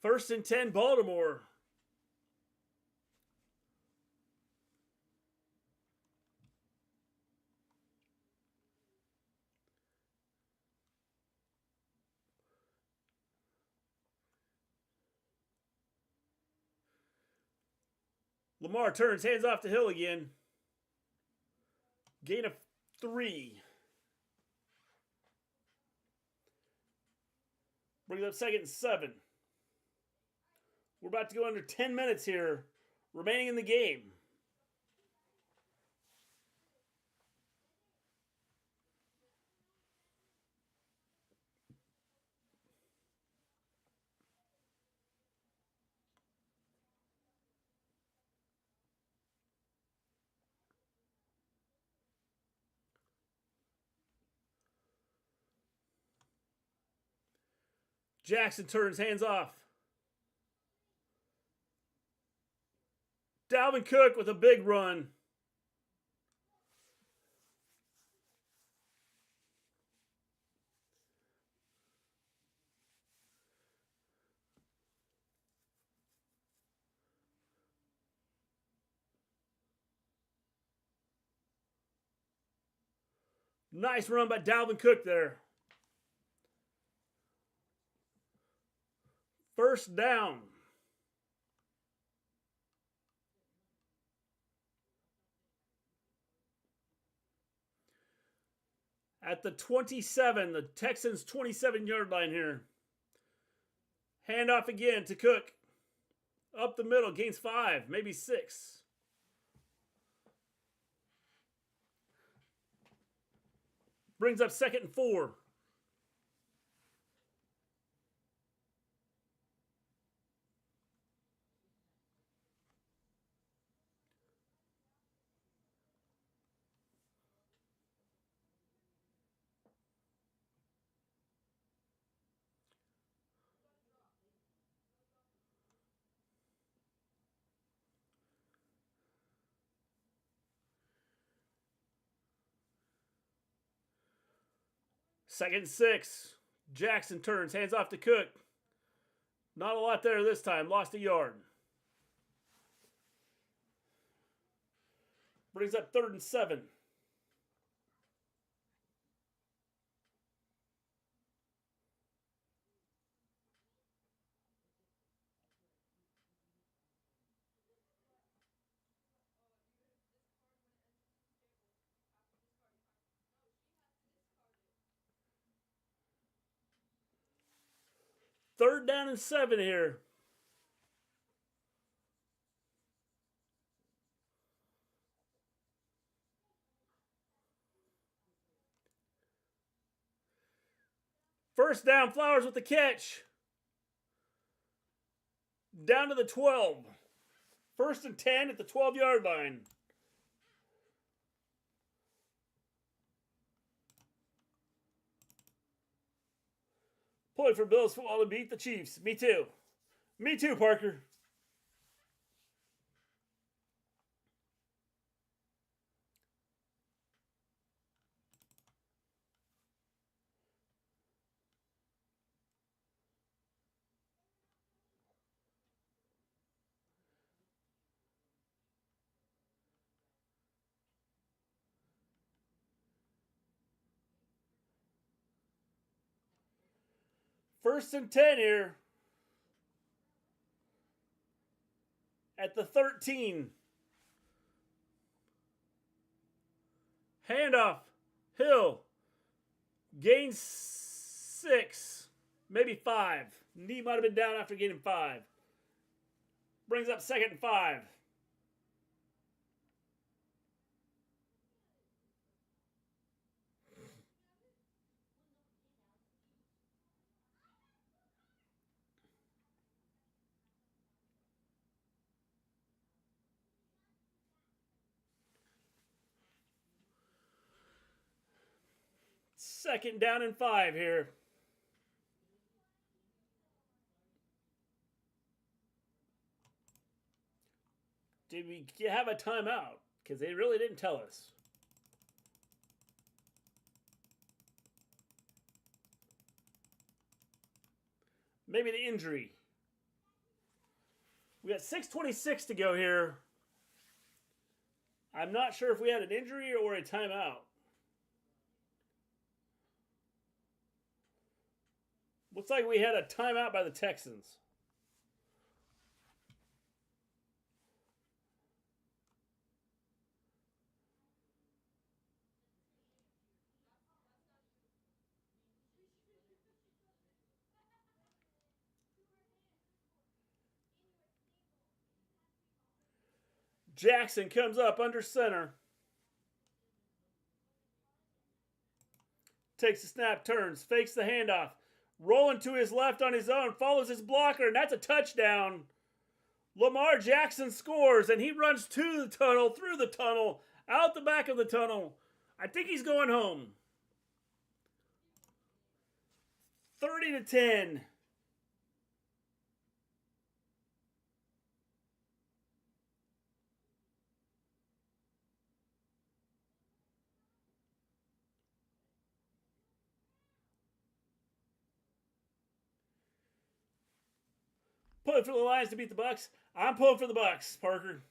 First and 10, Baltimore. Lamar turns, hands off to Hill again. Gain of 3. Brings up 2nd and 7. We're about to go under 10 minutes here, remaining in the game. Jackson turns, hands off. Dalvin Cook with a big run. Nice run by Dalvin Cook there. First down. At the 27, the Texans' 27-yard line here. Handoff again to Cook. Up the middle, gains 5, maybe 6. Brings up 2nd and 4. Second and 6. Jackson turns, hands off to Cook. Not a lot there this time. Lost a yard. Brings up 3rd and 7. Third down and 7 here. First down, Flowers with the catch. Down to the 12. 1st and 10 at the 12-yard line. Pulling for Bills football to beat the Chiefs. Me too. Me too, Parker. First and 10 here. At the 13. Handoff. Hill. Gain 6. Maybe 5. Knee might have been down after gaining 5. Brings up 2nd and 5. Second down and 5 here. Did we have a timeout? Because they really didn't tell us. Maybe the injury. We got 6:26 to go here. I'm not sure if we had an injury or a timeout. Looks like we had a timeout by the Texans. Jackson comes up under center. Takes the snap, turns, fakes the handoff. Rolling to his left on his own, follows his blocker, and that's a touchdown. Lamar Jackson scores, and he runs to the tunnel, through the tunnel, out the back of the tunnel. I think he's going home. 30-10. Pulling for the Lions to beat the Bucks. I'm pulling for the Bucks, Parker.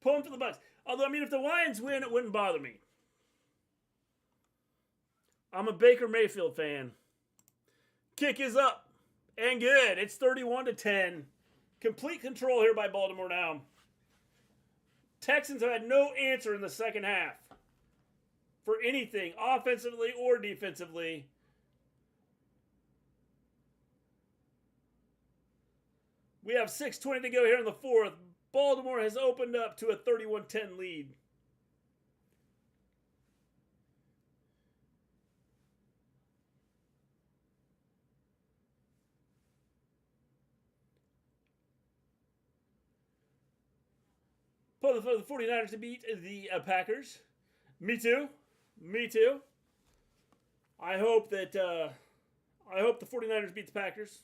Pulling for the Bucks. Although, I mean, if the Lions win, it wouldn't bother me. I'm a Baker Mayfield fan. Kick is up and good. It's 31-10. Complete control here by Baltimore now. Texans have had no answer in the second half for anything, offensively or defensively. We have 6:20 to go here in the fourth. Baltimore has opened up to a 31-10 lead. Pulling for the 49ers to beat the Packers. Me too. Me too. I hope that the 49ers beat the Packers.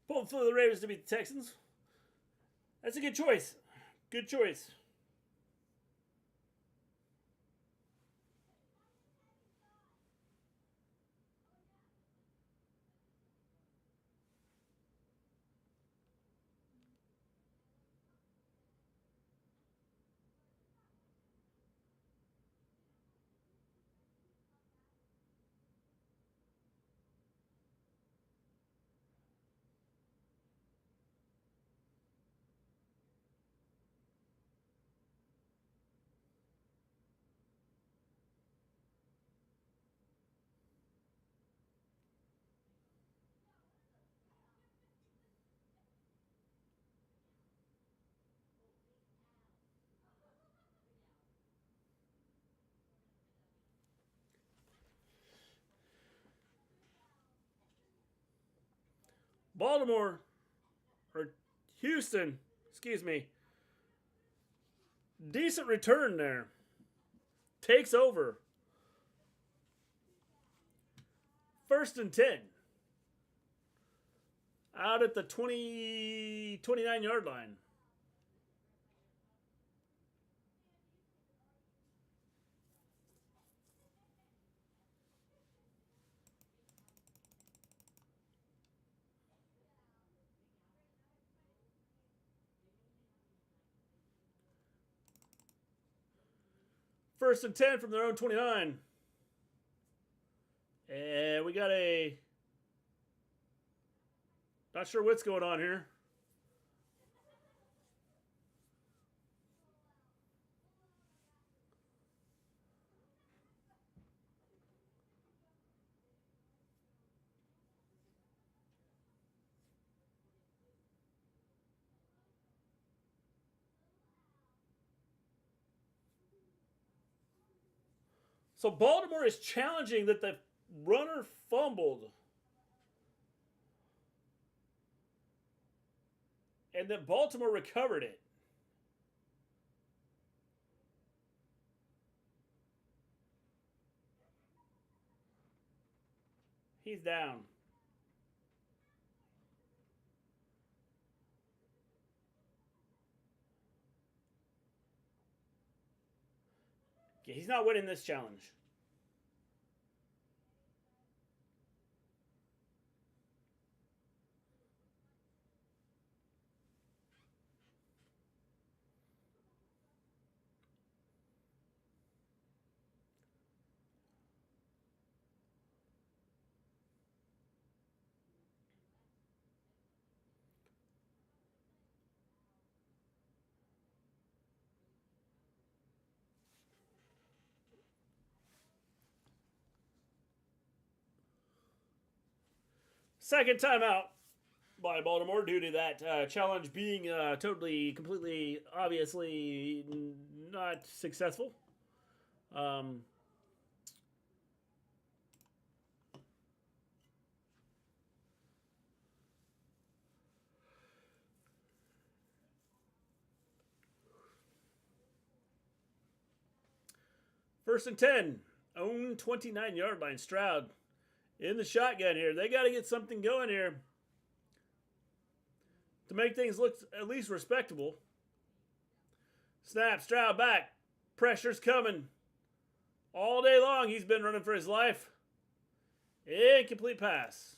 Pulling for the Ravens to beat the Texans. That's a good choice. Good choice. Baltimore, or Houston, excuse me. Decent return there. Takes over. 1st and 10. Out at the 29-yard line. First and 10 from their own 29. And we got a... Not sure what's going on here. So Baltimore is challenging that the runner fumbled. And that Baltimore recovered it. He's down. Yeah, he's not winning this challenge. Second timeout by Baltimore due to that challenge being totally, completely, obviously not successful. First and 10, own 29-yard line. Stroud in the shotgun here. They got to get something going here to make things look at least respectable. Snap, Stroud back. Pressure's coming. All day long he's been running for his life. Incomplete pass.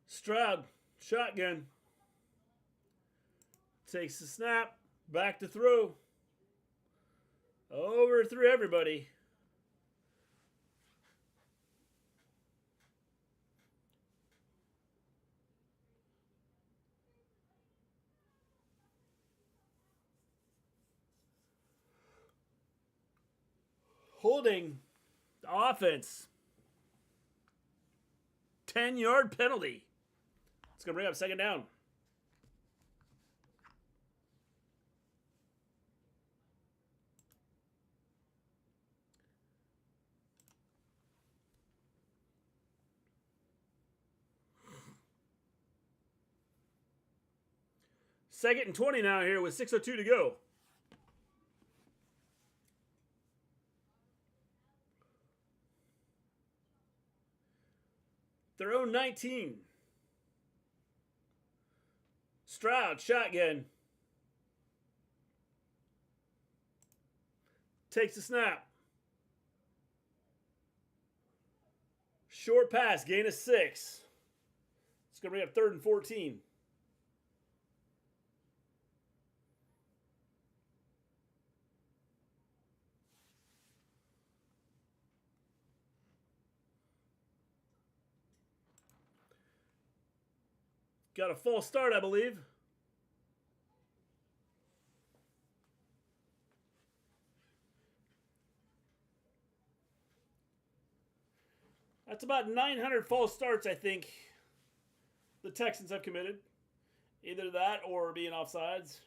Stroud, shotgun. Takes the snap, back to throw. Over through everybody. Holding the offense. 10-yard penalty. It's going to bring up second down. Second and 20 now here with 6:02 to go. Their own 19. Stroud, shotgun. Takes the snap. Short pass, gain of 6. It's going to bring up 3rd and 14. Got a false start, I believe. That's about 900 false starts, I think, the Texans have committed. Either that or being offsides.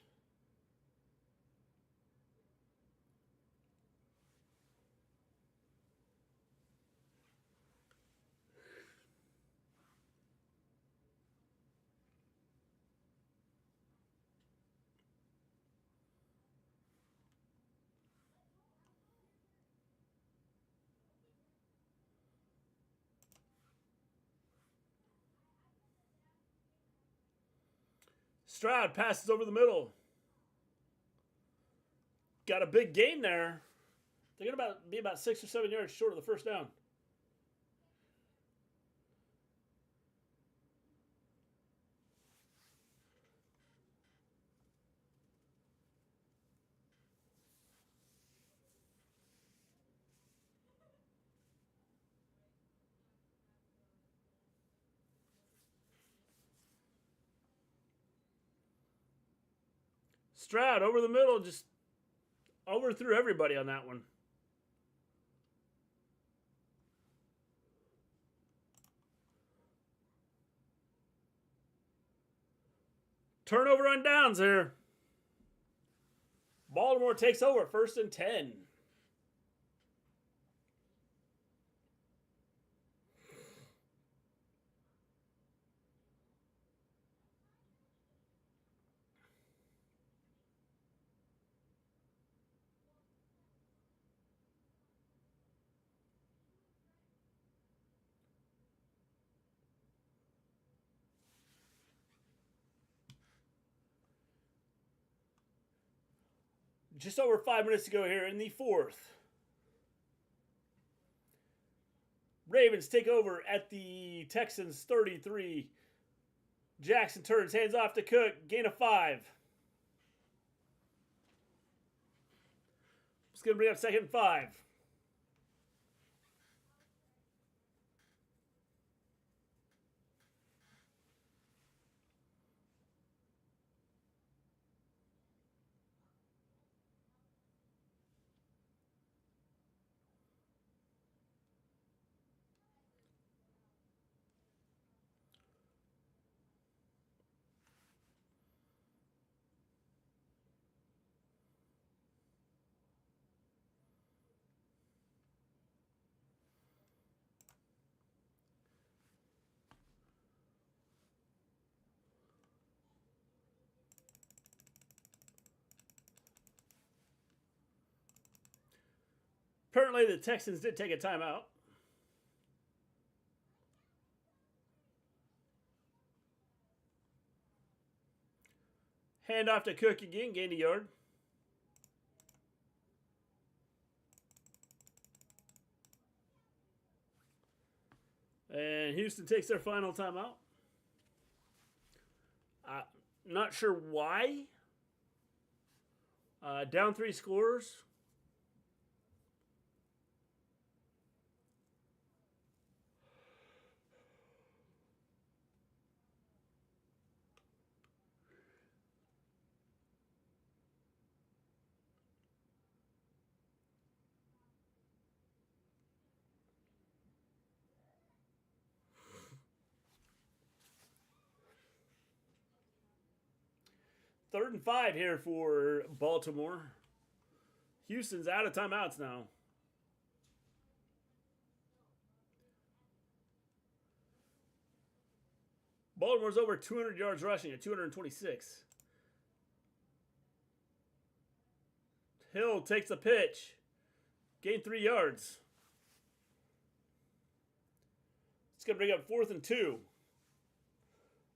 Stroud passes over the middle. Got a big gain there. They're going to be about 6 or 7 yards short of the first down. Stroud over the middle, just overthrew everybody on that one. Turnover on downs here. Baltimore takes over, 1st and 10. Just over 5 minutes to go here in the 4th. Ravens take over at the Texans 33. Jackson turns, hands off to Cook, gain of 5. It's going to bring up 2nd and 5. Apparently, the Texans did take a timeout. Hand off to Cook again, gained a yard. And Houston takes their final timeout. Not sure why. Down 3 scores. Third and 5 here for Baltimore. Houston's out of timeouts now. Baltimore's over 200 yards rushing at 226. Hill takes the pitch. Gain 3 yards. It's going to bring up 4th and 2.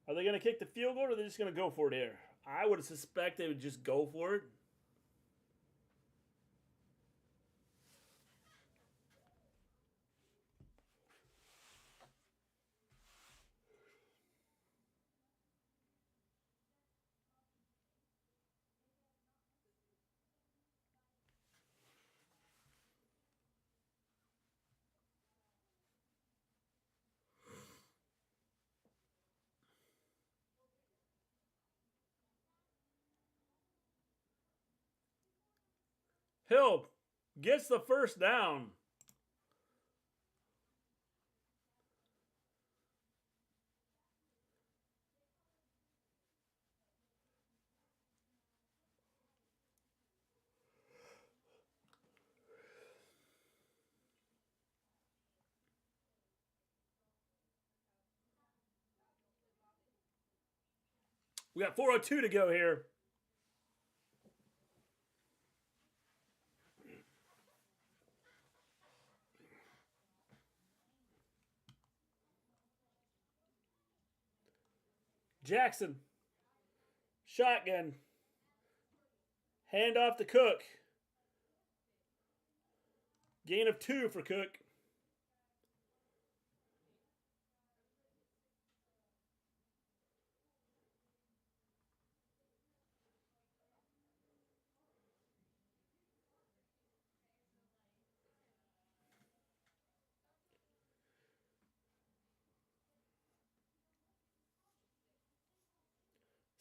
Are they going to kick the field goal or are they just going to go for it here? I would suspect they would just go for it. Hill gets the first down. We got 4:02 to go here. Jackson. Shotgun. Hand off to Cook. Gain of 2 for Cook.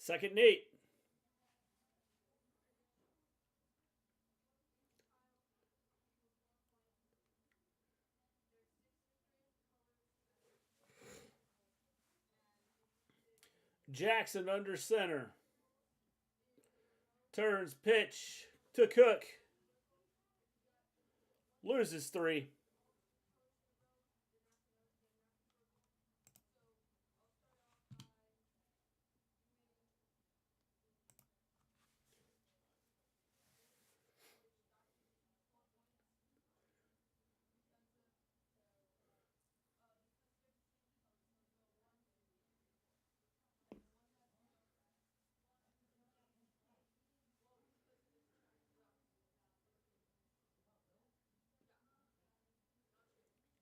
Second and 8. Jackson under center. Turns pitch to Cook. Loses 3.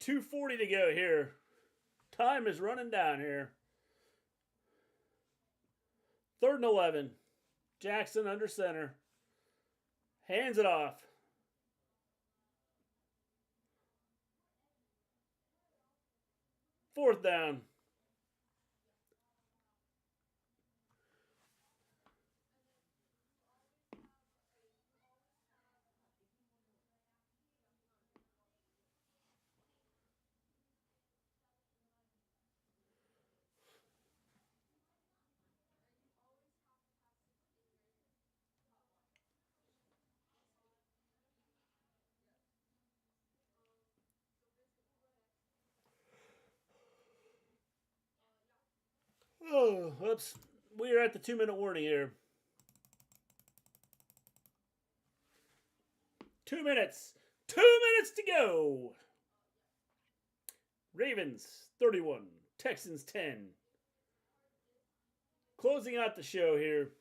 .240 to go here. Time is running down here. 3rd and 11. Jackson under center. Hands it off. 4th down. Oh, oops. We are at the 2-minute warning here. 2 minutes. 2 minutes to go. Ravens 31. Texans 10. Closing out the show here.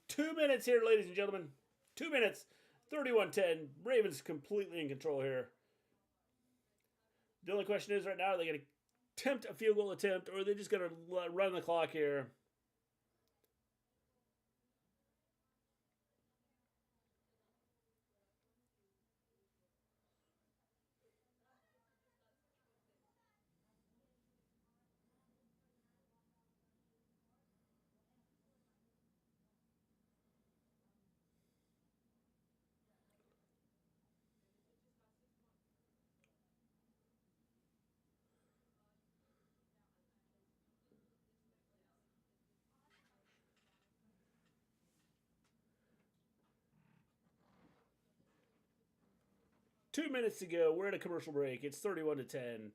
Two minutes here, ladies and gentlemen. 2 minutes. 31-10. Ravens completely in control here. The only question is right now, are they going to attempt a field goal attempt, or are they just going to run the clock here? Two minutes to go. We're at a commercial break. It's 31-10.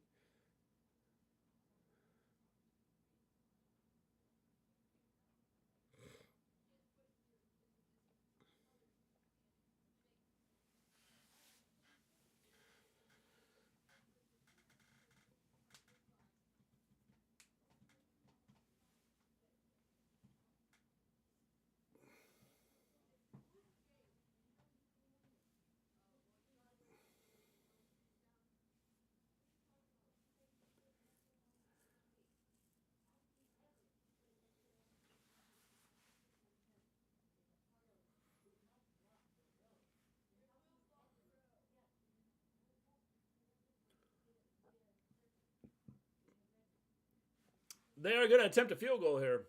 They are going to attempt a field goal here.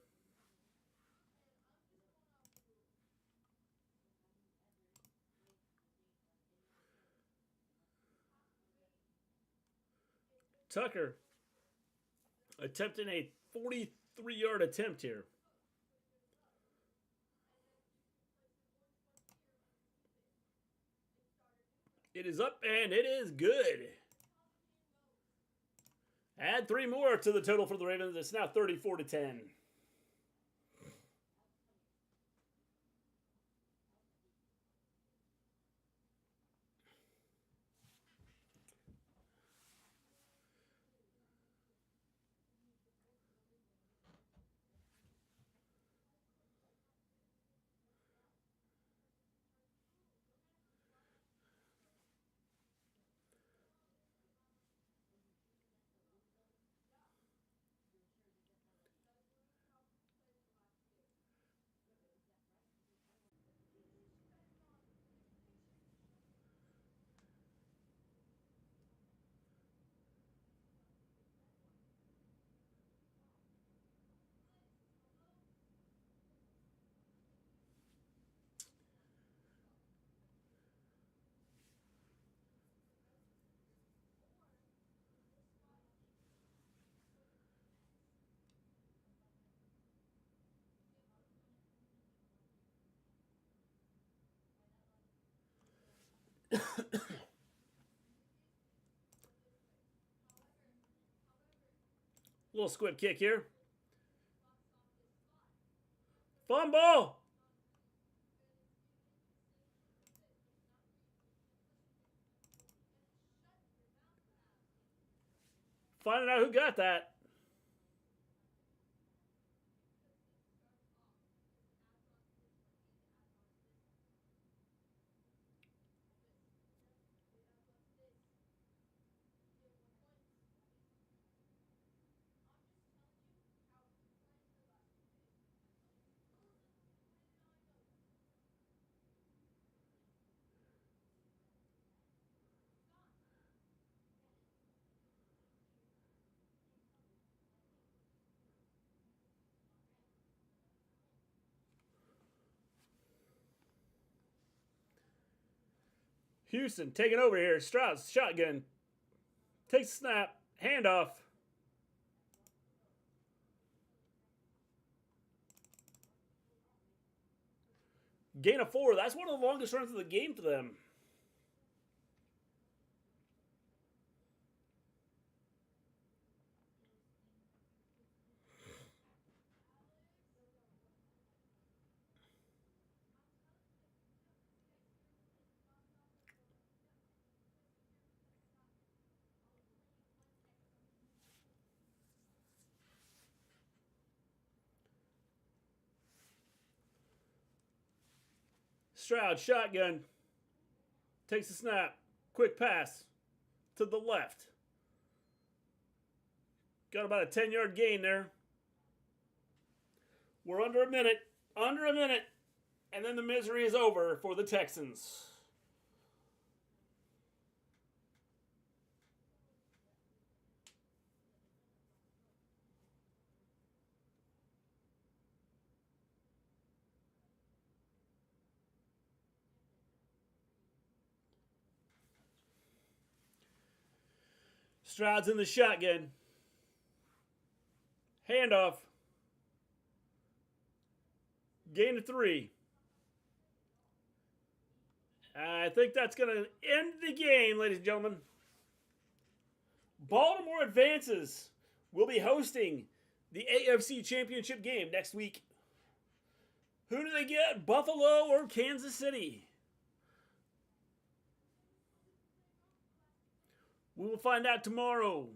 Tucker attempting a 43-yard attempt here. It is up and it is good. Add 3 more to the total for the Ravens. It's now 34-10. Little squib kick here. Fumble! Finding out who got that. Houston taking over here. Stroud, shotgun. Takes a snap. Handoff. Gain of 4. That's one of the longest runs of the game for them. Stroud, shotgun. Takes a snap. Quick pass to the left. Got about a 10-yard gain there. We're under a minute. Under a minute. And then the misery is over for the Texans. Stroud's in the shotgun. Handoff. Gain of 3. I think that's going to end the game, ladies and gentlemen. Baltimore advances. We'll be hosting the AFC Championship Game next week. Who do they get? Buffalo or Kansas City? We will find out tomorrow.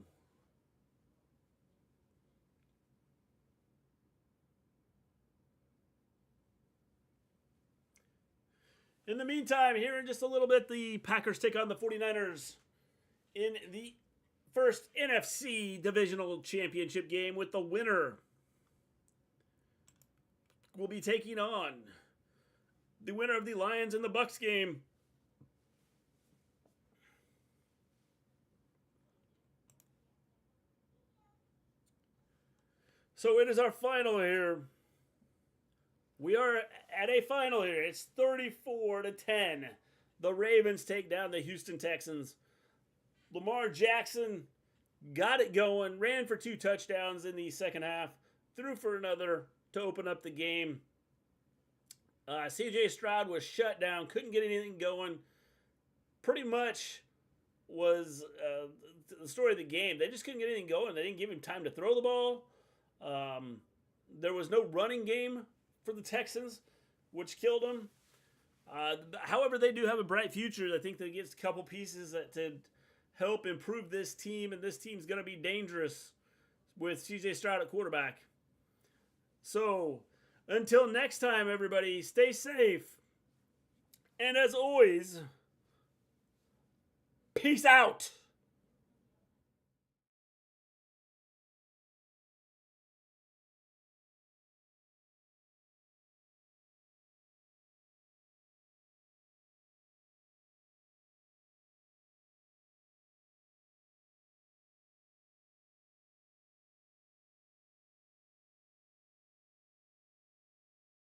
In the meantime, here in just a little bit, the Packers take on the 49ers in the first NFC Divisional Championship game, with the winner will be taking on the winner of the Lions and the Bucks game. So it is our final here. We are at a final here. It's 34-10. The Ravens take down the Houston Texans. Lamar Jackson got it going, ran for 2 touchdowns in the second half, threw for another to open up the game. CJ Stroud was shut down, couldn't get anything going. Pretty much was the story of the game. They just couldn't get anything going. They didn't give him time to throw the ball. There was no running game for the Texans, which killed them. However, they do have a bright future. I think they get a couple pieces to help improve this team, and this team's going to be dangerous with CJ Stroud at quarterback. So, until next time, everybody, stay safe. And as always, peace out.